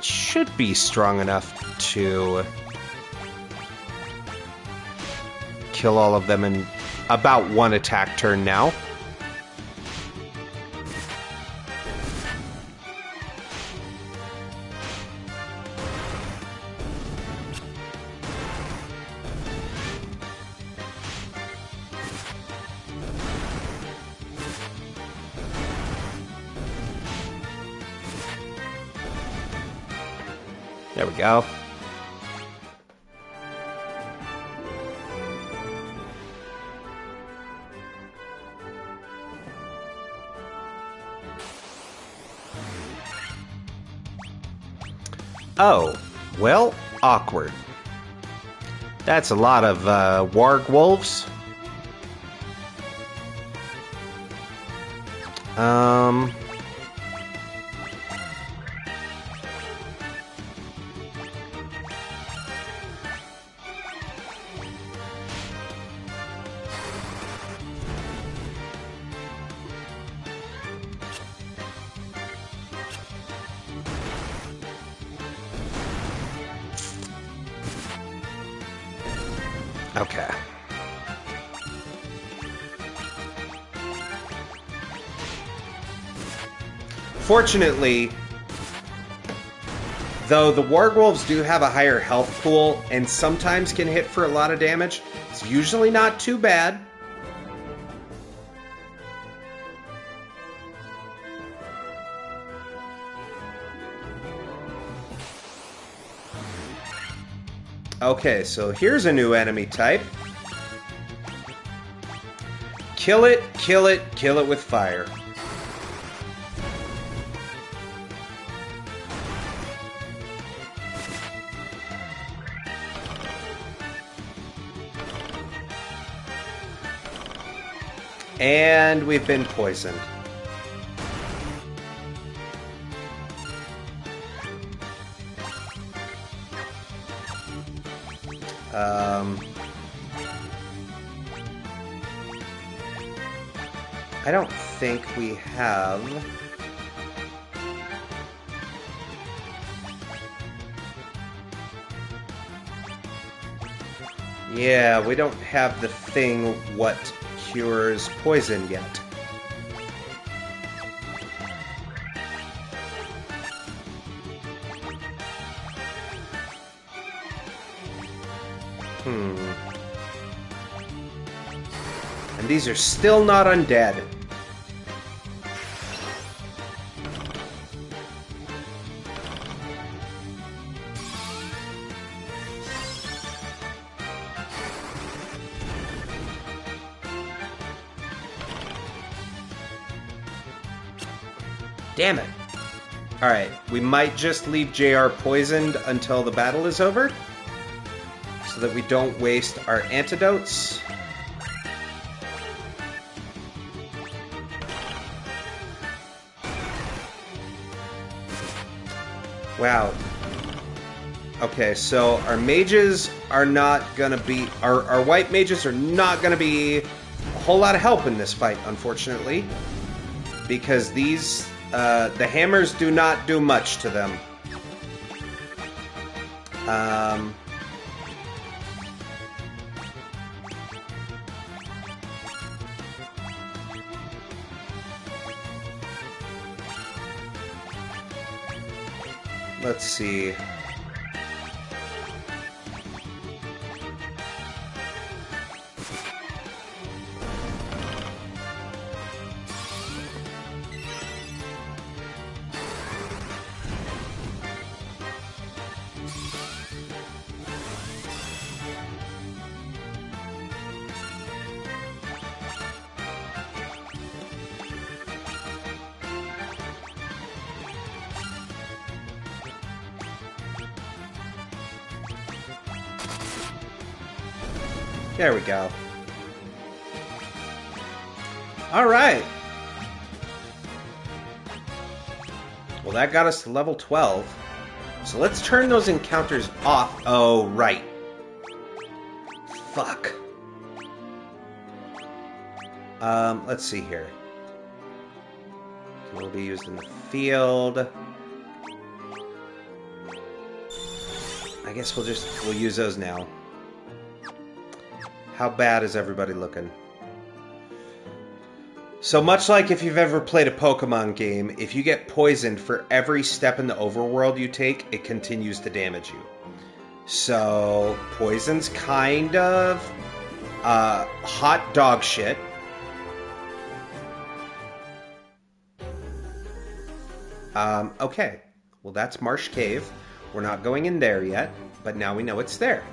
Should be strong enough to kill all of them in about one attack turn now. There we go. Oh, well, awkward. That's a lot of warg wolves. Okay. Fortunately, though the Wargwolves do have a higher health pool and sometimes can hit for a lot of damage, it's usually not too bad. Okay, so here's a new enemy type. Kill it, kill it, kill it with fire. And we've been poisoned. I don't think we have... Yeah, we don't have the thing what cures poison yet. And these are still not undead. Damn it. Alright, we might just leave JR poisoned until the battle is over, so that we don't waste our antidotes. Wow. Okay, so our mages are not gonna be... Our white mages are not gonna be a whole lot of help in this fight, unfortunately. Because these... the hammers do not do much to them. Let's see. There we go. All right. Well, that got us to level 12. So let's turn those encounters off. Oh, right. Fuck. Let's see here. Will be used in the field. I guess we'll use those now. How bad is everybody looking? So much like if you've ever played a Pokemon game, if you get poisoned for every step in the overworld you take, it continues to damage you. So poison's kind of hot dog shit. Okay. Well, that's Marsh Cave. We're not going in there yet, but now we know it's there.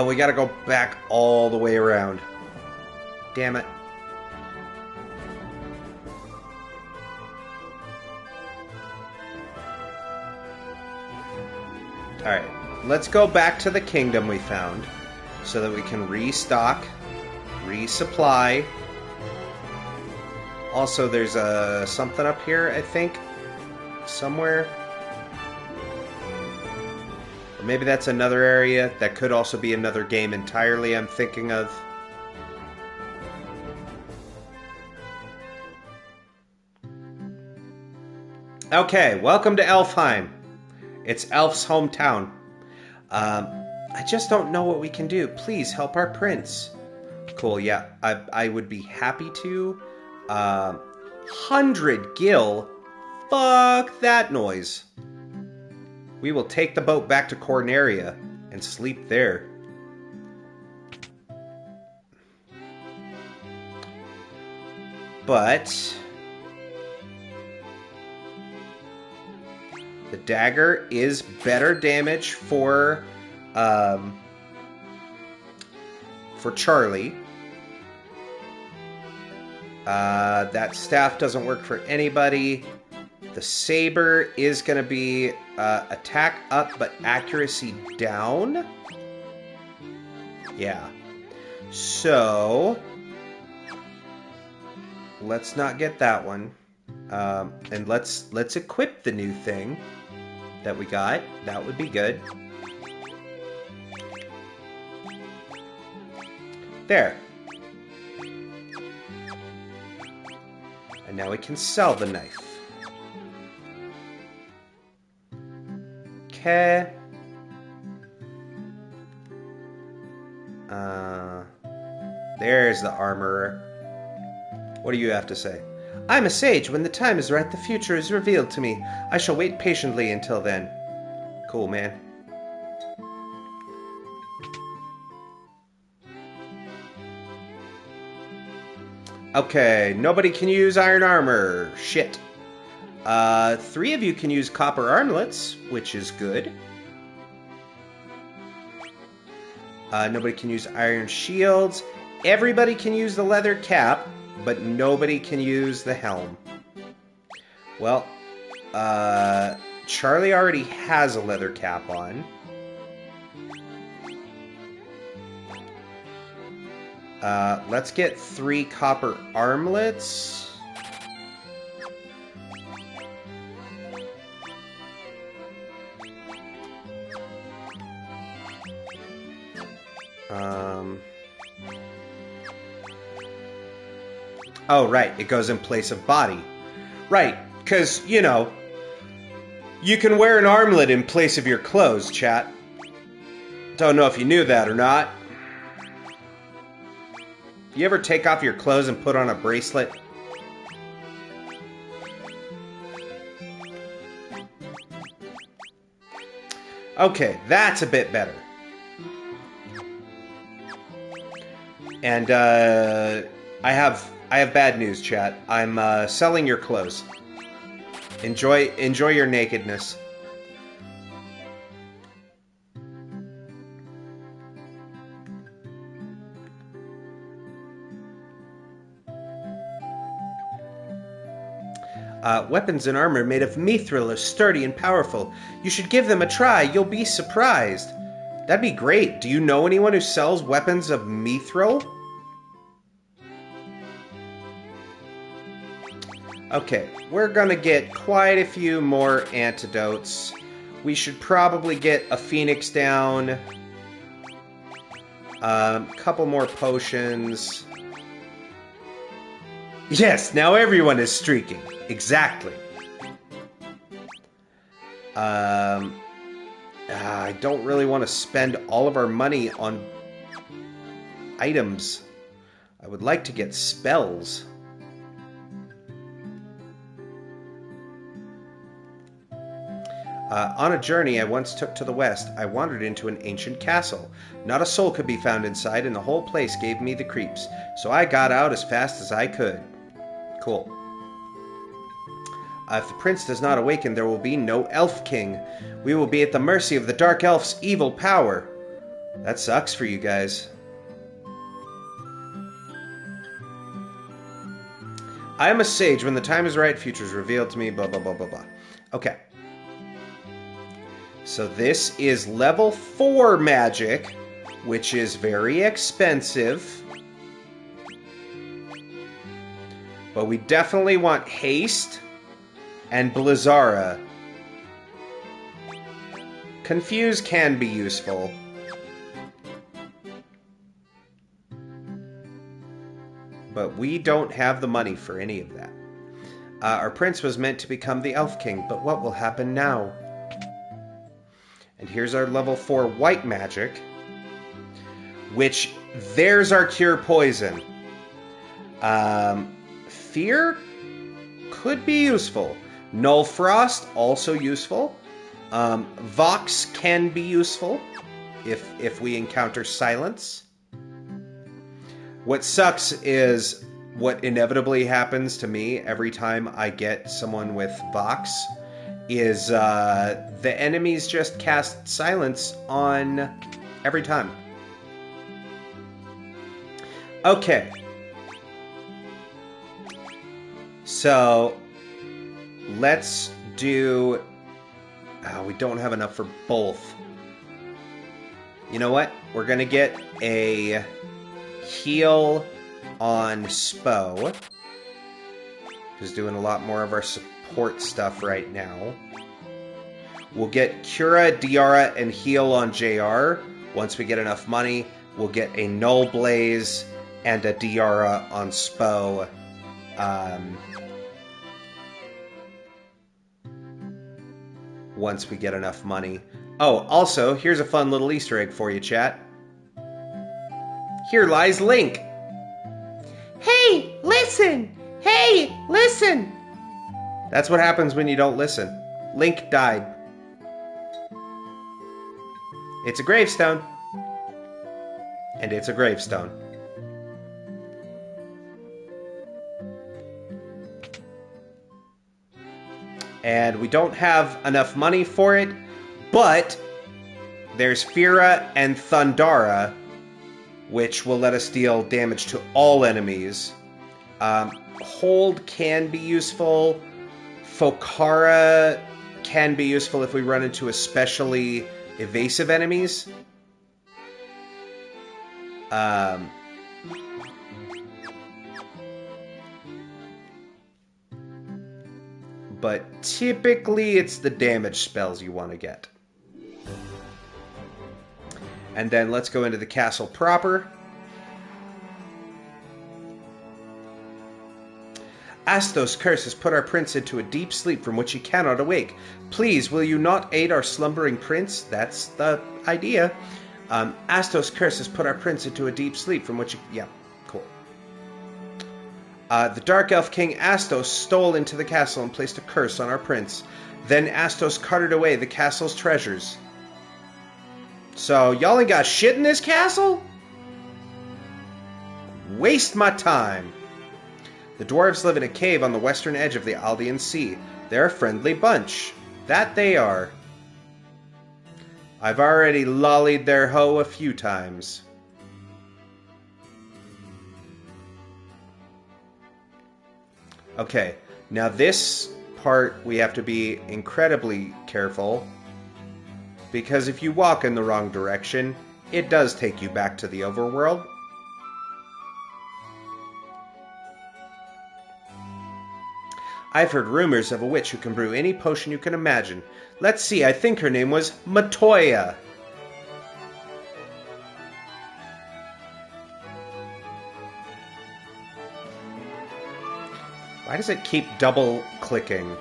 We gotta go back all the way around. Damn it. Alright, let's go back to the kingdom we found so that we can restock, resupply. Also, there's something up here, I think, somewhere. Or maybe that's another area. That could also be another game entirely I'm thinking of. Okay, welcome to Elfheim. It's Elf's hometown. I just don't know what we can do. Please help our prince. Cool, yeah. I would be happy to. 100 gil? Fuck that noise. We will take the boat back to Corneria and sleep there. But the dagger is better damage for Charlie. That staff doesn't work for anybody. The saber is going to be attack up but accuracy down. Yeah. So let's not get that one. And let's equip the new thing that we got. That would be good. There. And now we can sell the knife. Okay. There's the armorer. What do you have to say? I'm a sage. When the time is right, the future is revealed to me. I shall wait patiently until then. Cool, man. Okay, nobody can use iron armor. Shit. 3 of you can use copper armlets, which is good. Nobody can use iron shields. Everybody can use the leather cap, but nobody can use the helm. Well, Charlie already has a leather cap on. Let's get 3 copper armlets. Oh, right. It goes in place of body. Right. Because, you know, you can wear an armlet in place of your clothes, chat. Don't know if you knew that or not. You ever take off your clothes and put on a bracelet? Okay, that's a bit better. And I have bad news, chat. I'm selling your clothes. Enjoy your nakedness. Weapons and armor made of mithril are sturdy and powerful. You should give them a try. You'll be surprised. That'd be great. Do you know anyone who sells weapons of mithril? Okay, we're gonna get quite a few more antidotes. We should probably get a phoenix down. A couple more potions. Yes, now everyone is streaking. Exactly. I don't really want to spend all of our money on items. I would like to get spells. On a journey I once took to the west, I wandered into an ancient castle. Not a soul could be found inside, and the whole place gave me the creeps. So I got out as fast as I could. Cool. If the prince does not awaken, there will be no elf king. We will be at the mercy of the dark elf's evil power. That sucks for you guys. I am a sage. When the time is right, future is revealed to me, blah, blah, blah, blah, blah. Okay. So this is level 4 magic, which is very expensive. But we definitely want haste and Blizzara. Confuse can be useful. But we don't have the money for any of that. Our prince was meant to become the Elf King, but what will happen now? And here's our level 4 white magic, which there's our cure poison. Fear could be useful. Null Frost, also useful. Vox can be useful if we encounter silence. What sucks is what inevitably happens to me every time I get someone with Vox is the enemies just cast silence on every time. Okay. So, let's do... we don't have enough for both. You know what? We're going to get a heal on Spo, who's doing a lot more of our support stuff right now. We'll get Cura, Diara, and heal on JR. Once we get enough money, we'll get a Null Blaze and a Diara on Spo. Once we get enough money. Oh, also, here's a fun little Easter egg for you, chat. Here lies Link. Hey, listen! Hey, listen! That's what happens when you don't listen. Link died. It's a gravestone. And it's a gravestone. And we don't have enough money for it, but there's Fira and Thundara, which will let us deal damage to all enemies. Hold can be useful. Fokara can be useful if we run into especially evasive enemies. But typically it's the damage spells you want to get. And then let's go into the castle proper. Astos' curse has put our prince into a deep sleep from which he cannot awake. Please, will you not aid our slumbering prince? That's the idea. Astos' curse has put our prince into a deep sleep from which he... Yeah, cool. The Dark Elf King Astos stole into the castle and placed a curse on our prince. Then Astos carted away the castle's treasures. So, y'all ain't got shit in this castle? Waste my time. The dwarves live in a cave on the western edge of the Aldean Sea. They're a friendly bunch. That they are. I've already lollied their hoe a few times. Okay, now this part we have to be incredibly careful. because if you walk in the wrong direction, it does take you back to the overworld. I've heard rumors of a witch who can brew any potion you can imagine. Let's see, I think her name was Matoya. Why does it keep double clicking?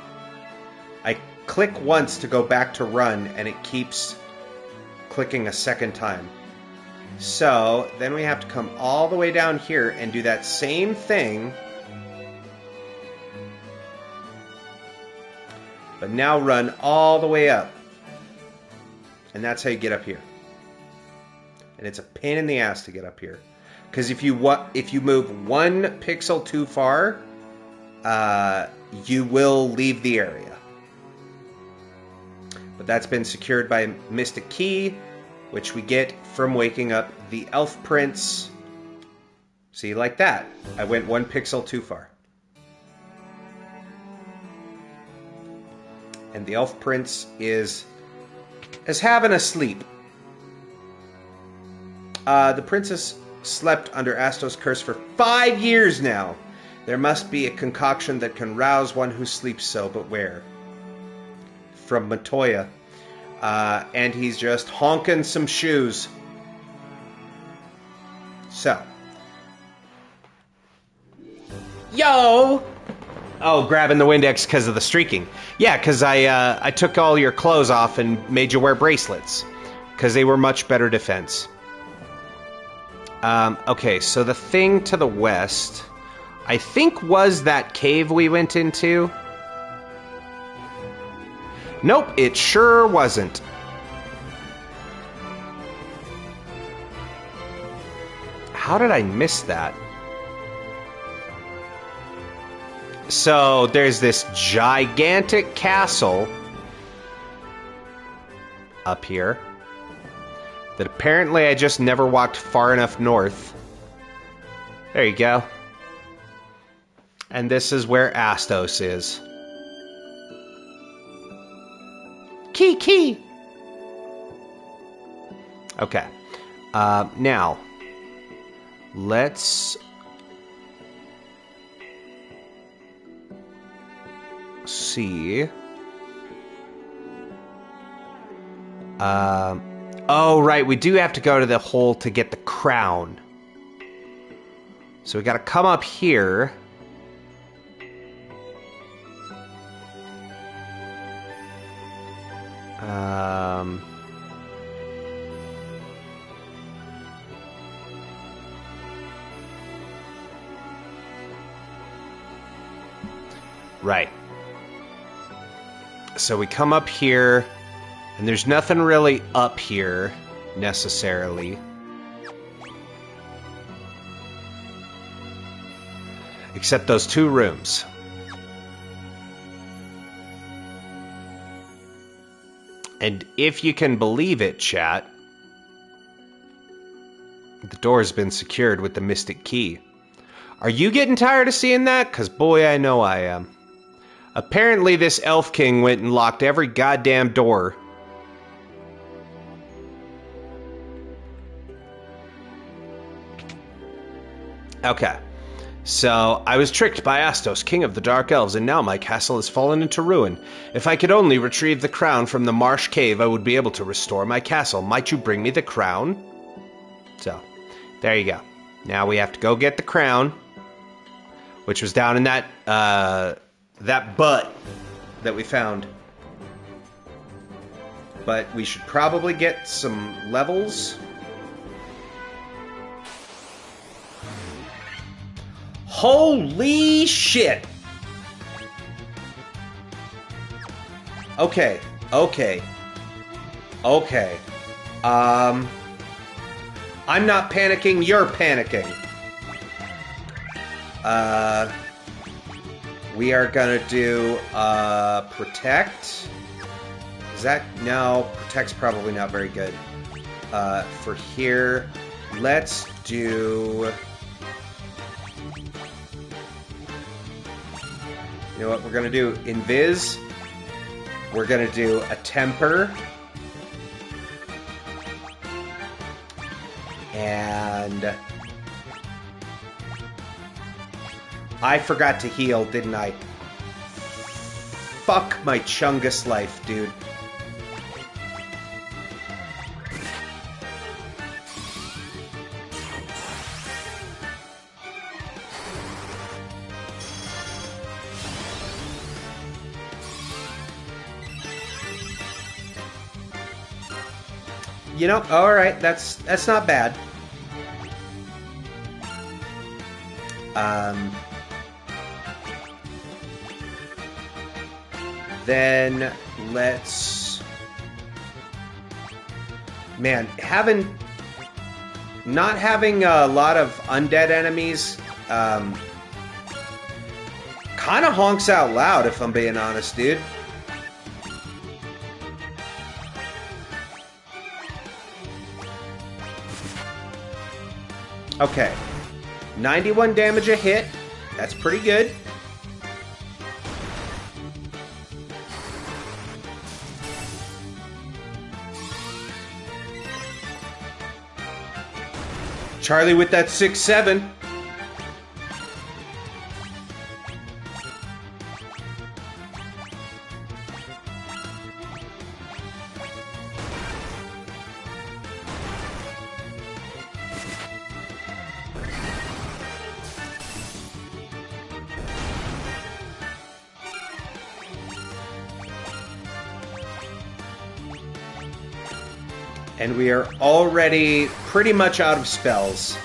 I click once to go back to run, and it keeps clicking a second time. So, then we have to come all the way down here and do that same thing, but now run all the way up. And that's how you get up here. And it's a pain in the ass to get up here. Because if you move one pixel too far, you will leave the area. But that's been secured by a Mystic Key, which we get from waking up the Elf Prince. See, like that. I went one pixel too far. And the Elf Prince is having a sleep. The princess slept under Astos' curse for 5 years now. There must be a concoction that can rouse one who sleeps so, but where? From Matoya. And he's just honking some shoes. So. Yo! Oh, grabbing the Windex because of the streaking. Yeah, because I took all your clothes off and made you wear bracelets. Because they were much better defense. Okay, so the thing to the west, I think, was that cave we went into. Nope, it sure wasn't. How did I miss that? So, there's this gigantic castle up here that apparently I just never walked far enough north. There you go. And this is where Astos is. Key! Okay. Now, let's see. Oh, right, we do have to go to the hole to get the crown. So we gotta come up here. Right. So we come up here, and there's nothing really up here, necessarily. Except those two rooms. And if you can believe it, chat, the door's been secured with the Mystic Key. Are you getting tired of seeing that? 'Cause boy, I know I am. Apparently this Elf King went and locked every goddamn door. Okay. So, I was tricked by Astos, king of the Dark Elves, and now my castle has fallen into ruin. If I could only retrieve the crown from the marsh cave, I would be able to restore my castle. Might you bring me the crown? So, there you go. Now we have to go get the crown, which was down in that butt that we found. But we should probably get some levels. Holy shit! Okay. I'm not panicking, you're panicking. We are gonna do, protect. Is that, no, protect's probably not very good. For here, let's do... You know what we're gonna do? Invis. We're gonna do a temper. And I forgot to heal, didn't I? Fuck my Chungus life, dude. You know, all right, that's not bad. Then let's, man, not having a lot of undead enemies, kind of honks out loud, if I'm being honest, dude. Okay, 91 damage a hit. That's pretty good. Charlie with that 6-7. And we are already pretty much out of spells.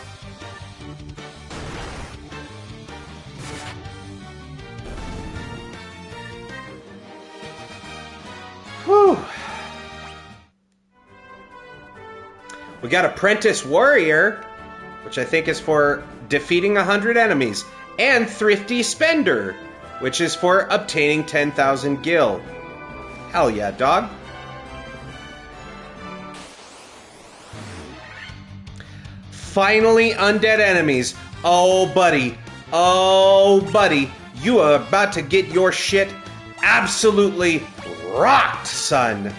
Whew. We got Apprentice Warrior, which I think is for defeating 100 enemies. And Thrifty Spender, which is for obtaining 10,000 gil. Hell yeah, dog. Finally, undead enemies. Oh, buddy. Oh, buddy. You are about to get your shit absolutely rocked, son.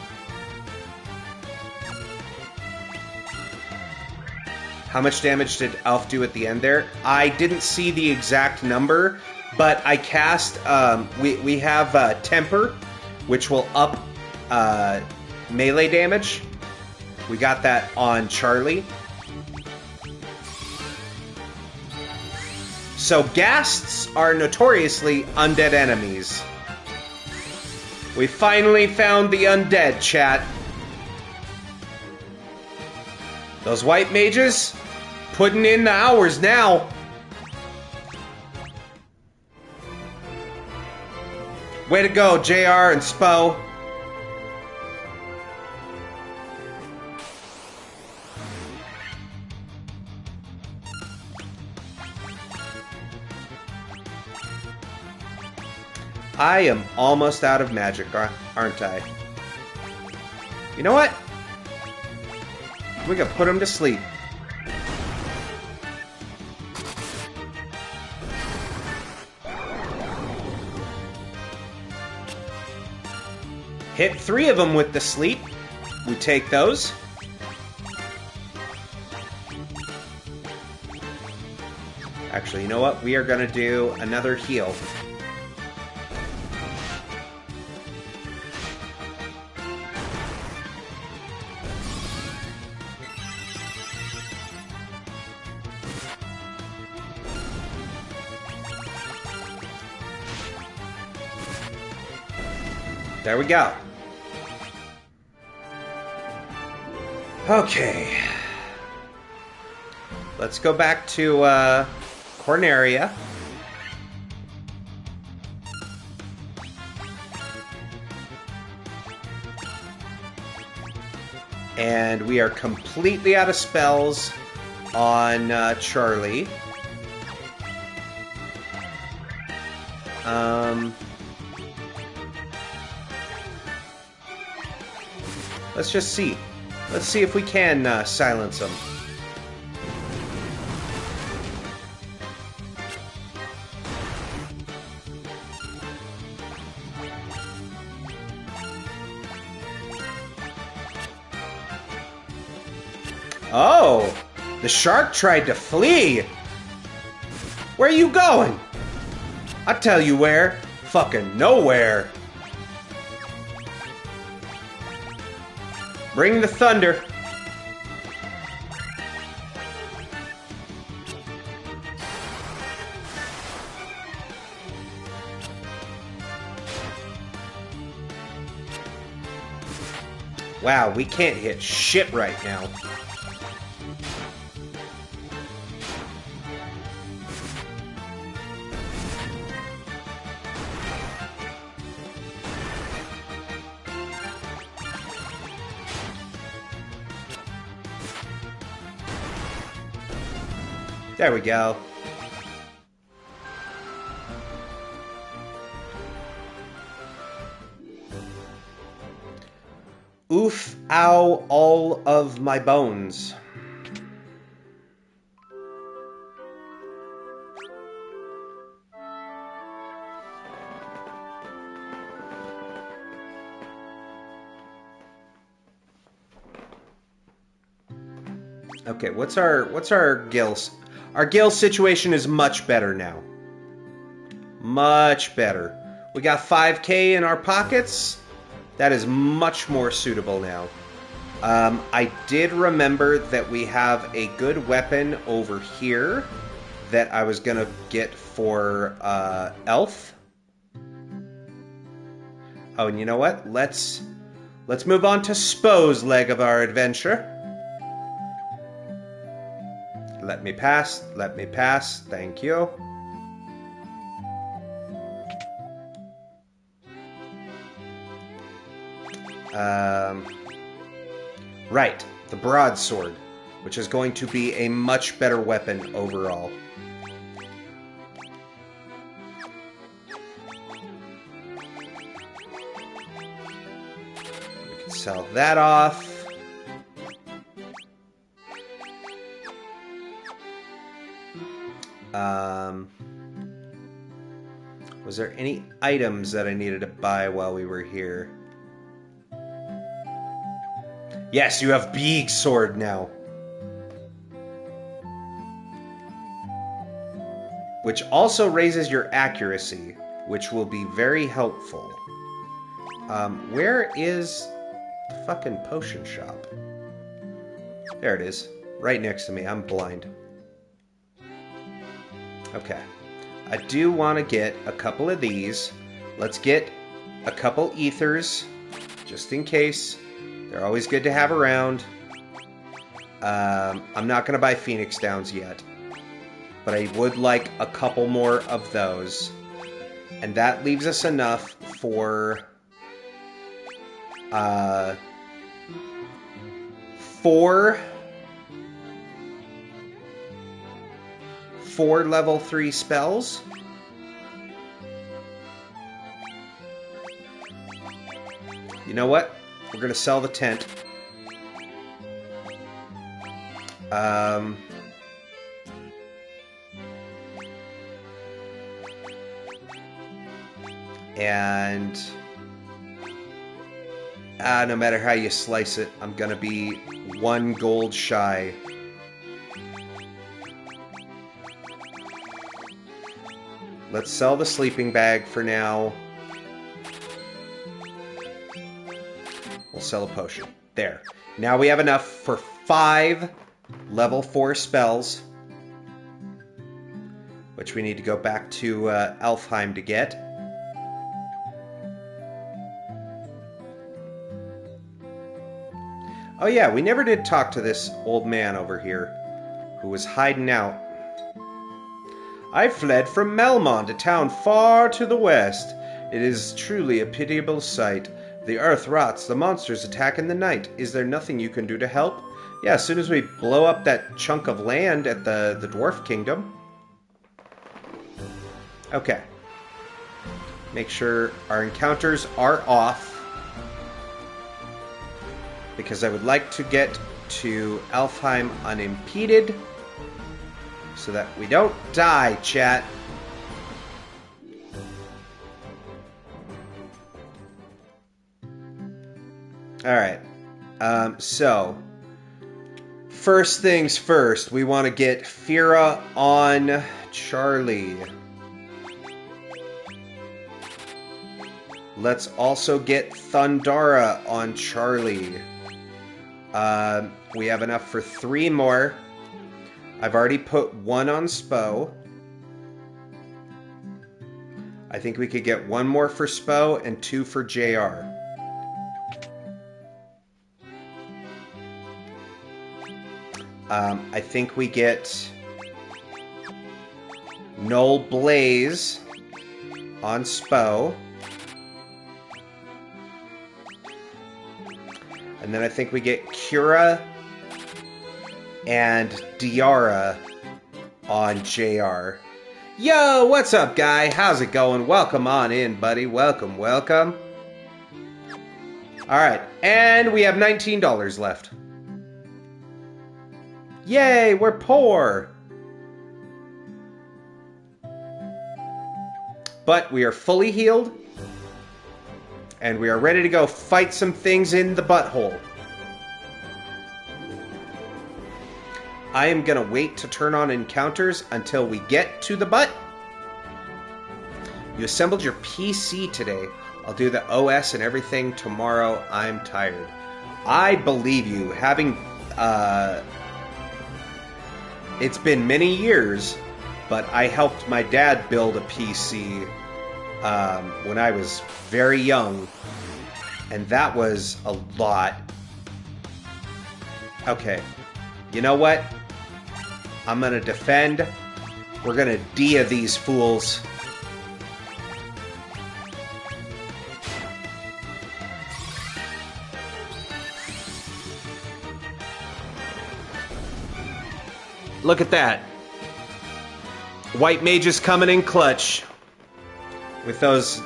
How much damage did Elf do at the end there? I didn't see the exact number, but I cast... we have Temper, which will up melee damage. We got that on Charlie. So ghasts are notoriously undead enemies. We finally found the undead, chat. Those white mages, putting in the hours now. Way to go, JR and Spo. I am almost out of magic, aren't I? You know what? We can put him to sleep. Hit 3 of them with the sleep. We take those. Actually, you know what? We are going to do another heal. There we go. Okay. Let's go back to Corneria. And we are completely out of spells on Charlie. Let's just see. Let's see if we can silence him. Oh! The shark tried to flee. Where are you going? I tell you where. Fucking nowhere. Bring the thunder. Wow, we can't hit shit right now. There we go. Oof, ow, all of my bones. Okay, what's our gills? Our gill situation is much better now. Much better. We got 5K in our pockets. That is much more suitable now. I did remember that we have a good weapon over here that I was gonna get for Elf. Oh, and you know what? Let's move on to Spo's leg of our adventure. Let me pass. Let me pass. Thank you. Right, the broadsword, which is going to be a much better weapon overall. We can sell that off. Was there any items that I needed to buy while we were here? Yes, you have Big Sword now. Which also raises your accuracy, which will be very helpful. Where is the fucking potion shop? There it is. Right next to me. I'm blind. Okay. I do want to get a couple of these. Let's get a couple ethers, just in case. They're always good to have around. I'm not going to buy Phoenix Downs yet, but I would like a couple more of those. And that leaves us enough for four level 3 spells. You know what? We're going to sell the tent. And no matter how you slice it, I'm going to be 1 gold shy. Let's sell the sleeping bag for now. We'll sell a potion. There. Now we have enough for 5 level 4 spells, which we need to go back to Elfheim to get. Oh yeah, we never did talk to this old man over here who was hiding out. I fled from Melmond, a town far to the west. It is truly a pitiable sight. The earth rots, the monsters attack in the night. Is there nothing you can do to help? Yeah, as soon as we blow up that chunk of land at the Dwarf Kingdom. Okay. Make sure our encounters are off, because I would like to get to Elfheim unimpeded so that we don't die, chat. Alright. So, first things first, we want to get Fira on Charlie. Let's also get Thundara on Charlie. We have enough for 3 more. I've already put 1 on Spo. I think we could get 1 more for Spo and 2 for JR. I think we get Null Blaze on Spo. And then I think we get Cura and Diara on JR. Yo, what's up, guy? How's it going? Welcome on in, buddy. Welcome, welcome. Alright, and we have $19 left. Yay, we're poor! But we are fully healed. And we are ready to go fight some things in the butthole. I am going to wait to turn on encounters until we get to the butt. You assembled your PC today. I'll do the OS and everything tomorrow. I'm tired. I believe you. Having... it's been many years, but I helped my dad build a PC when I was very young, and that was a lot. Okay, you know what? I'm gonna defend. We're gonna Dia these fools. Look at that. White mages coming in clutch with those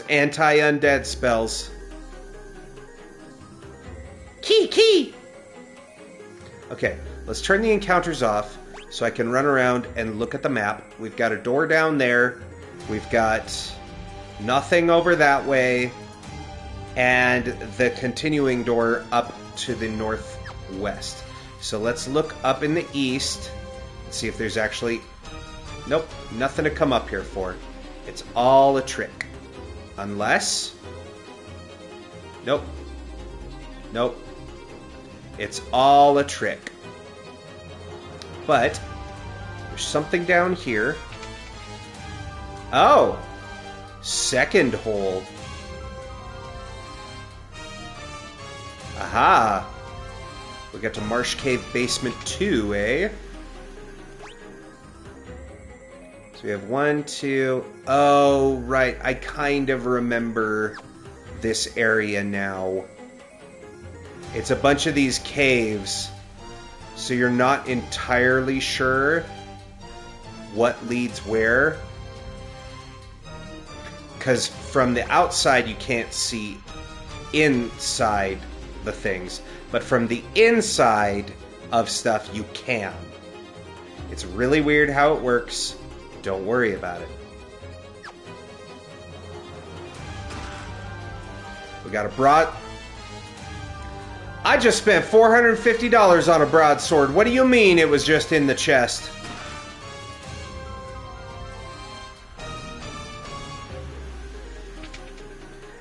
anti-undead spells. Key! Okay, let's turn the encounters off so I can run around and look at the map. We've got a door down there. We've got nothing over that way. And the continuing door up to the northwest. So let's look up in the east and see if there's actually... Nope, nothing to come up here for. It's all a trick. Unless... Nope. Nope. It's all a trick. But there's something down here. Oh! Second hole. Aha! We got to Marsh Cave Basement 2, eh? So we have 1, 2... Oh, right. I kind of remember this area now. It's a bunch of these caves, so you're not entirely sure what leads where. Because from the outside, you can't see inside the things. But from the inside of stuff, you can. It's really weird how it works. Don't worry about it. We got a broad... I just spent $450 on a broadsword. What do you mean it was just in the chest?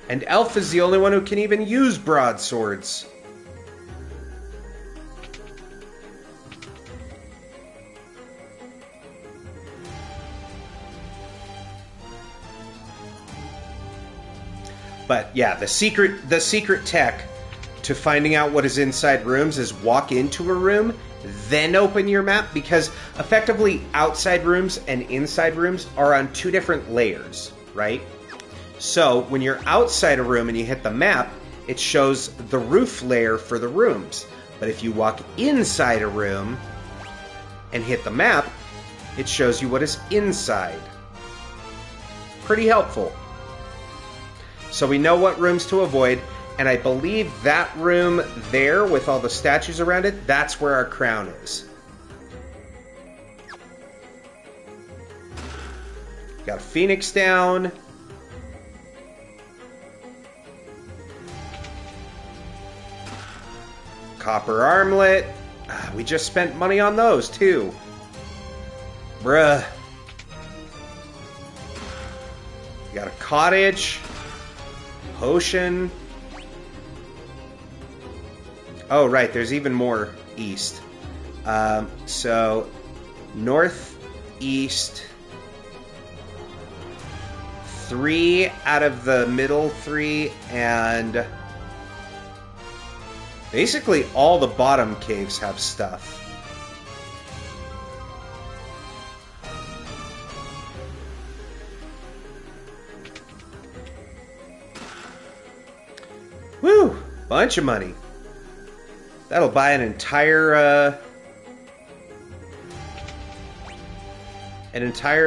And Elf is the only one who can even use broadswords. But yeah, the secret tech to finding out what is inside rooms is walk into a room, then open your map, because effectively outside rooms and inside rooms are on 2 different layers, right? So when you're outside a room and you hit the map, it shows the roof layer for the rooms. But if you walk inside a room and hit the map, it shows you what is inside. Pretty helpful. So we know what rooms to avoid, and I believe that room there with all the statues around it, that's where our crown is. Got a phoenix down. Copper armlet. We just spent money on those, too. Bruh. We got a cottage. Potion. Oh, right, there's even more east. So, northeast. 3 out of the middle 3, and basically all the bottom caves have stuff. Woo! Bunch of money. That'll buy an entire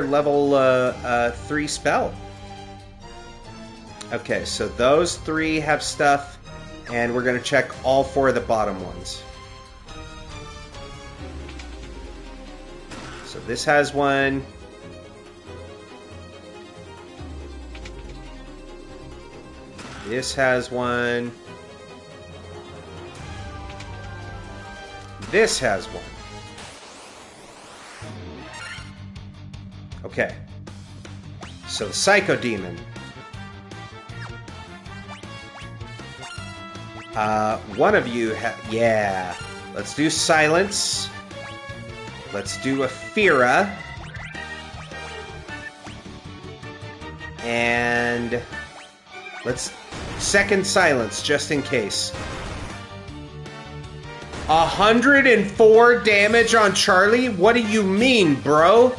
level 3 spell. Okay, so those 3 have stuff, and we're going to check all 4 of the bottom ones. So this has one. This has one. This has one. Okay. So the Psycho Demon. One of you yeah. Let's do Silence. Let's do Aphira. And let's second Silence, just in case. 104 damage on Charlie? What do you mean, bro?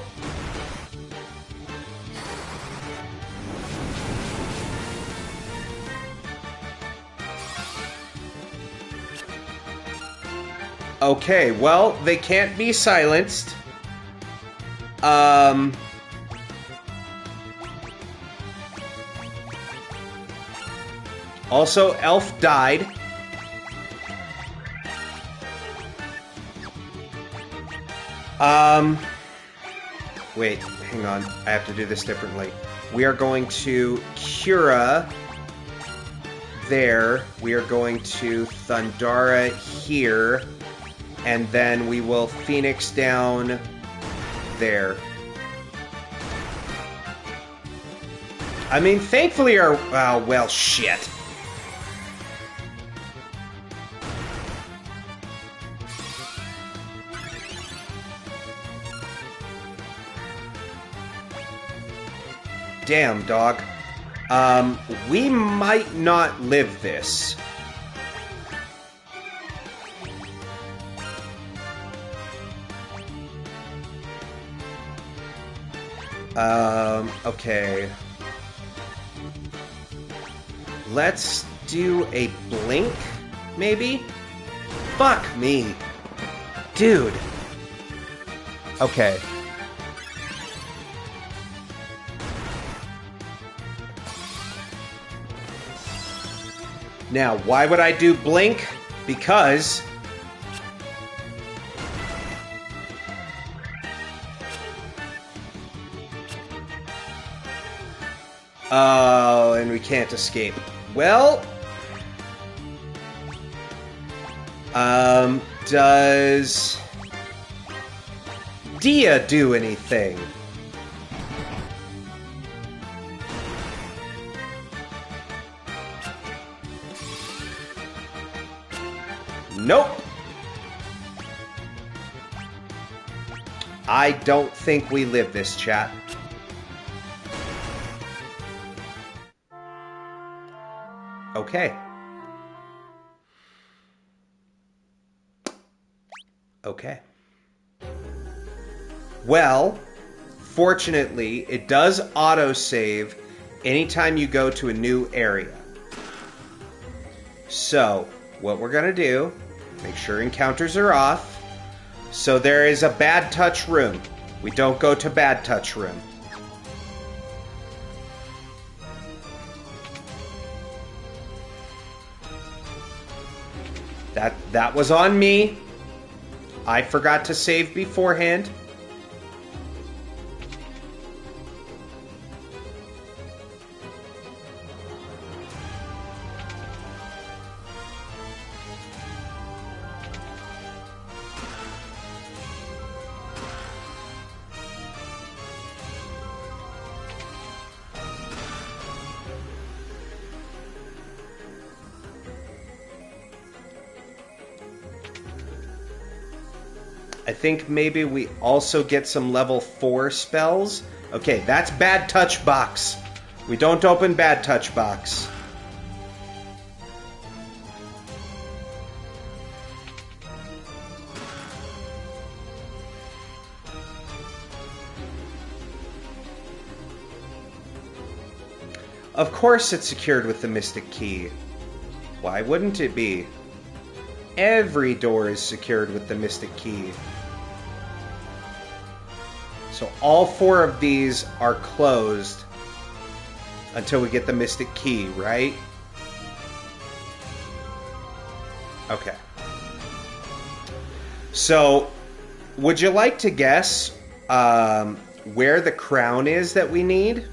Okay, well, they can't be silenced. Also, Elf died. Wait, hang on. I have to do this differently. We are going to Cura there. We are going to Thundara here. And then we will Phoenix down there. I mean, thankfully our... Oh, well, shit. Damn, dog. We might not live this. Okay. Let's do a blink, maybe? Fuck me. Dude. Okay. Now, why would I do blink? Because... Oh, and we can't escape. Well... does... Dia do anything? Nope. I don't think we live this, chat. Okay. Okay. Well, fortunately, it does autosave anytime you go to a new area. So, what we're going to do, make sure encounters are off. So there is a bad touch room. We don't go to bad touch room. That was on me. I forgot to save beforehand. I think maybe we also get some level 4 spells. Okay, that's Bad Touch Box. We don't open Bad Touch Box. Of course it's secured with the Mystic Key. Why wouldn't it be? Every door is secured with the Mystic Key. So all 4 of these are closed until we get the Mystic Key, right? Okay. So, would you like to guess where the crown is that we need?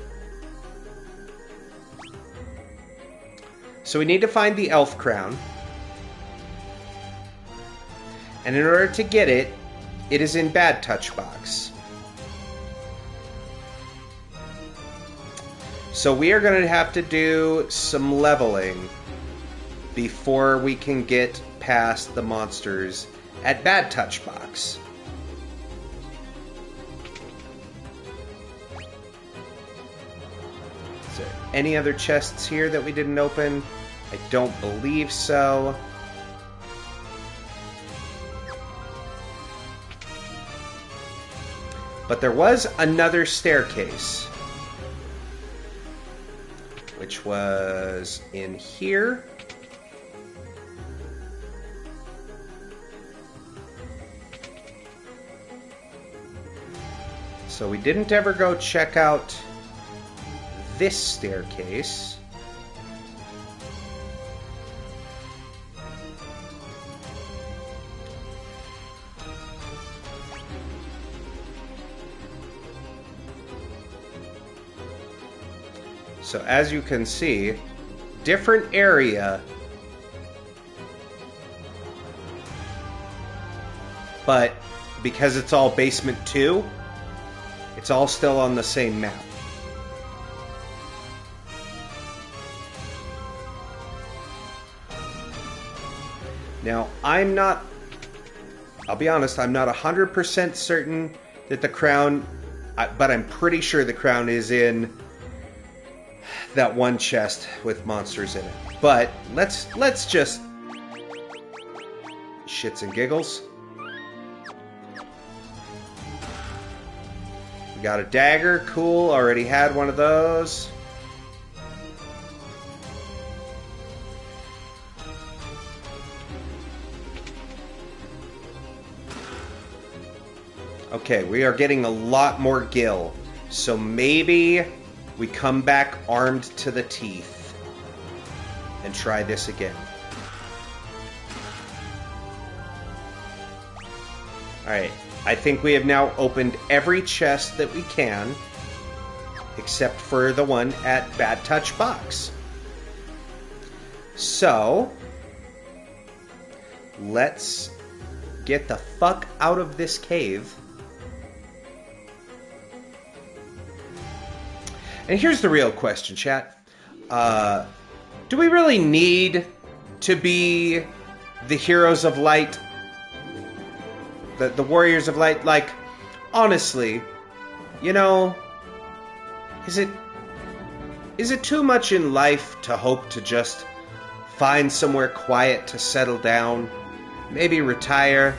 So we need to find the elf crown. And in order to get it, it is in Bad Touch Box. So we are going to have to do some leveling before we can get past the monsters at Bad Touch Box. Is there any other chests here that we didn't open? I don't believe so. But there was another staircase, which was in here. So we didn't ever go check out this staircase. So as you can see, different area, but because it's all basement 2, it's all still on the same map. Now, I'll be honest, I'm not 100% certain that the crown, but I'm pretty sure the crown is in that one chest with monsters in it. But let's just shits and giggles. We got a dagger, cool, already had one of those. Okay, we are getting a lot more gil. So maybe we come back armed to the teeth and try this again. Alright, I think we have now opened every chest that we can, except for the one at Bad Touch Box. So, let's get the fuck out of this cave. And here's the real question, chat. Do we really need to be the heroes of light? The warriors of light? Like, honestly, you know, is it too much in life to hope to just find somewhere quiet to settle down? Maybe retire?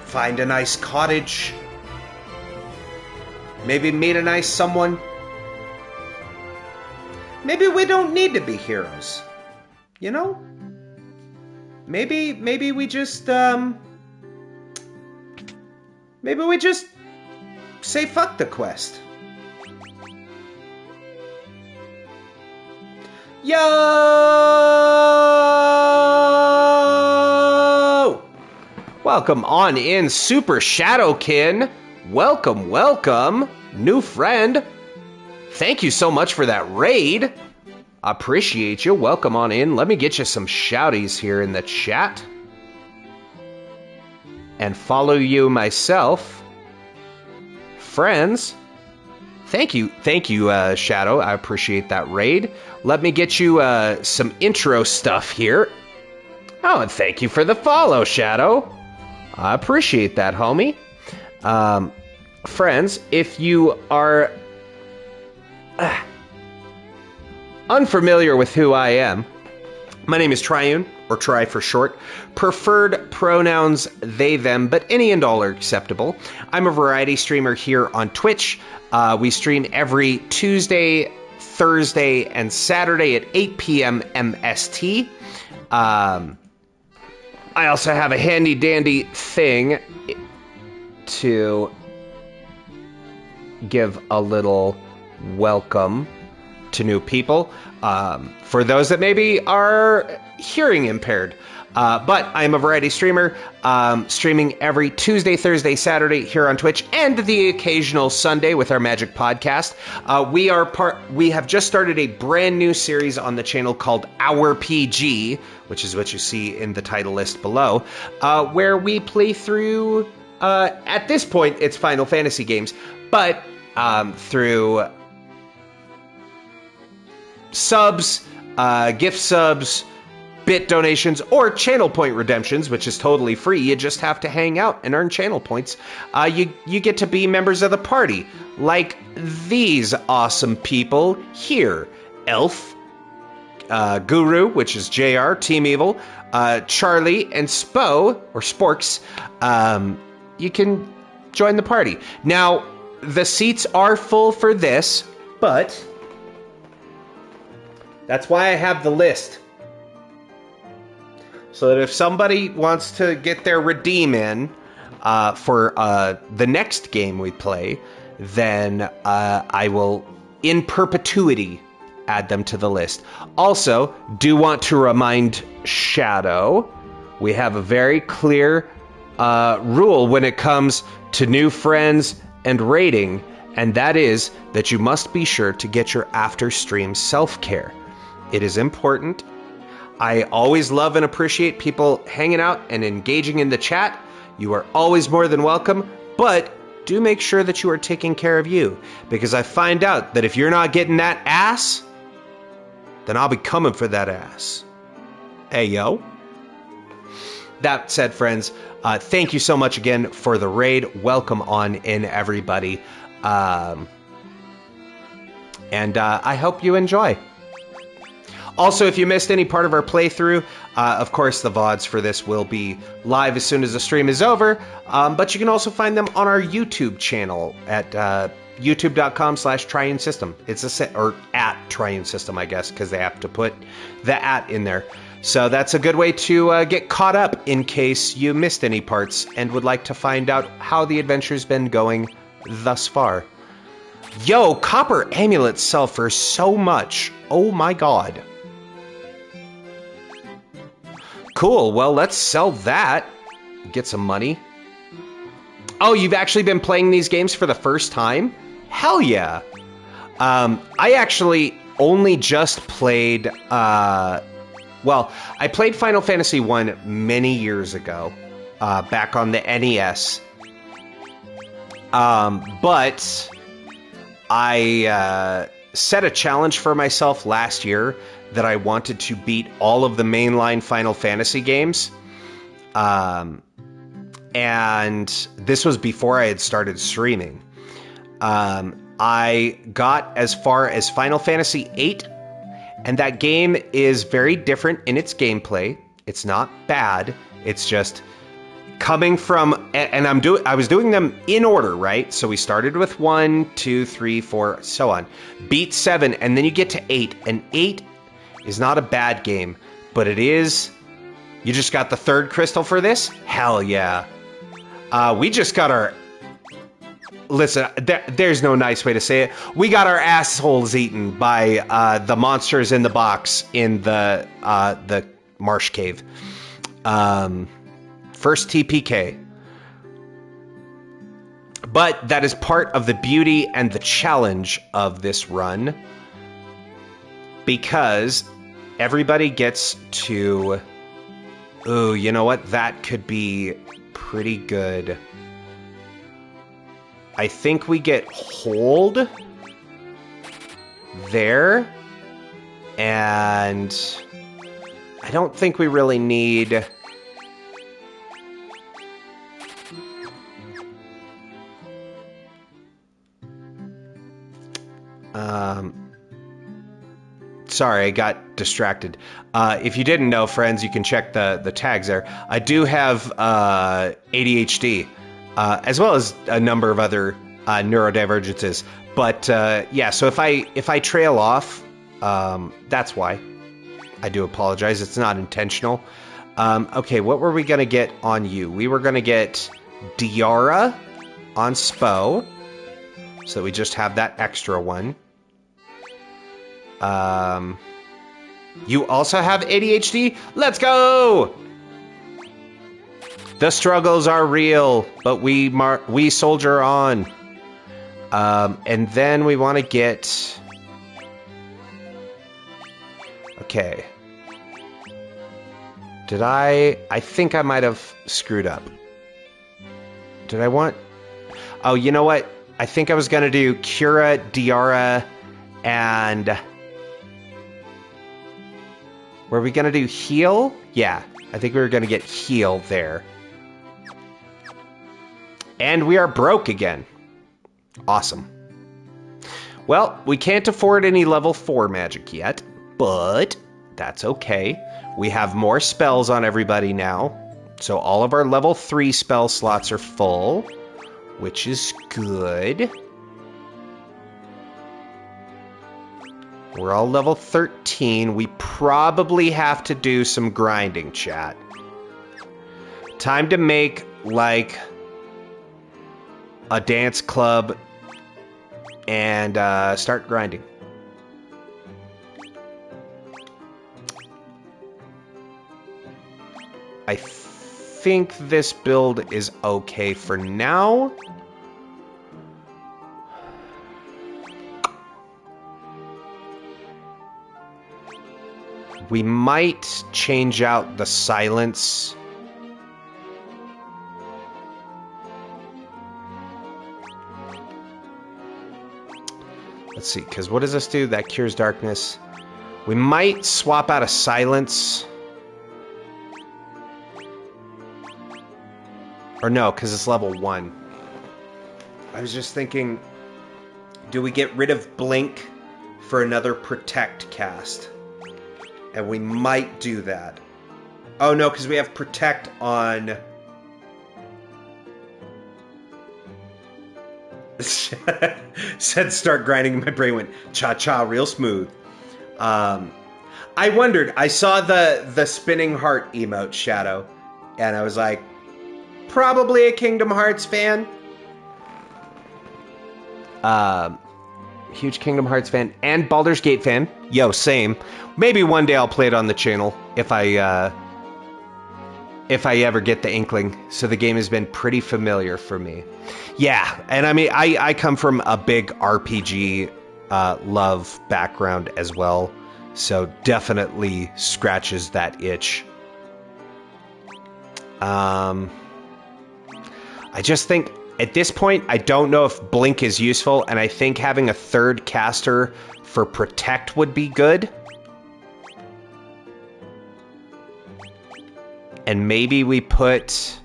Find a nice cottage? Maybe meet a nice someone? Maybe we don't need to be heroes. You know? Maybe we just, maybe we just say fuck the quest. Yo! Welcome on in, Super Shadowkin. Welcome, welcome, new friend. Thank you so much for that raid. Appreciate you. Welcome on in. Let me get you some shouties here in the chat. And follow you myself. Friends. Thank you, Shadow. I appreciate that raid. Let me get you some intro stuff here. Oh, and thank you for the follow, Shadow. I appreciate that, homie. Friends, if you are unfamiliar with who I am, my name is Triune, or Tri for short. Preferred pronouns they, them, but any and all are acceptable. I'm a variety streamer here on Twitch. We stream every Tuesday, Thursday, and Saturday at 8 p.m. MST. I also have a handy-dandy thing to give a little welcome to new people. For those that maybe are hearing impaired. But I'm a variety streamer, streaming every Tuesday, Thursday, Saturday here on Twitch, and the occasional Sunday with our Magic podcast. We have just started a brand new series on the channel called OurPG, which is what you see in the title list below, where we play through, at this point, it's Final Fantasy games, but through subs, gift subs, bit donations, or channel point redemptions, which is totally free. You just have to hang out and earn channel points. You get to be members of the party, like these awesome people here. Elf, Guru, which is JR, Team Evil, Charlie, and Spo, or Sporks. You can join the party. Now, the seats are full for this, but that's why I have the list. So that if somebody wants to get their redeem in for the next game we play, then I will, in perpetuity, add them to the list. Also, do want to remind Shadow, we have a very clear rule when it comes to new friends and rating, and that is that you must be sure to get your after-stream self-care. It is important. I always love and appreciate people hanging out and engaging in the chat. You are always more than welcome, but do make sure that you are taking care of you, because I find out that if you're not getting that ass, then I'll be coming for that ass. Hey, yo. That said, friends, thank you so much again for the raid. Welcome on in, everybody. And I hope you enjoy. Also, if you missed any part of our playthrough, of course, the VODs for this will be live as soon as the stream is over, but you can also find them on our YouTube channel at youtube.com/Triune System. It's or at Triune System, I guess, because they have to put the at in there. So that's a good way to get caught up in case you missed any parts and would like to find out how the adventure's been going thus far. Yo, copper amulets sell for so much. Oh my god. Cool, well, let's sell that. Get some money. Oh, you've actually been playing these games for the first time? Hell yeah. I actually only just played, I played Final Fantasy 1 many years ago, back on the NES. But I set a challenge for myself last year that I wanted to beat all of the mainline Final Fantasy games. And this was before I had started streaming. I got as far as Final Fantasy VIII, and that game is very different in its gameplay. It's not bad. It's just coming from, and I was doing them in order, right? So we started with 1, 2, 3, 4, so on. Beat 7, and then you get to 8, and 8 is not a bad game, but it is. You just got the 3rd crystal for this? Hell yeah. We just got our. Listen, there's no nice way to say it. We got our assholes eaten by the monsters in the box in the marsh cave. First TPK. But that is part of the beauty and the challenge of this run, because everybody gets to. Ooh, you know what? That could be pretty good. I think we get hold there, and I don't think we really need Sorry, I got distracted. If you didn't know, friends, you can check the tags there. I do have ADHD, as well as a number of other neurodivergences. But yeah, so if I trail off, that's why. I do apologize. It's not intentional. Okay, what were we going to get on you? We were going to get Diara on Spo. So we just have that extra one. You also have ADHD? Let's go! The struggles are real, but we soldier on. And then we want to get... Okay. Did I think I might have screwed up. Did I want... Oh, you know what? I think I was going to do Cura, Diara, and... Were we going to do heal? Yeah, I think we were going to get heal there. And we are broke again. Awesome. Well, we can't afford any level 4 magic yet, but that's okay. We have more spells on everybody now. So all of our level 3 spell slots are full, which is good. We're all level 13. We probably have to do some grinding, chat. Time to make, like, a dance club and start grinding. I think this build is okay for now. We might change out the silence. Let's see, because what does this do? That cures darkness. We might swap out a silence. Or no, because it's level 1. I was just thinking, do we get rid of Blink for another Protect cast? And we might do that. Oh no, because we have Protect on... Said start grinding, my brain went cha-cha real smooth. I wondered, I saw the spinning heart emote, Shadow, and I was like, probably a Kingdom Hearts fan. Huge Kingdom Hearts fan and Baldur's Gate fan. Yo, same. Maybe one day I'll play it on the channel if I ever get the inkling. So the game has been pretty familiar for me. Yeah, and I mean, I come from a big RPG love background as well. So definitely scratches that itch. I just think at this point, I don't know if Blink is useful, and I think having a third caster for Protect would be good. And maybe we put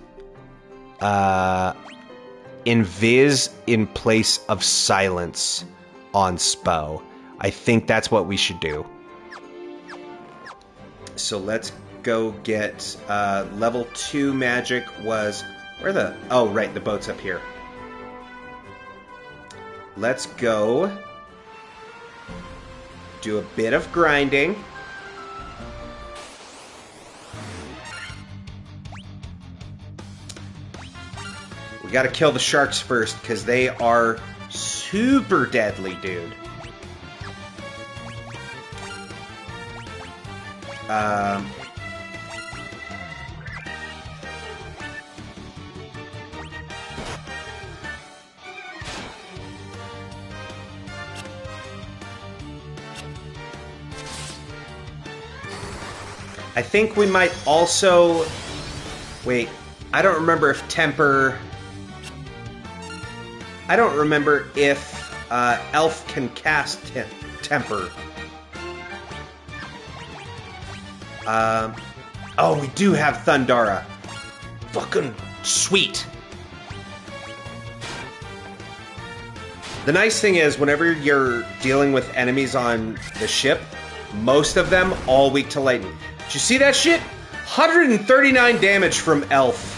Invis in place of Silence on Spo. I think that's what we should do. So let's go get level 2 magic was... Where the... Oh, right, the boat's up here. Let's go do a bit of grinding. We gotta kill the sharks first, because they are super deadly, dude. I think we might also... Wait, I don't remember if Temper... I don't remember if Elf can cast Temper. Oh, we do have Thundara. Fucking sweet. The nice thing is, whenever you're dealing with enemies on the ship, most of them all weak to lightning. Did you see that shit? 139 damage from Elf.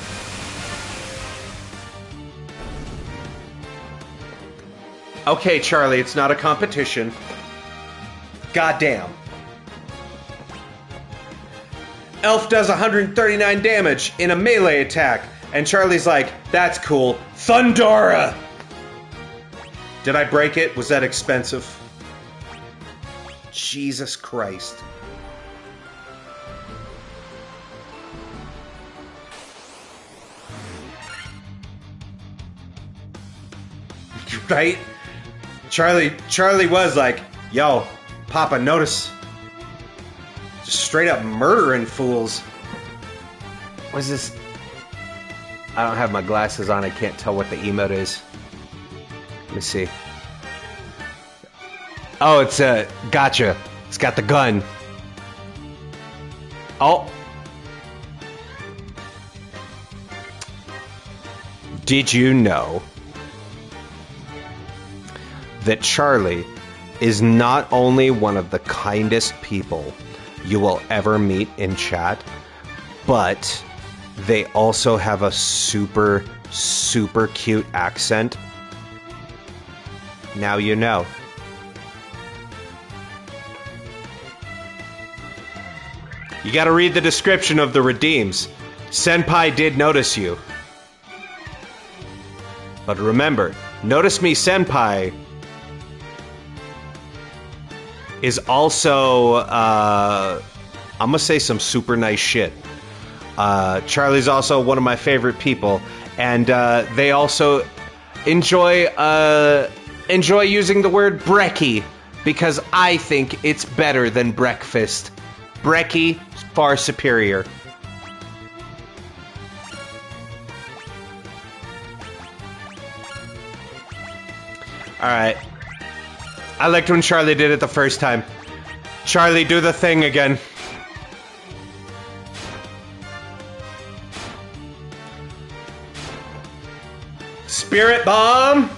Okay, Charlie, it's not a competition. Goddamn. Elf does 139 damage in a melee attack. And Charlie's like, that's cool. Thundara! Did I break it? Was that expensive? Jesus Christ. Right? Charlie was like, yo, Papa, notice. Just straight up murdering fools. What's this? I don't have my glasses on. I can't tell what the emote is. Let me see. Oh, it's gotcha. It's got the gun. Oh. Did you know that Charlie is not only one of the kindest people you will ever meet in chat, but they also have a super, super cute accent? Now you know. You gotta read the description of the redeems. Senpai did notice you. But remember, Notice Me Senpai is also, I'm gonna say some super nice shit. Charlie's also one of my favorite people, and they also enjoy using the word brekkie, because I think it's better than breakfast. Brekkie is far superior. Alright. I liked when Charlie did it the first time. Charlie, do the thing again. Spirit Bomb!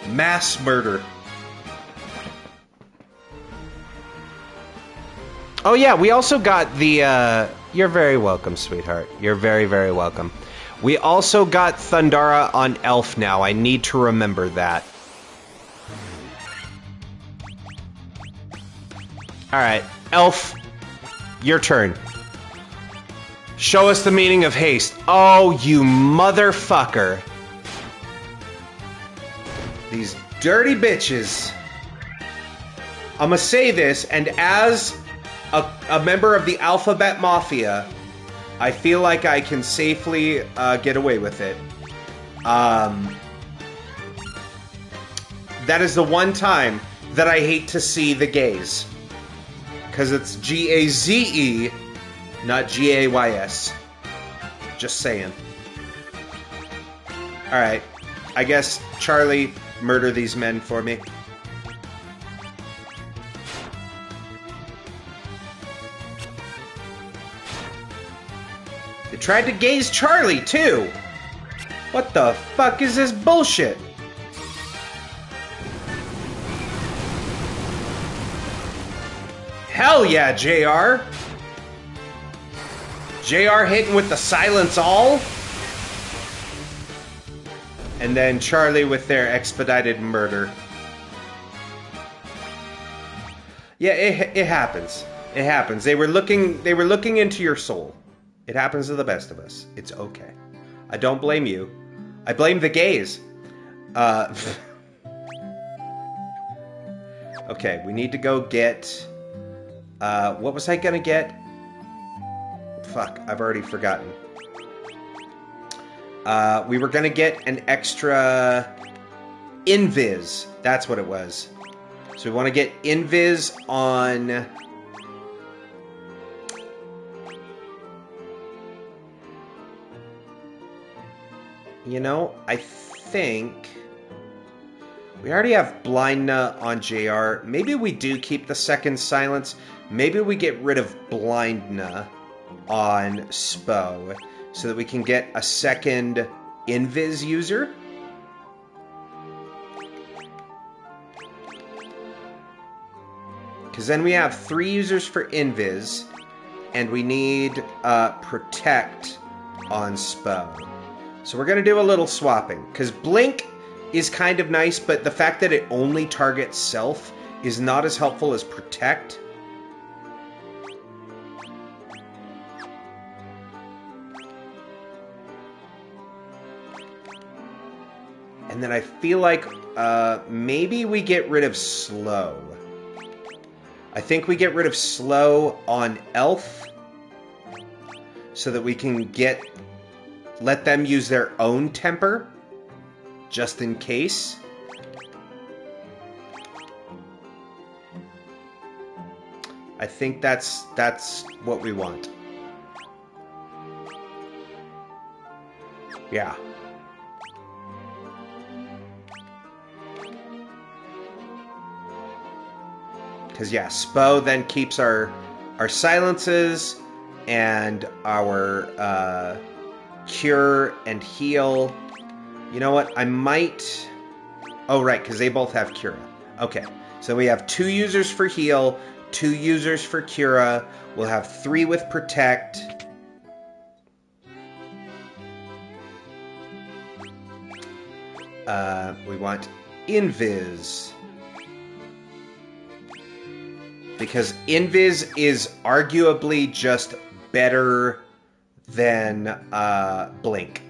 Mass murder. Oh yeah, we also got the, you're very welcome, sweetheart. You're very, very welcome. We also got Thundara on Elf now. I need to remember that. Alright, Elf, your turn. Show us the meaning of haste. Oh, you motherfucker. These dirty bitches. I'm gonna say this, and as a member of the Alphabet Mafia, I feel like I can safely get away with it. That is the one time that I hate to see the gays. Because it's G-A-Z-E, not G-A-Y-S. Just saying. Alright. I guess, Charlie, murder these men for me. They tried to gaze Charlie, too! What the fuck is this bullshit? Hell yeah, JR! JR hitting with the silence all? And then Charlie with their expedited murder. Yeah, it happens. It happens. They were looking into your soul. It happens to the best of us. It's okay. I don't blame you. I blame the gays. Okay, we need to go get... what was I gonna get? Fuck, I've already forgotten. We were gonna get an extra invis. That's what it was. So we want to get invis on... You know, I think We already have Blindna on JR. Maybe we do keep the second silence. Maybe we get rid of Blindna on Spo so that we can get a second Invis user. Because then we have 3 users for Invis, and we need Protect on Spo. So we're going to do a little swapping, because Blink is kind of nice, but the fact that it only targets self is not as helpful as Protect. And then I feel like maybe we get rid of Slow. I think we get rid of Slow on Elf so that we can let them use their own temper just in case. I think that's what we want. Yeah. Because, yeah, Spo then keeps our silences and our cure and heal. You know what? I might... Oh, right, because they both have Cura. Okay, so we have 2 users for heal, 2 users for Cura. We'll have 3 with Protect. We want Invis. Because Invis is arguably just better than Blink.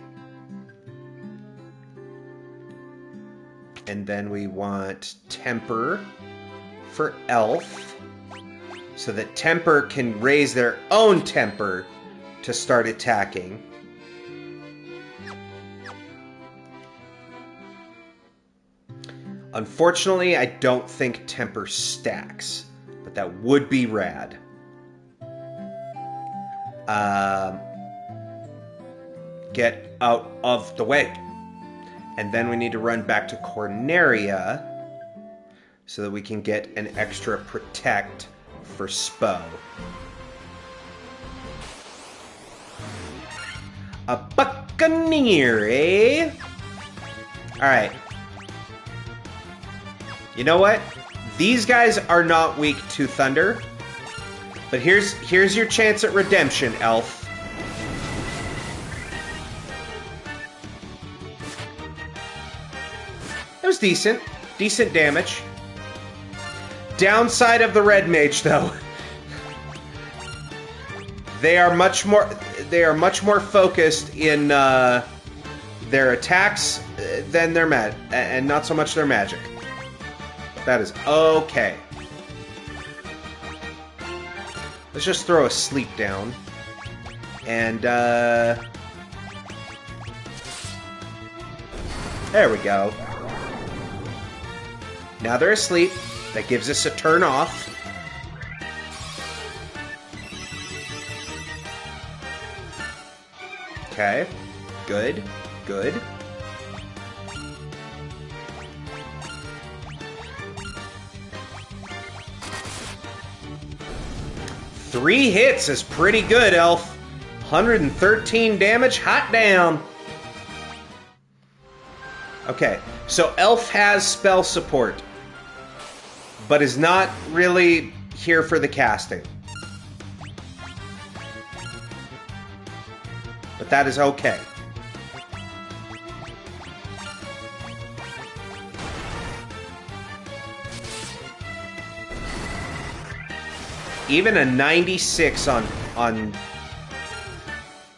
And then we want Temper for Elf, so that Temper can raise their own temper to start attacking. Unfortunately, I don't think Temper stacks, but that would be rad. Get out of the way. And then we need to run back to Corneria so that we can get an extra Protect for Spo. A Buccaneer, eh? Alright. You know what? These guys are not weak to Thunder. But here's your chance at redemption, Elf. That was decent. Decent damage. Downside of the Red Mage, though. They are much more focused in their attacks than their and not so much their magic. That is okay. Let's just throw a sleep down. And there we go. Now they're asleep. That gives us a turn off. Okay. Good. Good. Three hits is pretty good, Elf. 113 damage. Hot damn. Okay, so Elf has spell support, but is not really here for the casting. But that is okay. Even a 96 on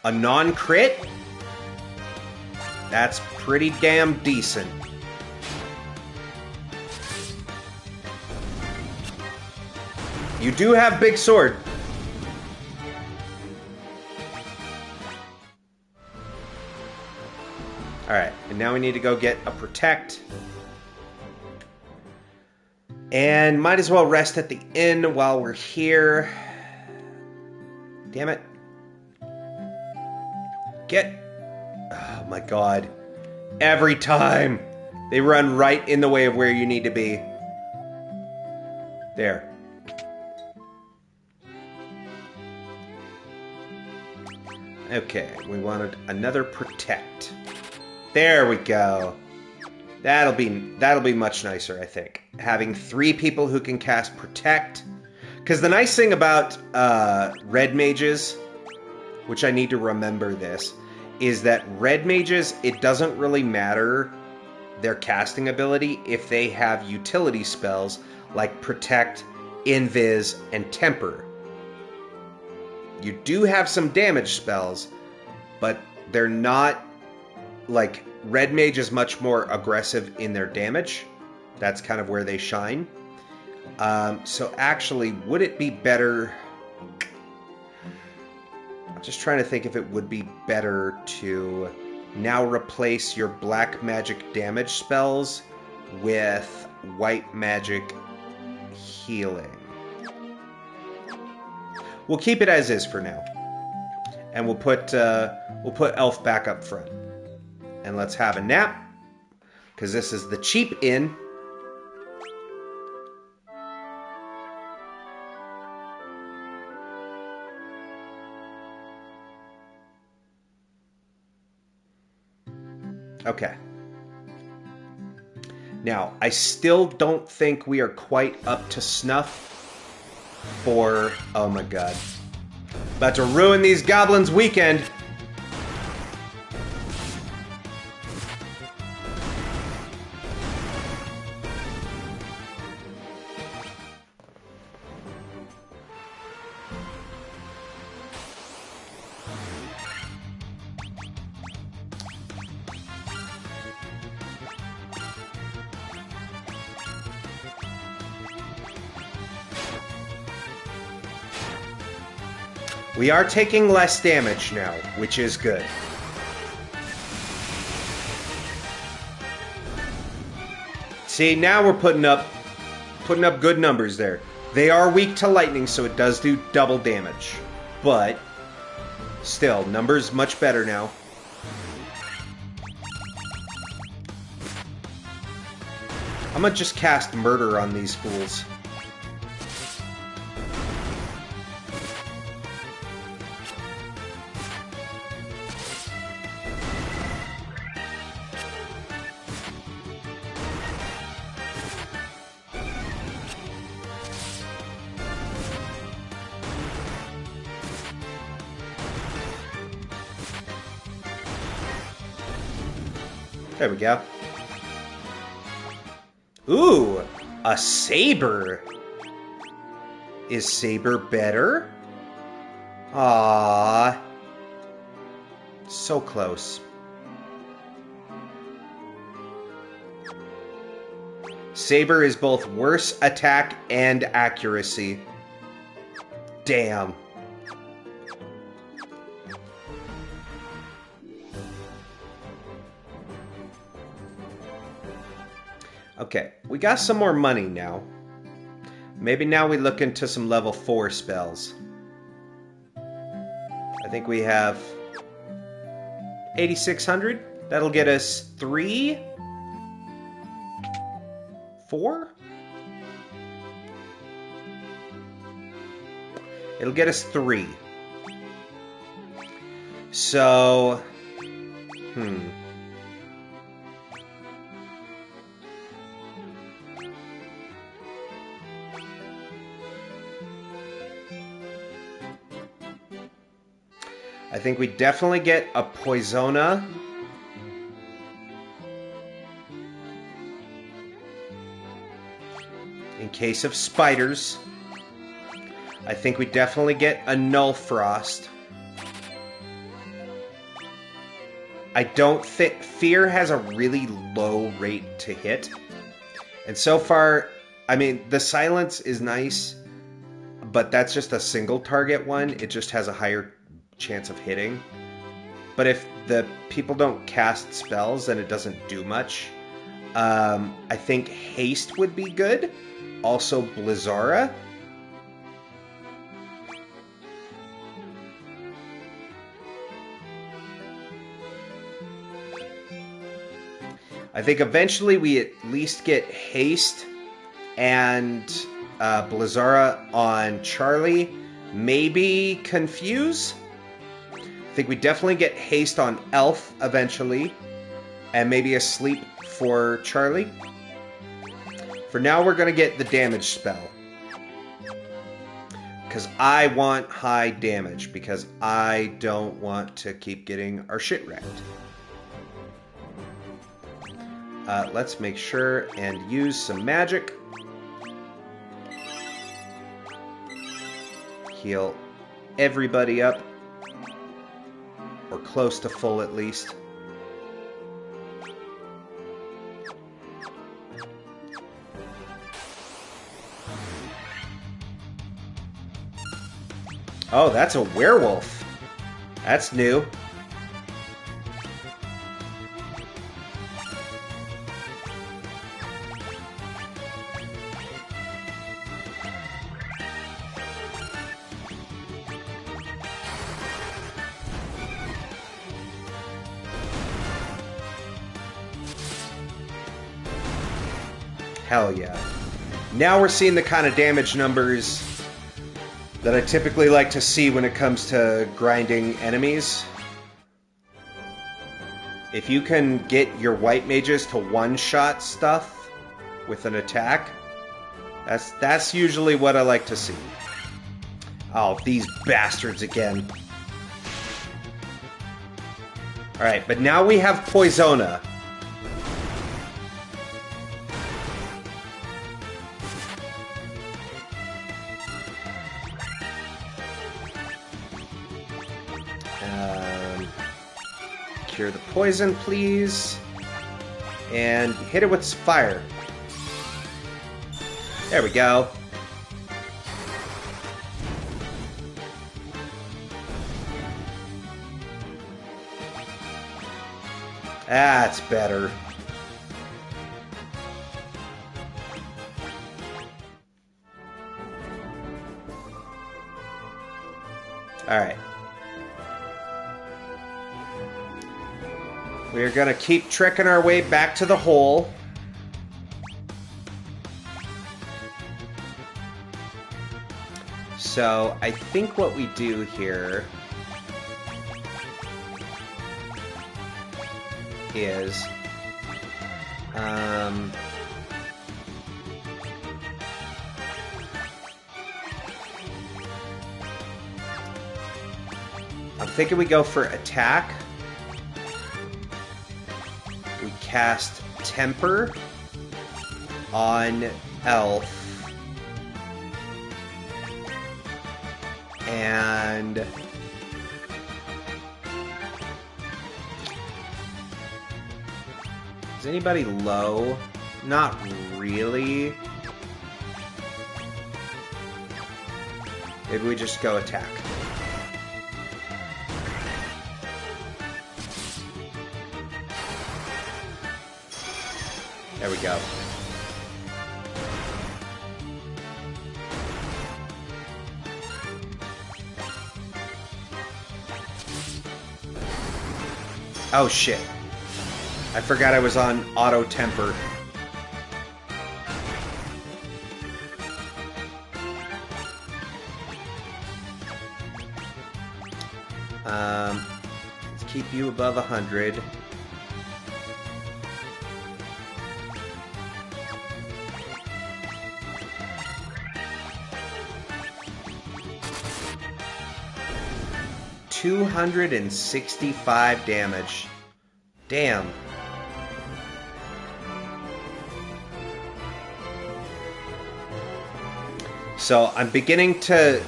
a non-crit? That's pretty damn decent. You do have big sword. Alright, and now we need to go get a Protect. And might as well rest at the inn while we're here. Damn it. Oh my god. Every time. They run right in the way of where you need to be. There. Okay, we wanted another protect. There we go. That'll be much nicer, I think. Having 3 people who can cast protect. Because the nice thing about red mages, which I need to remember this, is that red mages, it doesn't really matter their casting ability if they have utility spells like protect, invis, and temper. You do have some damage spells, but they're not like red mage is much more aggressive in their damage. That's kind of where they shine. So actually, would it be better? I'm just trying to think if it would be better to now replace your black magic damage spells with white magic healing. We'll keep it as is for now, and we'll put Elf back up front, and let's have a nap because this is the cheap inn. Okay. Now, I still don't think we are quite up to snuff for... Oh my god. About to ruin these goblins' weekend. We are taking less damage now, which is good. See, now we're putting up good numbers there. They are weak to lightning, so it does do double damage. But still, numbers much better now. I'm gonna just cast murder on these fools. There we go. Ooh, a saber. Is saber better? Ah, so close. Saber is both worse attack and accuracy. Damn. Okay, we got some more money now. Maybe now we look into some level 4 spells. I think we have 8,600. That'll get us 3? 4? It'll get us 3. So... I think we definitely get a Poisona. In case of spiders. I think we definitely get a Null Frost. I don't think... Fear has a really low rate to hit. And so far, I mean, the Silence is nice, but that's just a single target one. It just has a higher chance of hitting. But if the people don't cast spells, then it doesn't do much. I think Haste would be good. Also Blizzara. I think eventually we at least get haste and Blizzara on Charlie. Maybe confuse? I think we definitely get haste on Elf eventually. And maybe a sleep for Charlie. For now, we're going to get the damage spell. Because I want high damage. Because I don't want to keep getting our shit wrecked. Let's make sure and use some magic. Heal everybody up. Or close to full at least. Oh, that's a werewolf. That's new. Hell yeah. Now we're seeing the kind of damage numbers that I typically like to see when it comes to grinding enemies. If you can get your white mages to one-shot stuff with an attack, that's usually what I like to see. Oh, these bastards again. Alright, but now we have Poisona. Cure the poison, please. And hit it with fire. There we go. That's better. All right. We're going to keep trekking our way back to the hole. So, I think what we do here is... I'm thinking we go for attack. We cast Temper on Elf. And... is anybody low? Not really. Maybe we just go attack. There we go. Oh shit. I forgot I was on auto temper. Let's keep you above 100. $265 damage. Damn. So I'm beginning to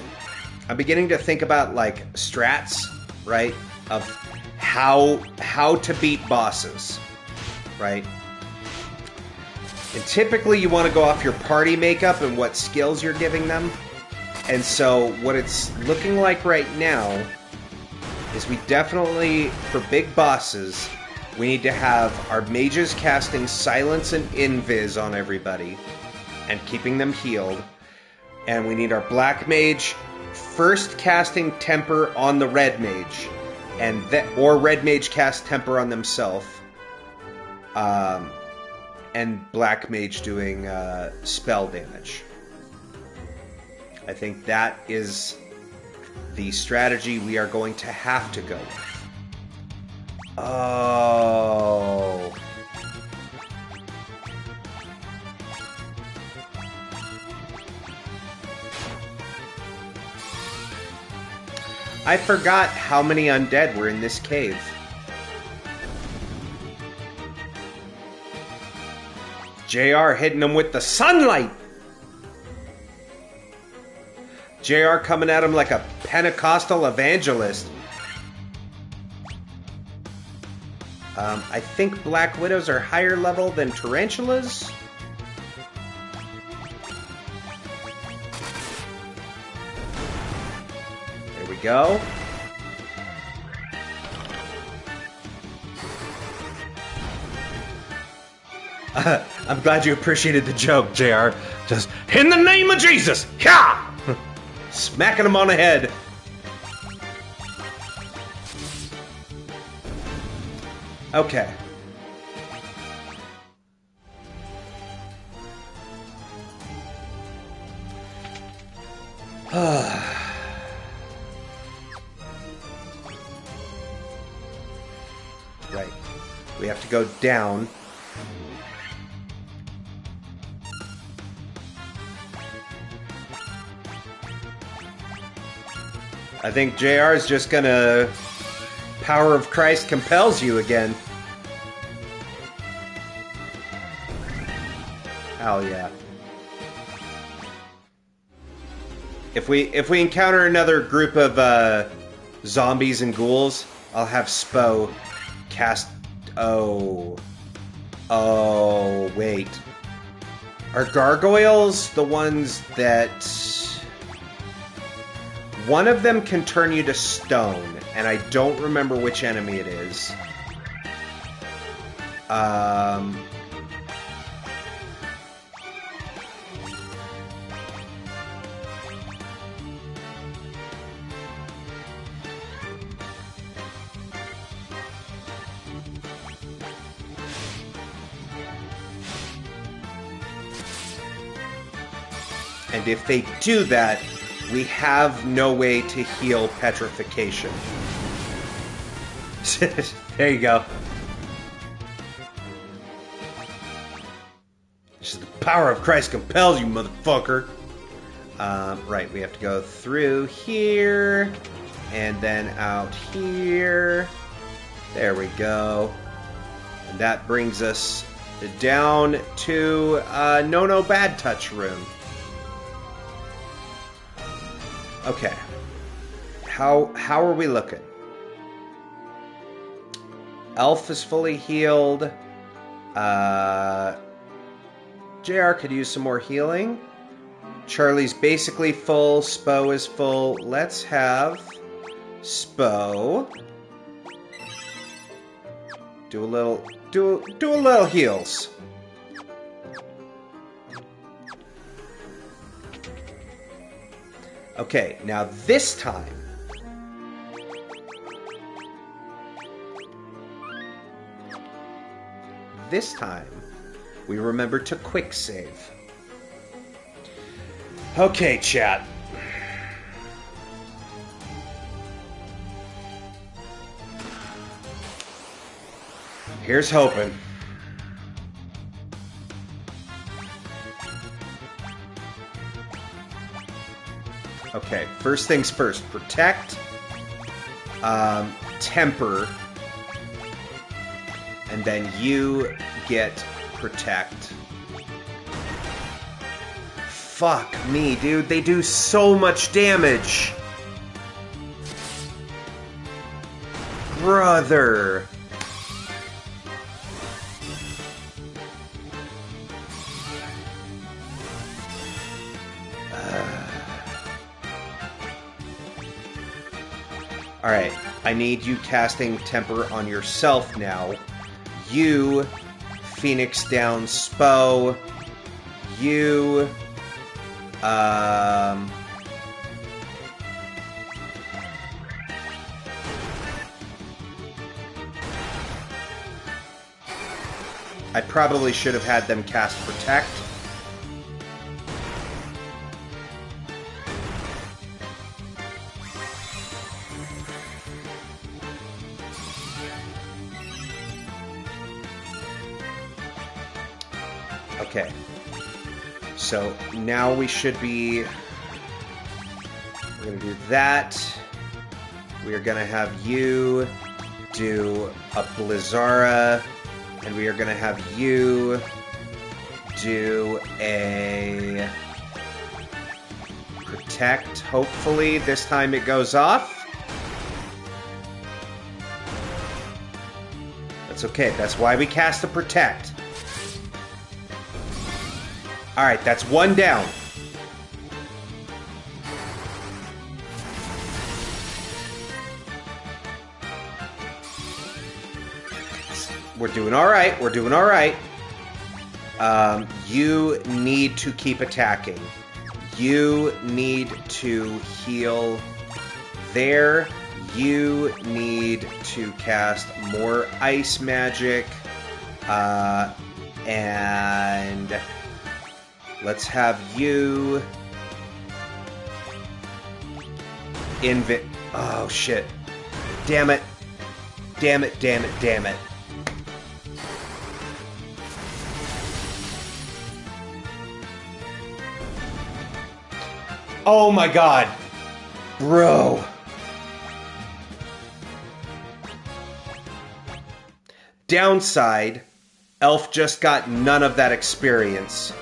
think about like strats, right? Of how to beat bosses, right? And typically you want to go off your party makeup and what skills you're giving them. And so what it's looking like right now is we definitely, for big bosses, we need to have our mages casting silence and invis on everybody and keeping them healed. And we need our black mage first casting temper on the red mage, and or red mage cast temper on themselves. and Black Mage doing spell damage. I think that is the strategy we are going to have to go with. Oh. I forgot how many undead were in this cave. JR hitting them with the sunlight. JR coming at him like a Pentecostal evangelist. I think Black Widows are higher level than Tarantulas. There we go. I'm glad you appreciated the joke, JR. Just, in the name of Jesus! Yeah! Smacking him on the head. Okay. Right. We have to go down. I think JR is just gonna... Power of Christ compels you again. Hell yeah. If we encounter another group of zombies and ghouls, I'll have Spo cast... Oh, wait. Are gargoyles the ones that... One of them can turn you to stone, and I don't remember which enemy it is. And if they do that, we have no way to heal petrification. There you go. Just the power of Christ compels you, motherfucker. Right, we have to go through here, and then out here. There we go. And that brings us down to No Bad Touch room. Okay. How are we looking? Elf is fully healed. JR could use some more healing. Charlie's basically full. Spo is full. Let's have Spo do a little heals. Okay, now this time we remember to quick save. Okay, chat. Here's hoping. Okay, first things first. Protect. Temper. And then you get protect. Fuck me, dude. They do so much damage. Brother. Alright, I need you casting Temper on yourself now. You, Phoenix down Spo. You, I probably should have had them cast Protect. Okay. So now we should be... We're going to do that. We are going to have you do a Blizzara, and we are going to have you do a Protect. Hopefully this time it goes off. That's okay. That's why we cast a Protect. Alright, that's one down. We're doing alright. We're doing alright. You need to keep attacking. You need to heal there. You need to cast more ice magic. And let's have you... Oh, shit. Damn it. Damn it, damn it, damn it. Oh my god. Bro. Downside, Elf just got none of that experience.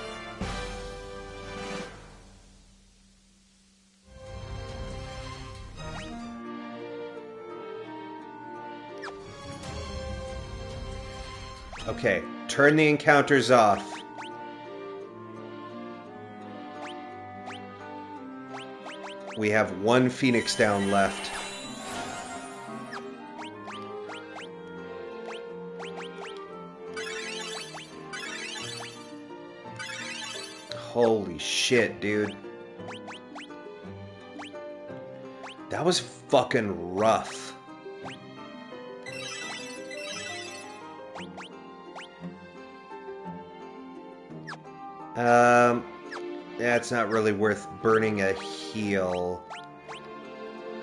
Okay, turn the encounters off. We have one Phoenix down left. Holy shit, dude. That was fucking rough. Yeah, it's not really worth burning a heal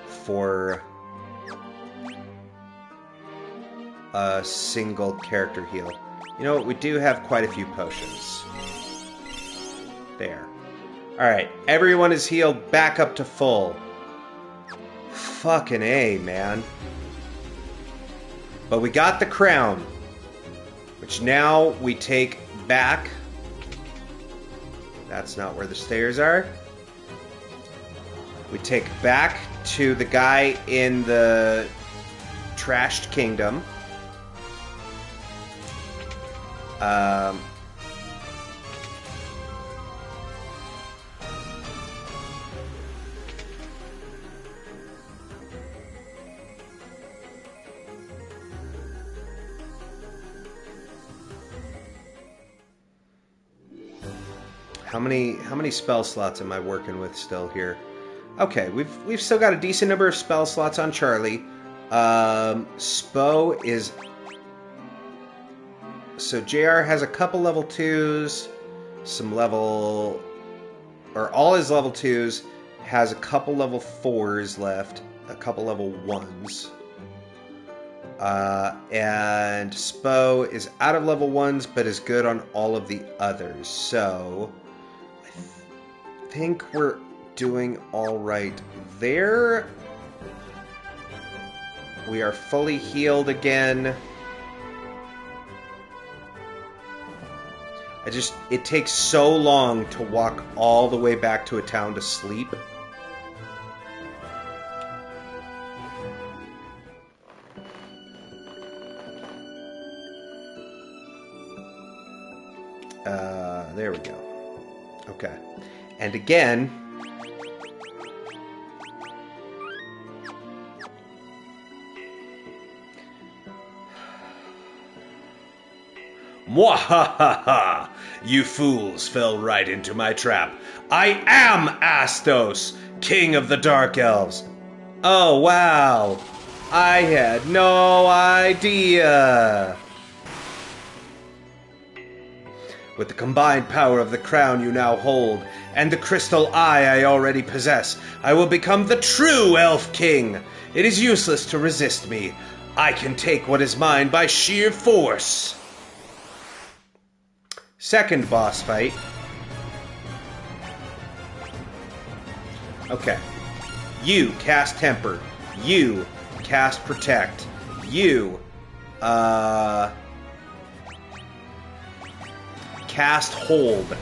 for a single character heal. You know what? We do have quite a few potions. There. Alright, everyone is healed back up to full. Fucking A, man. But we got the crown, which now we take back. That's not where the stairs are. We take back to the guy in the trashed kingdom. How many spell slots am I working with still here? Okay, we've still got a decent number of spell slots on Charlie. Spo is... So JR has a couple level 2s, some level... Or all his level 2s, has a couple level 4s left, a couple level 1s. And Spo is out of level 1s, but is good on all of the others. So... I think we're doing all right there. We are fully healed again. It takes so long to walk all the way back to a town to sleep. There we go. Okay. And again, Mwahaha! You fools fell right into my trap. I am Astos, king of the Dark Elves. oh wow, I had no idea. With the combined power of the crown you now hold, and the crystal eye I already possess, I will become the true Elf King. It is useless to resist me. I can take what is mine by sheer force. Second boss fight. Okay. You cast Temper. You cast Protect. You cast Hold.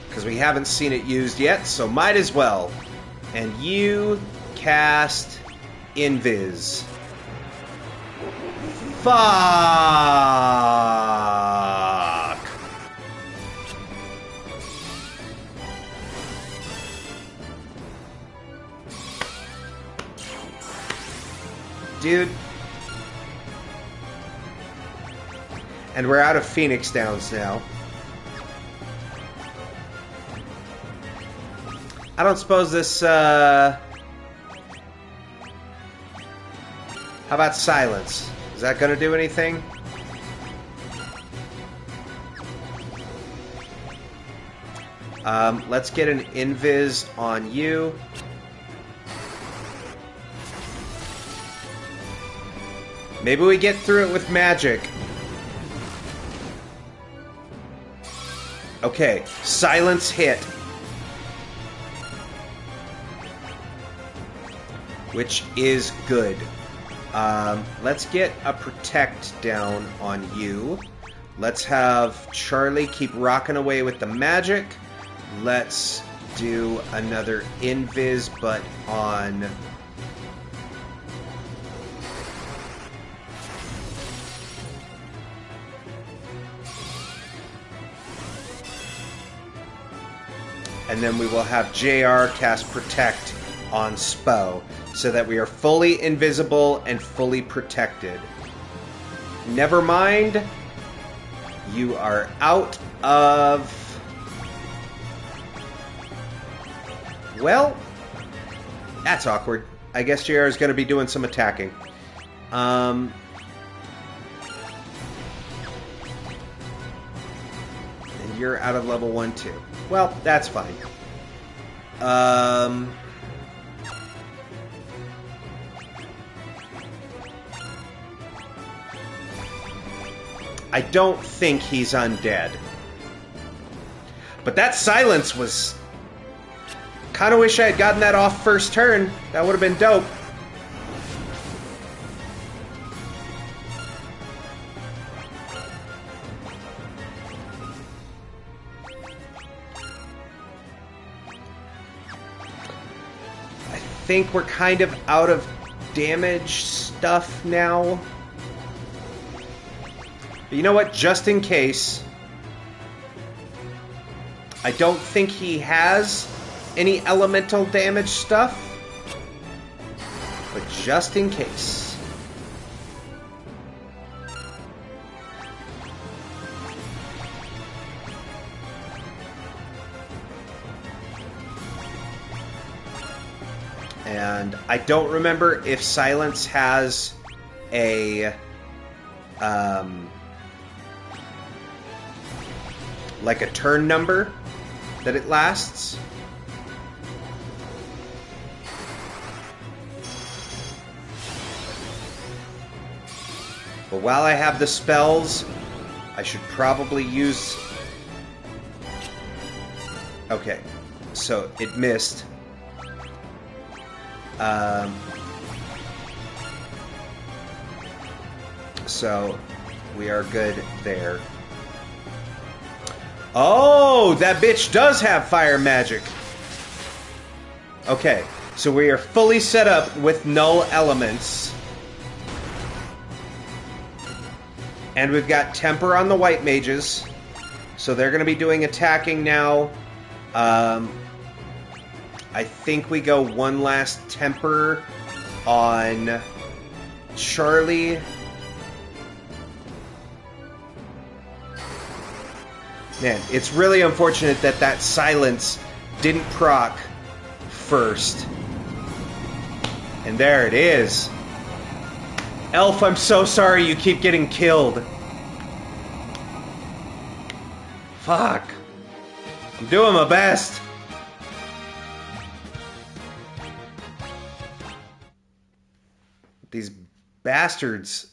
Because we haven't seen it used yet, so might as well. And you cast Invis. Fuck! Dude. And we're out of Phoenix Downs now. I don't suppose this, How about Silence? Is that gonna do anything? Let's get an Invis on you. Maybe we get through it with magic. Okay, Silence hit. Which is good. Let's get a Protect down on you. Let's have Charlie keep rocking away with the magic. Let's do another Invis, but on... And then we will have JR cast Protect on Spo, so that we are fully invisible and fully protected. Never mind. You are out of... Well, that's awkward. I guess JR is going to be doing some attacking. And you're out of level 1 too. Well, that's fine. I don't think he's undead. But that Silence was... Kind of wish I had gotten that off first turn. That would have been dope. I think we're kind of out of damage stuff now. But you know what? Just in case, I don't think he has any elemental damage stuff. But just in case. And I don't remember if Silence has a... like a turn number that it lasts. But while I have the spells, I should probably use... Okay, so it missed. So we are good there. Oh, that bitch does have fire magic. Okay, so we are fully set up with null elements. And we've got Temper on the white mages. So they're going to be doing attacking now. I think we go one last Temper on Charlie. Man, it's really unfortunate that that Silence didn't proc first. And there it is. Elf, I'm so sorry you keep getting killed. Fuck. I'm doing my best. These bastards.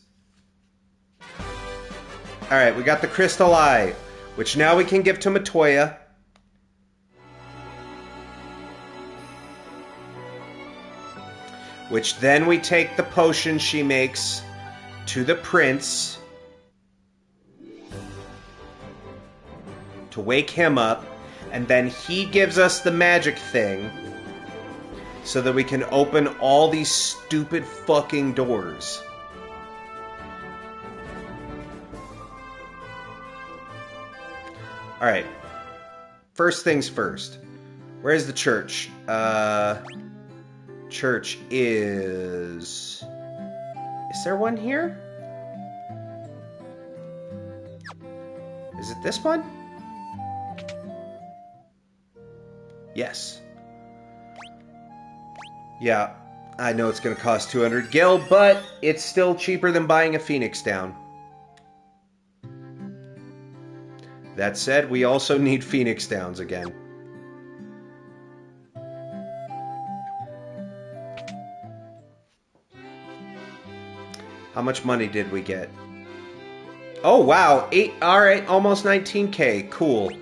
Alright, we got the Crystal Eye, which now we can give to Matoya. Which then we take the potion she makes to the prince to wake him up, and then he gives us the magic thing so that we can open all these stupid fucking doors. Alright. First things first. Where's the church? Church is... Is there one here? Is it this one? Yes. Yeah, I know it's going to cost 200 gil, but it's still cheaper than buying a Phoenix down. That said, we also need Phoenix Downs again. How much money did we get? Oh, wow. Alright, almost 19k. Cool.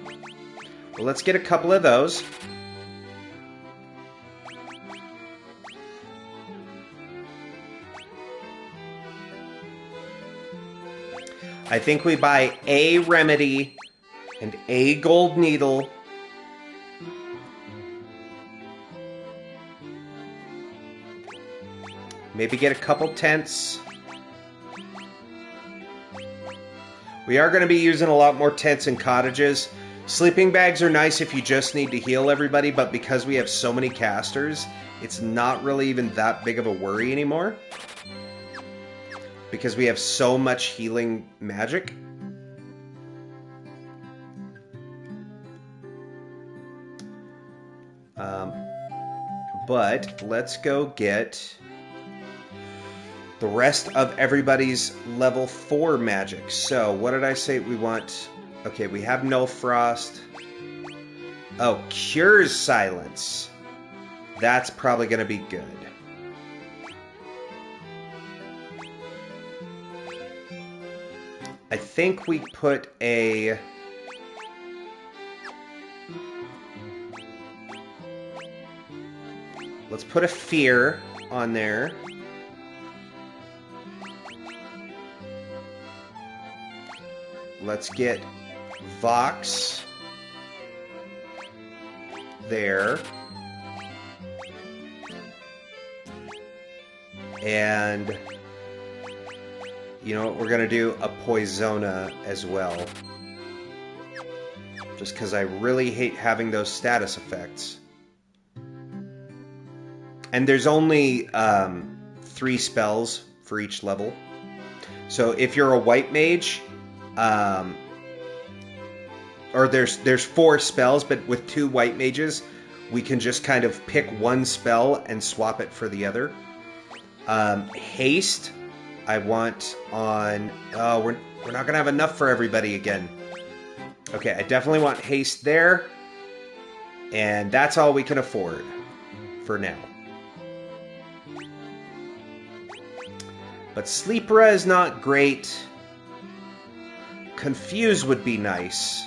Well, let's get a couple of those. I think we buy a remedy and a gold needle. Maybe get a couple tents. We are going to be using a lot more tents and cottages. Sleeping bags are nice if you just need to heal everybody, but because we have so many casters, it's not really even that big of a worry anymore. Because we have so much healing magic. But let's go get the rest of everybody's level 4 magic. So, what did I say we want? Okay, we have no frost. Oh, cures silence. That's probably going to be good. I think we put a... Let's put a fear on there. Let's get Vox there. And you know what, we're going to do a Poisona as well. Just because I really hate having those status effects. And there's only 3 spells for each level. So if you're a white mage, or there's 4 spells, but with 2 white mages, we can just kind of pick one spell and swap it for the other. Haste, I want on... Oh, we're not going to have enough for everybody again. Okay, I definitely want haste there. And that's all we can afford for now. But Sleepra is not great. Confuse would be nice.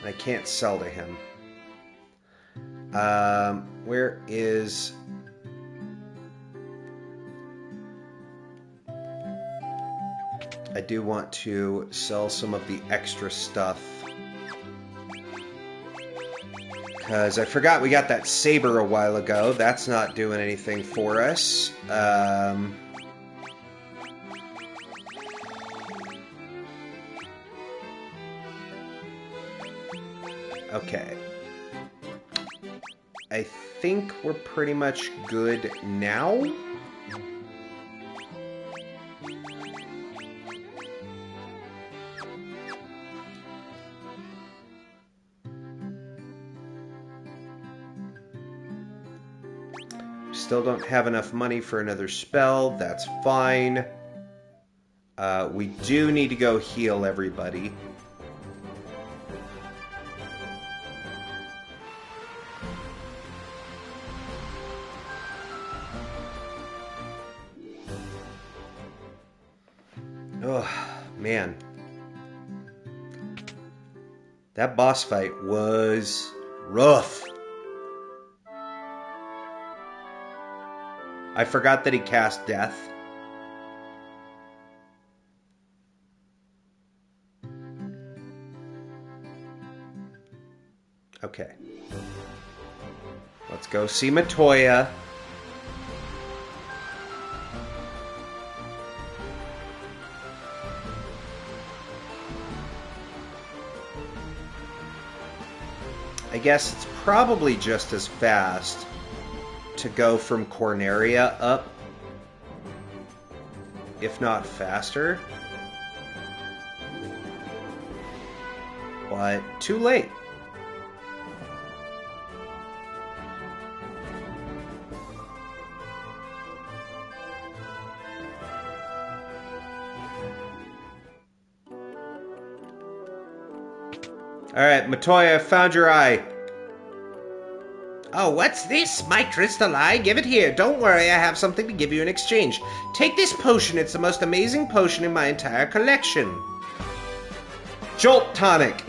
I can't sell to him. Where is... I do want to sell some of the extra stuff. Because I forgot we got that saber a while ago. That's not doing anything for us. Okay. I think we're pretty much good now. Still don't have enough money for another spell. That's fine. We do need to go heal everybody. Oh, man. That boss fight was rough. I forgot that he cast death. Okay. Let's go see Matoya. I guess it's probably just as fast to go from Corneria up, if not faster. But too late. Alright, Matoya, I found your eye. Oh, what's this? My crystal eye? Give it here. Don't worry, I have something to give you in exchange. Take this potion. It's the most amazing potion in my entire collection. Jolt Tonic,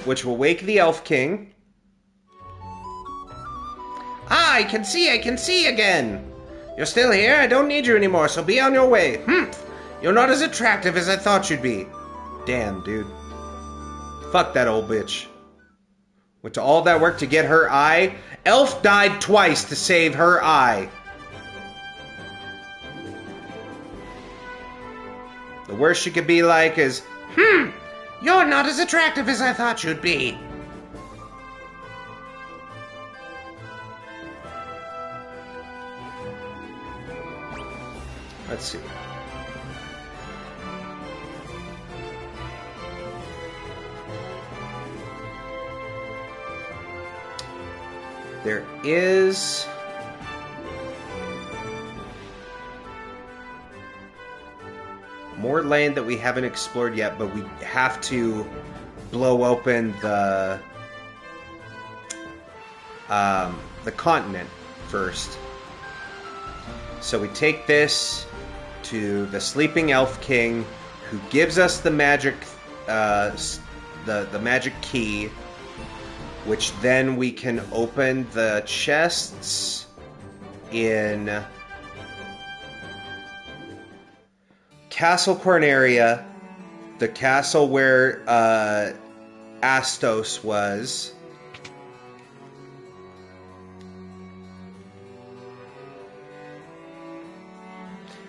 which will wake the Elf King. Ah, I can see again. You're still here? I don't need you anymore, so be on your way. You're not as attractive as I thought you'd be. Damn, dude. Fuck that old bitch. Went to all that work to get her eye. Elf died twice to save her eye. The worst she could be like is, You're not as attractive as I thought you'd be. let's see. There is more land that we haven't explored yet, but we have to blow open the continent first. So we take this to the Sleeping Elf King, who gives us the magic, the magic key, which then we can open the chests in Castle Corneria, the castle where Astos was.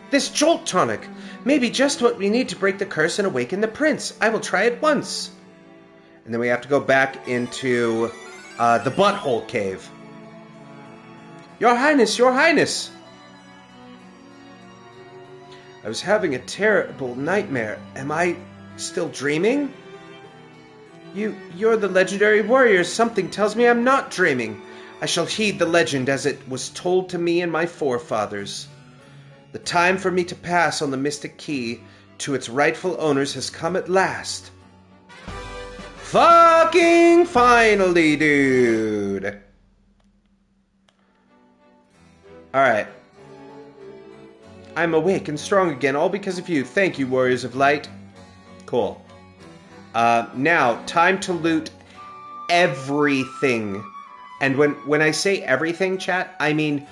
This Jolt Tonic may be just what we need to break the curse and awaken the prince. I will try it once. And then we have to go back into the Butthole Cave. Your Highness, Your Highness! I was having a terrible nightmare. Am I still dreaming? You're the legendary warrior. Something tells me I'm not dreaming. I shall heed the legend as it was told to me and my forefathers. The time for me to pass on the Mystic Key to its rightful owners has come at last. Fucking finally, dude! Alright. I'm awake and strong again, all because of you. Thank you, Warriors of Light. Cool. Now, time to loot everything. And when I say everything, chat, I mean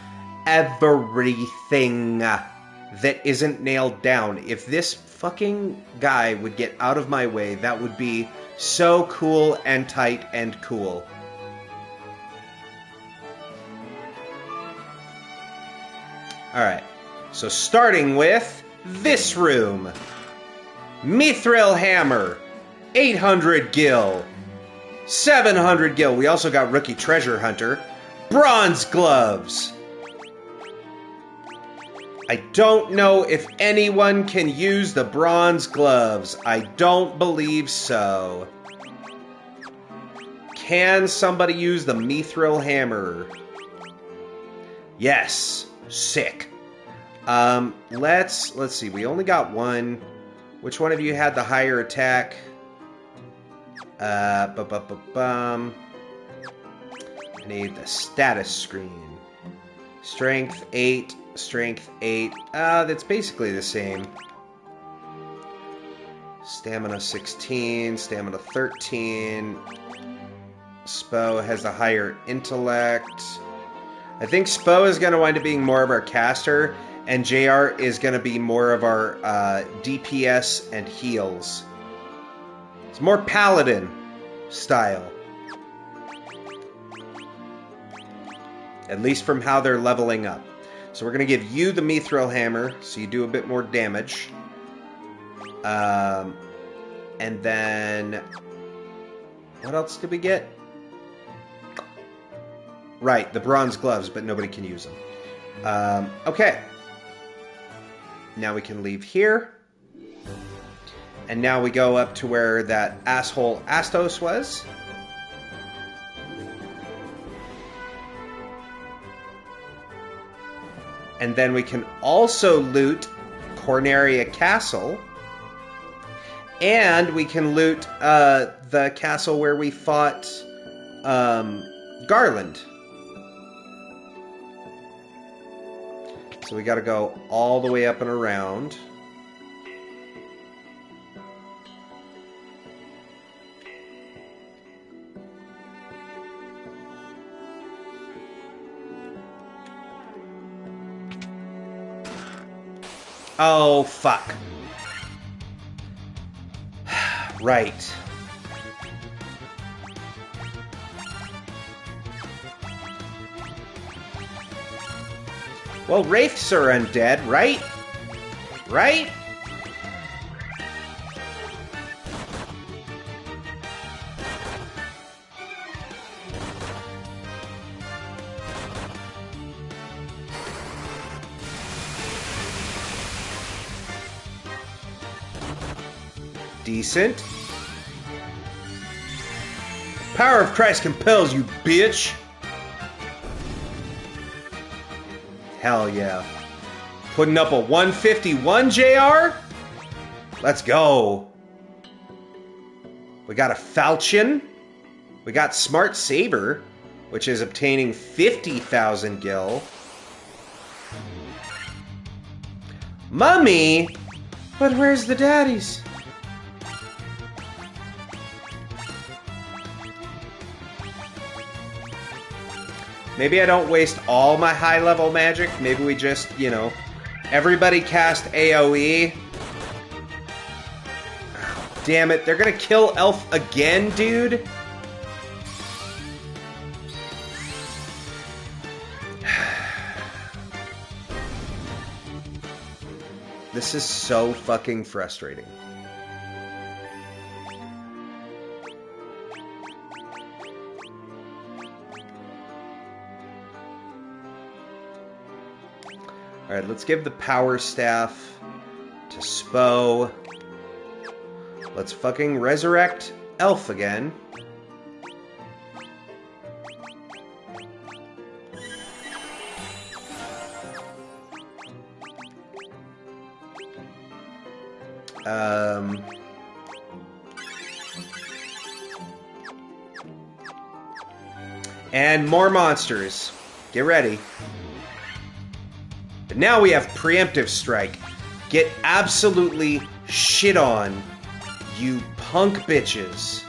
everything that isn't nailed down. If this fucking guy would get out of my way, that would be so cool and tight and cool. Alright, so starting with this room. Mithril Hammer, 800 gil. 700 gil. We also got Rookie Treasure Hunter. Bronze Gloves. I don't know if anyone can use the Bronze Gloves. I don't believe so. Can somebody use the Mithril Hammer? Yes. Sick. Let's see. We only got one. Which one of you had the higher attack? I need the status screen. Strength 8, strength 8. That's basically the same. Stamina 16, stamina 13. Spo has the higher intellect. I think Spo is going to wind up being more of our caster, and JR is going to be more of our DPS and heals. It's more paladin style. At least from how they're leveling up. So we're going to give you the Mithril Hammer, so you do a bit more damage. And then... what else did we get? Right, the bronze gloves, but nobody can use them. Okay. Now we can leave here. And now we go up to where that asshole Astos was. And then we can also loot Corneria Castle. And we can loot the castle where we fought Garland. So we got to go all the way up and around. Oh, fuck. Right. Well, wraiths are undead, right? Right? Decent. Power of Christ compels you, bitch. Hell yeah. Putting up a 151, JR? Let's go. We got a Falchion. We got Smart Saber, which is obtaining 50,000 gil. Mummy? But where's the daddies? Maybe I don't waste all my high-level magic. Maybe we just, you know, everybody cast AoE. Oh, damn it, they're gonna kill Elf again, dude? This is so fucking frustrating. Alright, let's give the power staff to Spo. Let's fucking resurrect Elf again. And more monsters. Get ready. But now we have Preemptive Strike. Get absolutely shit on, you punk bitches.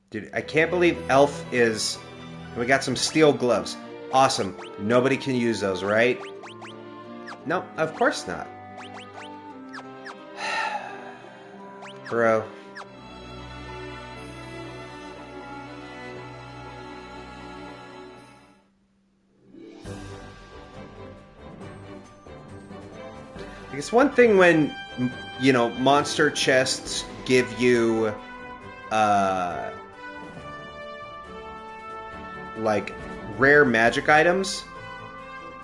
Dude, I can't believe Elf is... We got some steel gloves. Awesome. Nobody can use those, right? No, of course not. Bro. I guess one thing when, you know, monster chests give you, like, rare magic items.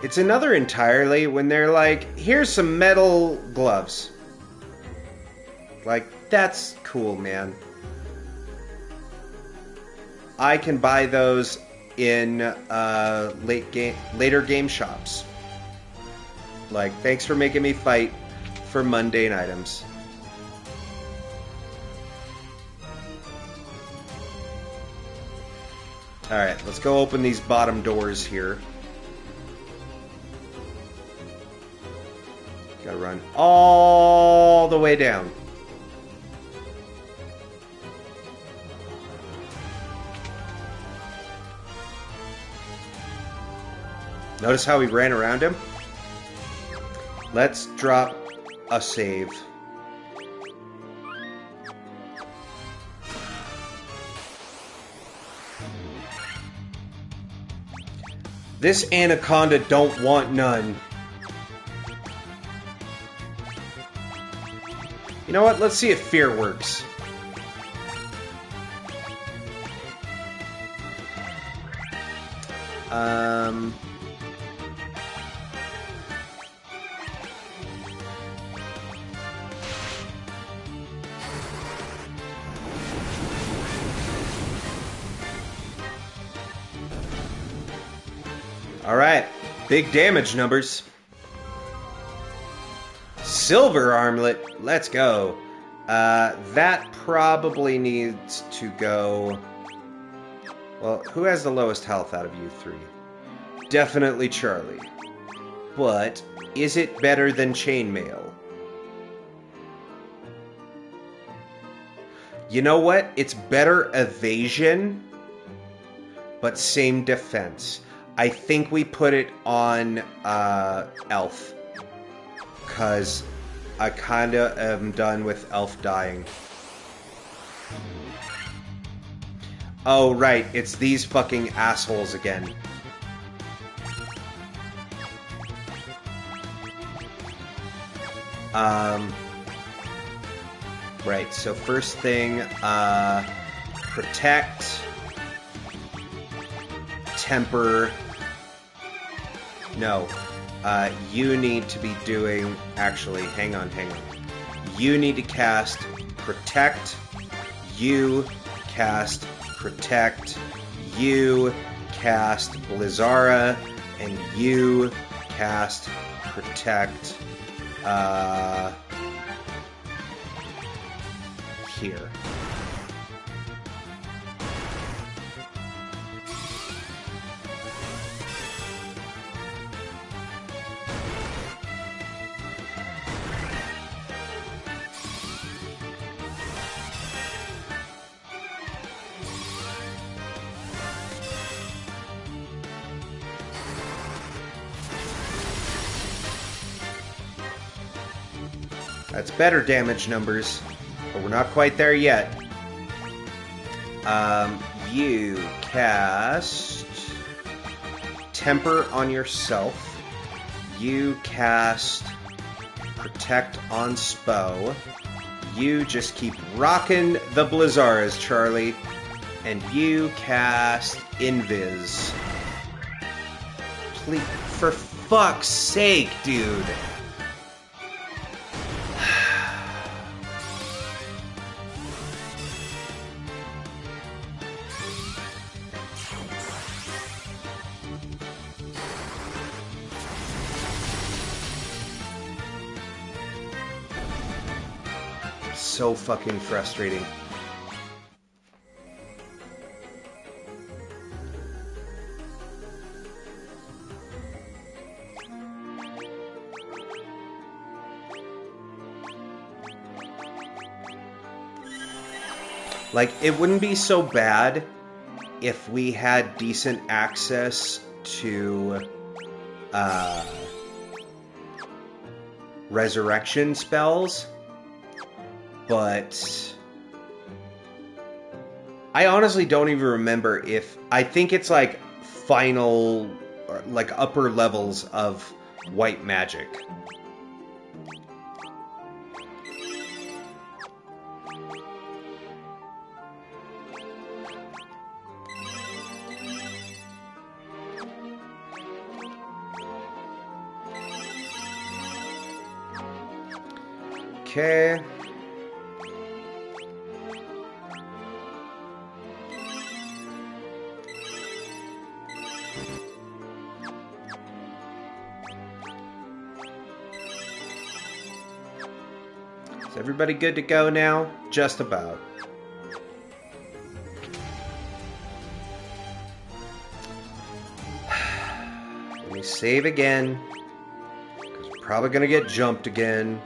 It's another entirely when they're like, here's some metal gloves. Like, that's cool, man. I can buy those in later game shops. Like, thanks for making me fight for mundane items. Alright, let's go open these bottom doors here. Gotta run all the way down. Notice how we ran around him? Let's drop a save. This anaconda don't want none. You know what? Let's see if fear works. Alright, big damage numbers. Silver armlet, let's go. That probably needs to go... Well, who has the lowest health out of you three? Definitely Charlie. But, is it better than chainmail? You know what? It's better evasion, but same defense. I think we put it on Elf. Because I kinda am done with Elf dying. Oh, right. It's these fucking assholes again. Right, so first thing, protect, temper. No, you need to be doing, actually, hang on. You need to cast protect, you cast protect, you cast Blizzara, and you cast protect, here. That's better damage numbers, but we're not quite there yet. You cast Temper on yourself. You cast Protect on Spo. You just keep rocking the Blizzaras, Charlie. And you cast Invis. Please, for fuck's sake, dude. So fucking frustrating. Like, it wouldn't be so bad if we had decent access to resurrection spells. But I honestly don't even remember if... I think it's like final, like upper levels of white magic. Okay. Is everybody good to go now? Just about. Let me save again. Because we're probably going to get jumped again.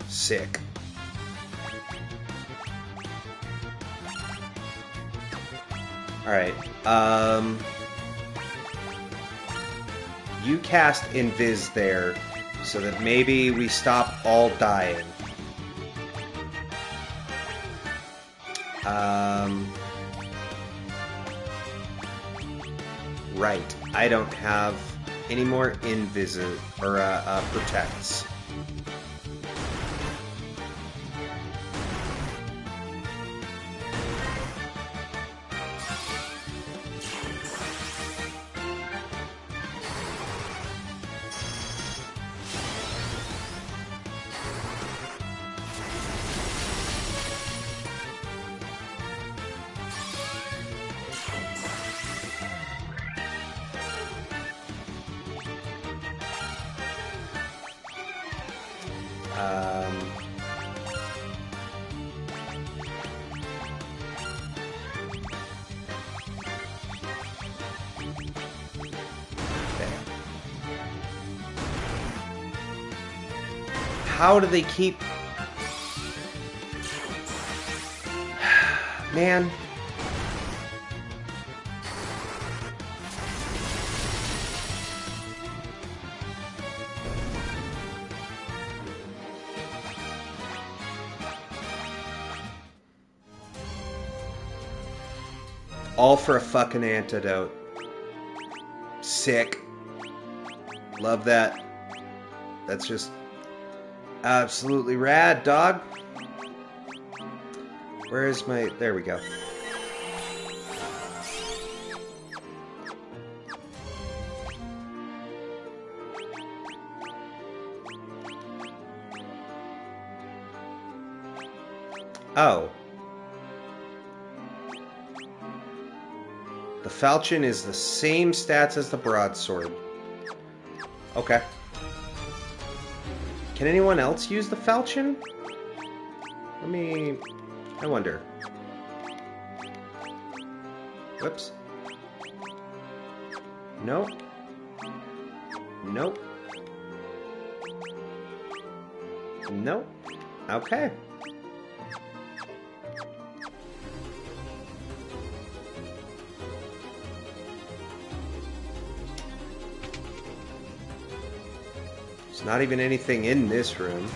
Sick. Alright. You cast Invis there, so that maybe we stop all dying. Right. I don't have any more Invis or protects. How do they keep... Man. All for a fucking antidote. Sick. Love that. That's just... absolutely rad, dog. Where is my... there we go. Oh. The falchion is the same stats as the broadsword. Okay. Can anyone else use the falchion? Let me... I wonder. Whoops. Nope. Nope. Nope. Okay. There's not even anything in this room.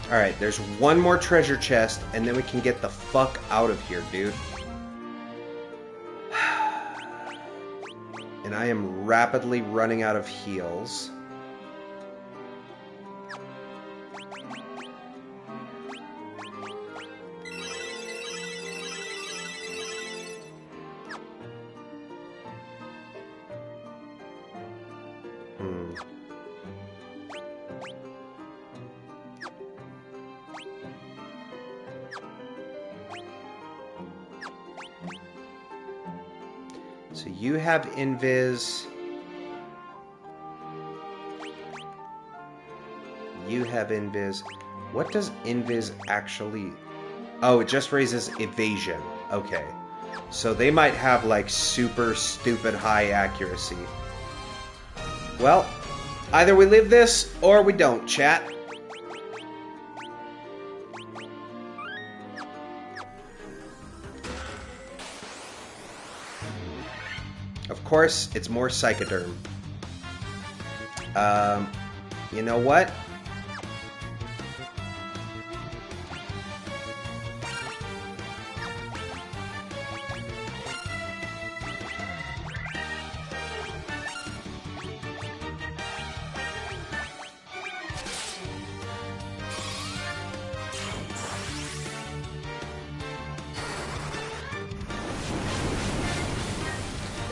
Alright, there's one more treasure chest, and then we can get the fuck out of here, dude. And I am rapidly running out of heals. So you have Invis. You have Invis. What does Invis actually... oh, it just raises evasion. Okay. So they might have, like, super stupid high accuracy. Well, either we live this, or we don't, chat. Of course, it's more Psychoderm. You know what?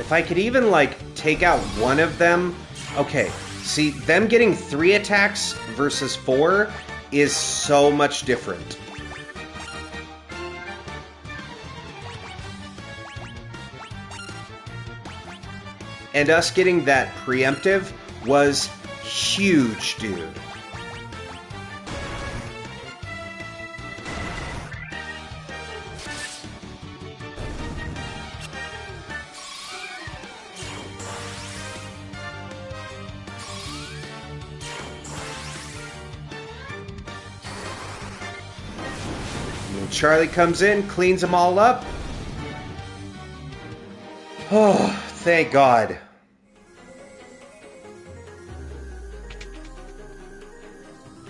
If I could even, like, take out one of them... Okay, see, them getting 3 attacks versus 4 is so much different. And us getting that preemptive was huge, dude. And Charlie comes in, cleans them all up. Oh, thank God.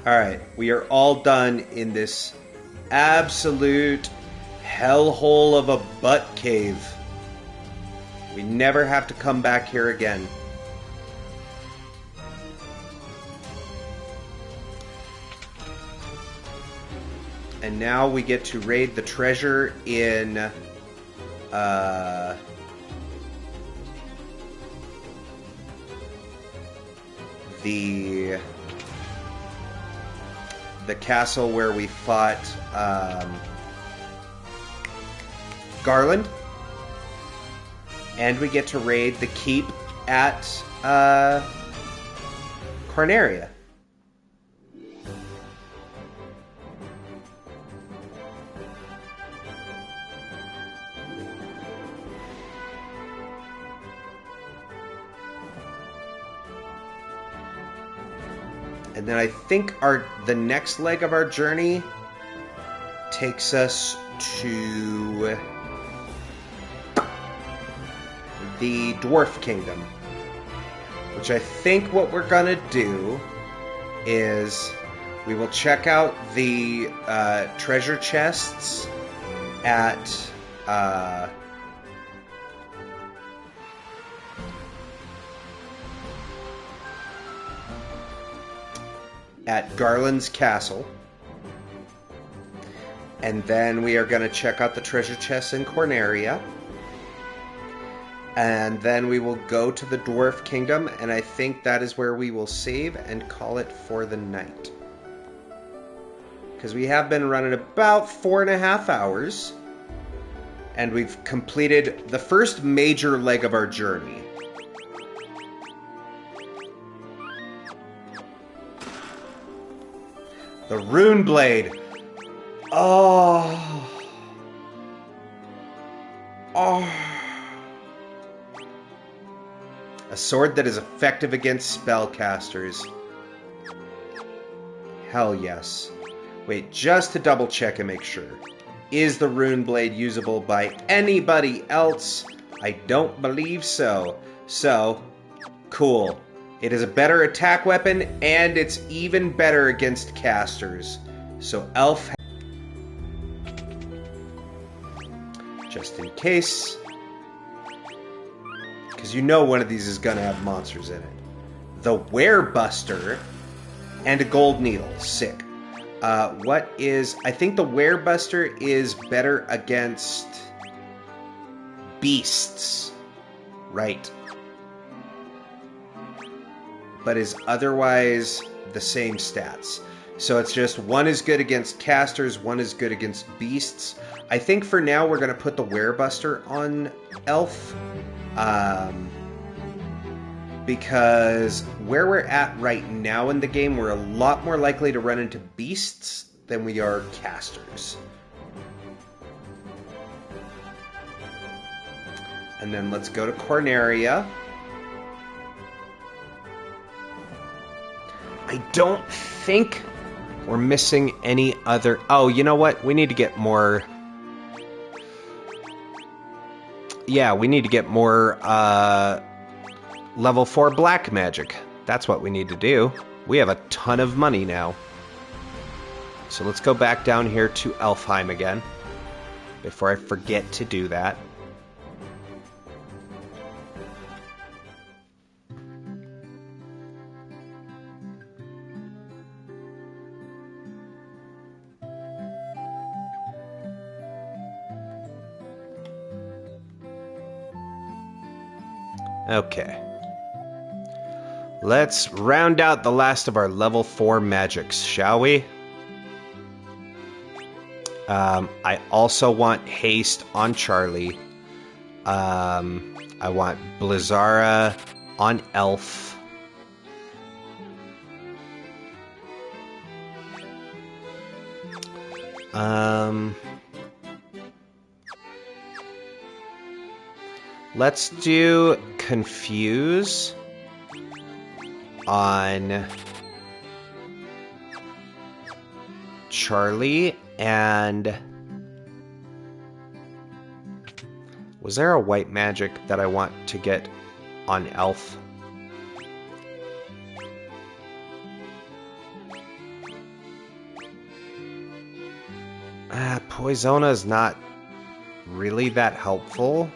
Alright, we are all done in this absolute hellhole of a butt cave. We never have to come back here again. And now we get to raid the treasure in... the castle where we fought Garland. And we get to raid the keep at Corneria. And then I think the next leg of our journey takes us to the Dwarf Kingdom. Which I think what we're gonna do is we will check out the treasure chests at Garland's Castle. And then we are going to check out the treasure chests in Corneria. And then we will go to the Dwarf Kingdom, and I think that is where we will save and call it for the night. Because we have been running about 4.5 hours. And we've completed the first major leg of our journey. The Rune Blade. Oh. Oh. A sword that is effective against spellcasters. Hell yes. Wait, just to double check and make sure. Is the Rune Blade usable by anybody else? I don't believe so. So, cool. It is a better attack weapon, and it's even better against casters. So Elf... just in case. Because you know one of these is going to have monsters in it. The Werebuster and a Gold Needle. Sick. What is... I think the Werebuster is better against beasts. Right. But is otherwise the same stats. So it's just one is good against casters, one is good against beasts. I think for now we're going to put the Werebuster on Elf. Because where we're at right now in the game, we're a lot more likely to run into beasts than we are casters. And then let's go to Corneria. I don't think we're missing any other... Oh, you know what? We need to get more... Yeah, we need to get more level 4 black magic. That's what we need to do. We have a ton of money now. So let's go back down here to Elfheim again. Before I forget to do that. Okay. Let's round out the last of our level 4 magics, shall we? I also want haste on Charlie. I want Blizzara on Elf. Let's do Confuse on Charlie, and was there a white magic that I want to get on Elf? Poisona is not really that helpful.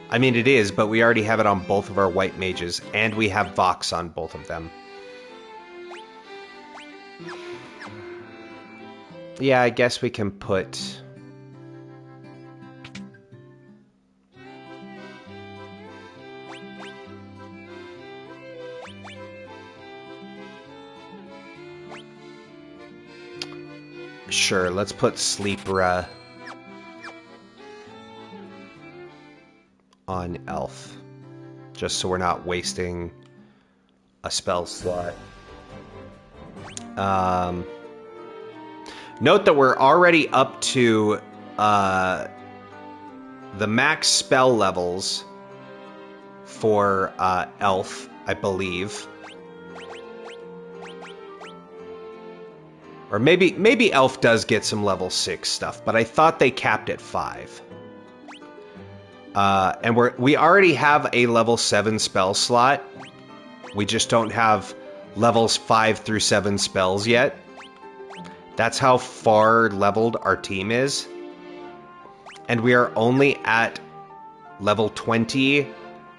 I mean, it is, but we already have it on both of our white mages, and we have Vox on both of them. Yeah, I guess we can put... Sure, let's put Sleepra on Elf, just so we're not wasting a spell slot. Note that we're already up to the max spell levels for Elf, I believe. Or maybe Elf does get some level 6 stuff, but I thought they capped at 5. And we already have a level 7 spell slot. We just don't have levels 5 through 7 spells yet. That's how far leveled our team is. And we are only at level 20,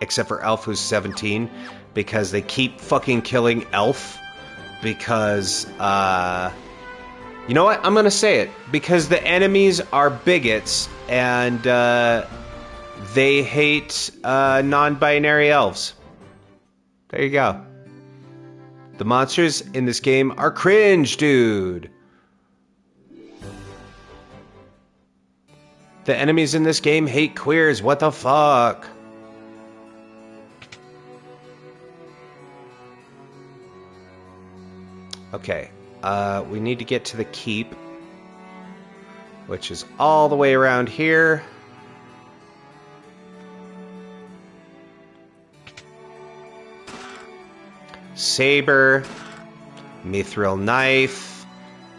except for Elf, who's 17, because they keep fucking killing Elf. Because, you know what? I'm gonna say it. Because the enemies are bigots, and they hate non-binary elves. There you go. The monsters in this game are cringe, dude. The enemies in this game hate queers. What the fuck? Okay. We need to get to the keep, which is all the way around here. Saber, mithril knife,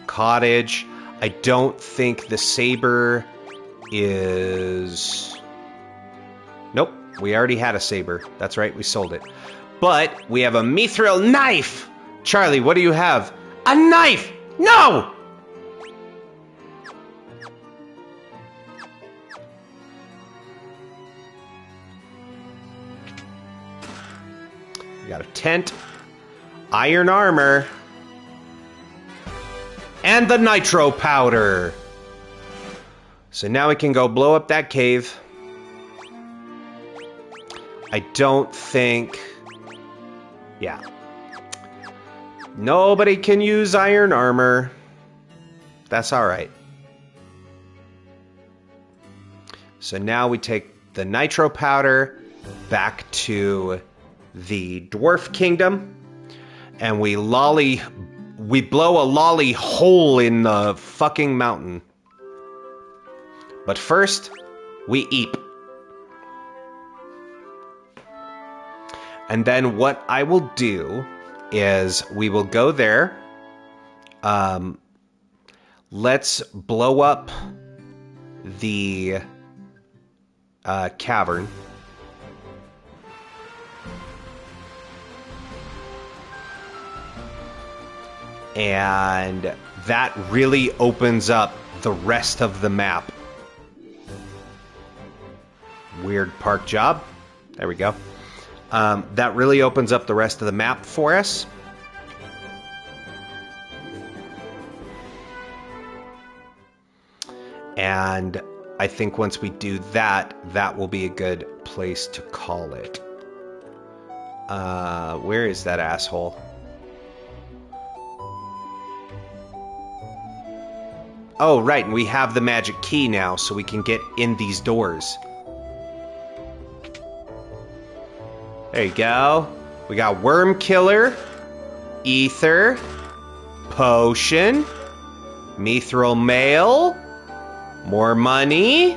cottage. I don't think the saber is... Nope, we already had a saber. That's right, we sold it. But we have a mithril knife! Charlie, what do you have? A knife! No! We got a tent, iron armor, and the nitro powder. So now we can go blow up that cave. I don't think... Yeah. Nobody can use iron armor. That's alright. So now we take the nitro powder back to the Dwarf Kingdom, and we blow a lolly hole in the fucking mountain. But first, we eat. And then what I will do is we will go there. Let's blow up the cavern. And that really opens up the rest of the map. Weird park job. There we go. That really opens up the rest of the map for us. And I think once we do that, that will be a good place to call it. Where is that asshole? Oh, right, and we have the magic key now, so we can get in these doors. There you go. We got Worm Killer, Ether, Potion, Mithril Mail, more money,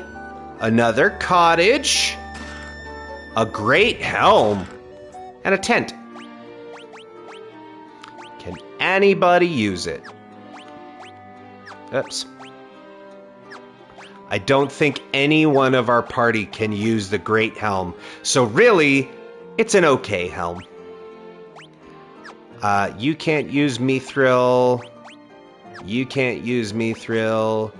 another cottage, a great helm, and a tent. Can anybody use it? Oops. I don't think any one of our party can use the great helm, so really, it's an okay helm. You can't use Mithril. You can't use Mithril.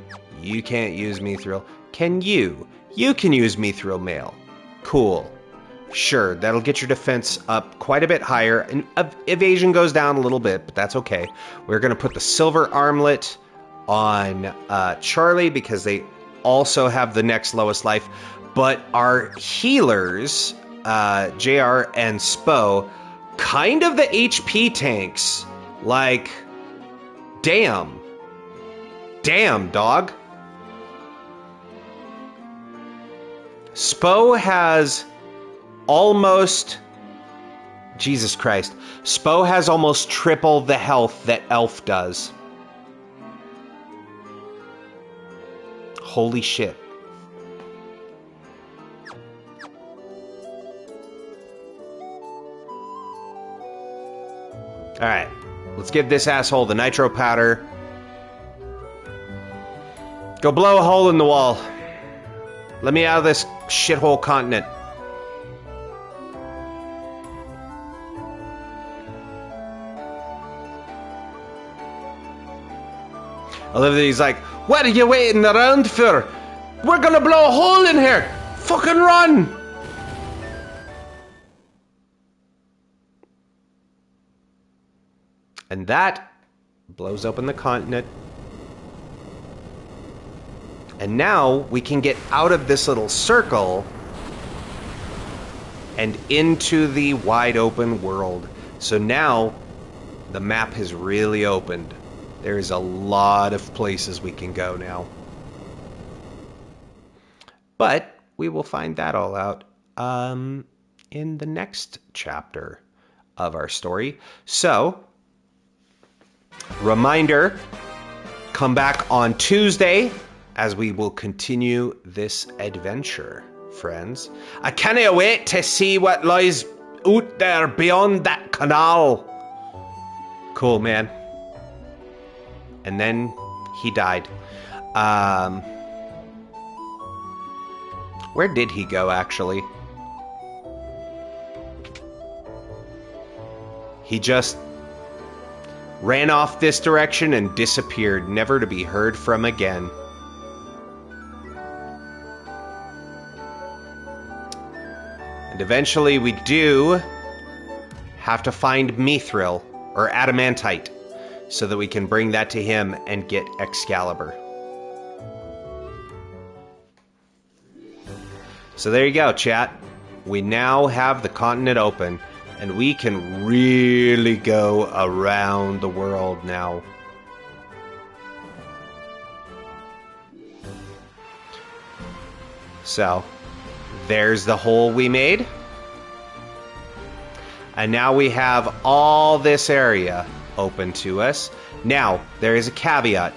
You can't use Mithril. Can you? You can use Mithril Mail. Cool. Sure, that'll get your defense up quite a bit higher, and evasion goes down a little bit, but that's okay. We're going to put the silver armlet on Charlie because they also have the next lowest life, but our healers, JR and Spo, kind of the HP tanks. Like, damn. Damn, dog. Spo has almost... Jesus Christ. Spo has almost triple the health that Elf does. Holy shit. Alright, let's give this asshole the nitro powder. Go blow a hole in the wall. Let me out of this shithole continent. I love that he's like, what are you waiting around for? We're gonna blow a hole in here! Fucking run! And that blows open the continent. And now we can get out of this little circle and into the wide open world. So now the map has really opened. There's a lot of places we can go now. But we will find that all out in the next chapter of our story. So, reminder, come back on Tuesday as we will continue this adventure, friends. I cannot wait to see what lies out there beyond that canal. Cool, man. And then he died. Where did he go, actually? He just ran off this direction and disappeared, never to be heard from again. And eventually we do have to find Mithril, or Adamantite, so that we can bring that to him and get Excalibur. So there you go, chat. We now have the continent open, and we can really go around the world now. So, there's the hole we made. And now we have all this area open to us. Now, there is a caveat.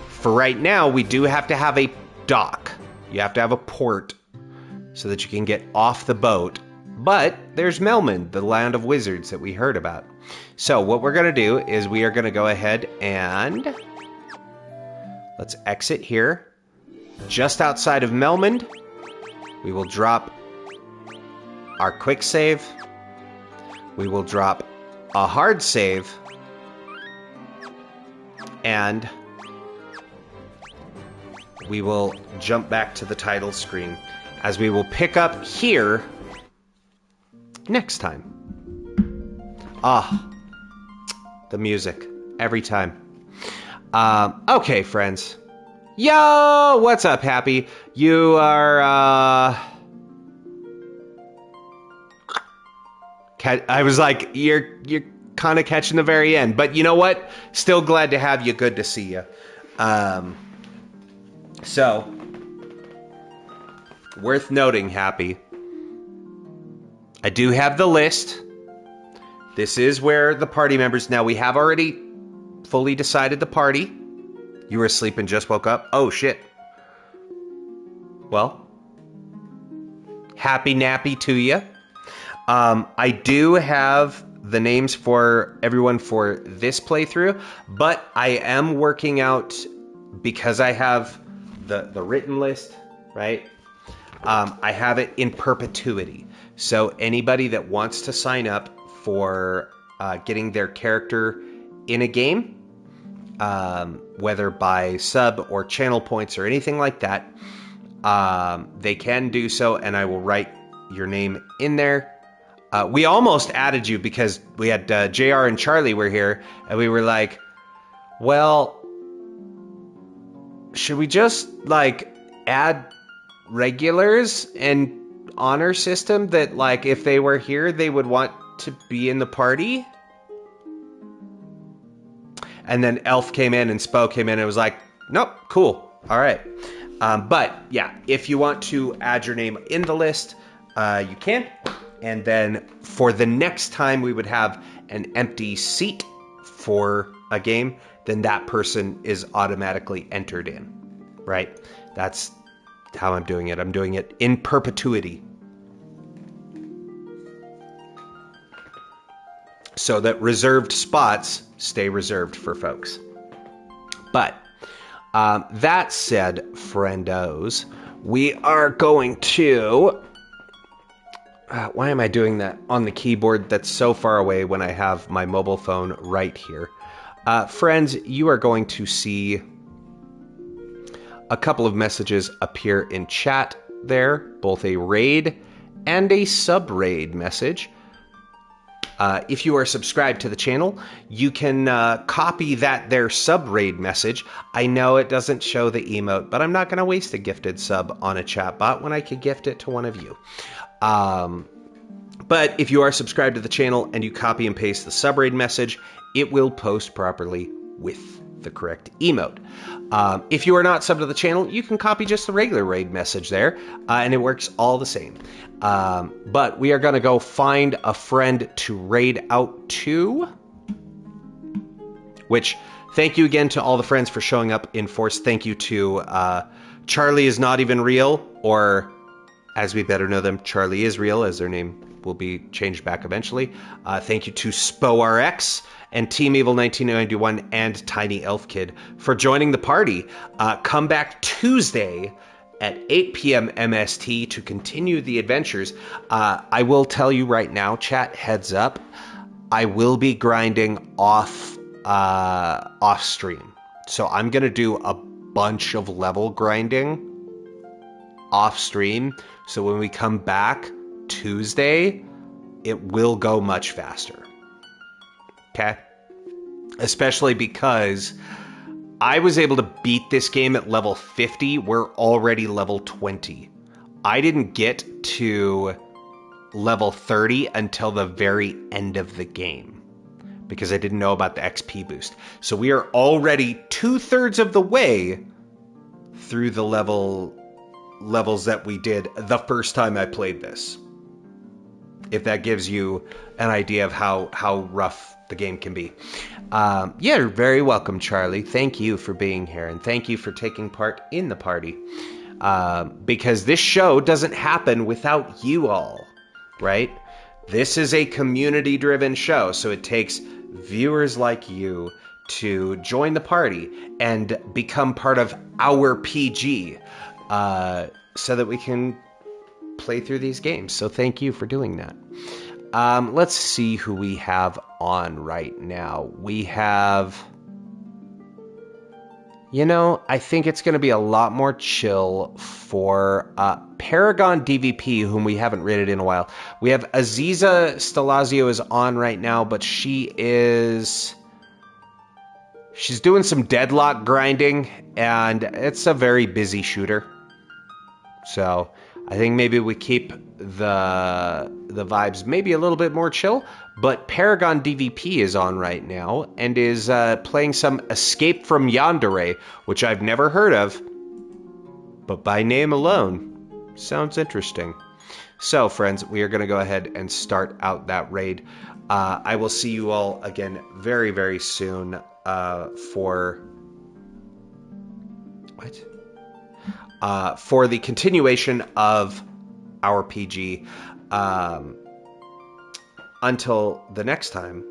For right now, we do have to have a dock. You have to have a port so that you can get off the boat. But there's Melmond, the land of wizards that we heard about. So what we're going to do is we are going to go ahead and let's exit here. Just outside of Melmond, we will drop our quick save. We will drop a hard save. And we will jump back to the title screen as we will pick up here next time. Ah, the music every time. Okay, friends, Yo, what's up, Happy? You are, I was like, you're kind of catching the very end, but you know what? Still glad to have you. Good to see you. So, worth noting, Happy, I do have the list. This is where the party members, now we have already fully decided the party. You were asleep and just woke up? Oh, shit. Well, happy nappy to you. I do have the names for everyone for this playthrough, but I am working out, because I have the written list, right? I have it in perpetuity. So anybody that wants to sign up for getting their character in a game, whether by sub or channel points or anything like that, they can do so, and I will write your name in there. We almost added you because we had JR and Charlie were here, and we were like, well, should we just, like, add regulars and honor system that, like, if they were here, they would want to be in the party? And then Elf came in and Spo came in and was like, nope, cool, all right. But, yeah, if you want to add your name in the list, you can. And then for the next time we would have an empty seat for a game, then that person is automatically entered in, right? That's how I'm doing it. I'm doing it in perpetuity. So that reserved spots stay reserved for folks. But that said, friendos, we are going to... why am I doing that on the keyboard that's so far away when I have my mobile phone right here? Friends, you are going to see a couple of messages appear in chat there, both a raid and a sub-raid message. If you are subscribed to the channel, you can copy that there sub-raid message. I know it doesn't show the emote, but I'm not going to waste a gifted sub on a chat bot when I could gift it to one of you. But if you are subscribed to the channel and you copy and paste the sub-raid message, it will post properly with the correct emote. If you are not subbed to the channel, you can copy just the regular raid message there, and it works all the same. But we are going to go find a friend to raid out to, which, thank you again to all the friends for showing up in force. Thank you to Charlie is not even real, or as we better know them, Charlie is real, as their name will be changed back eventually. Thank you to SpoRx and Team Evil 1991 and Tiny Elf Kid for joining the party. Come back Tuesday at 8 p.m. MST to continue the adventures. I will tell you right now, chat, heads up, I will be grinding off stream. So I'm going to do a bunch of level grinding off stream. So when we come back Tuesday, it will go much faster. Okay? Especially because I was able to beat this game at level 50. We're already level 20. I didn't get to level 30 until the very end of the game because I didn't know about the XP boost. So we are already 2/3 of the way through the levels that we did the first time I played this. If that gives you an idea of how rough the game can be. Yeah, you're very welcome, Charlie. Thank you for being here, and thank you for taking part in the party. Because this show doesn't happen without you all, right? This is a community-driven show, so it takes viewers like you to join the party and become part of OurPG, so that we can play through these games. So thank you for doing that. Let's see who we have on right now. We have... You know, I think it's going to be a lot more chill for Paragon DVP, whom we haven't rated in a while. We have Aziza Stelazio is on right now, but she is... She's doing some deadlock grinding, and it's a very busy shooter. So I think maybe we keep the vibes maybe a little bit more chill. But Paragon DVP is on right now and is playing some Escape from Yandere, which I've never heard of, but by name alone, sounds interesting. So, friends, we are going to go ahead and start out that raid. I will see you all again very, very soon for the continuation of OurPG. Until the next time.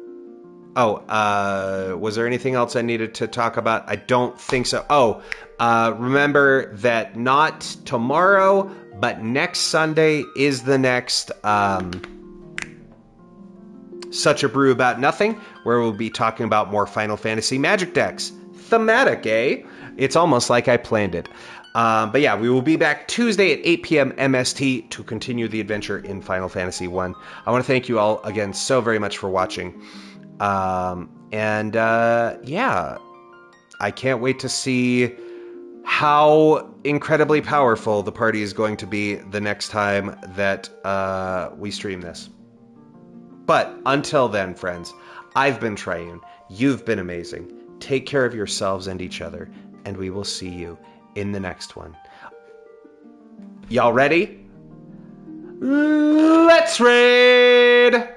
Was there anything else I needed to talk about? I don't think so. Remember that not tomorrow, but next Sunday is the next Such a Brew About Nothing, where we'll be talking about more Final Fantasy Magic decks. Thematic, eh? It's almost like I planned it. But yeah, we will be back Tuesday at 8 p.m. MST to continue the adventure in Final Fantasy 1. I want to thank you all again so very much for watching. Yeah, I can't wait to see how incredibly powerful the party is going to be the next time that we stream this. But until then, friends, I've been Triune. You've been amazing. Take care of yourselves and each other, and we will see you in the next one. Y'all ready? Let's raid!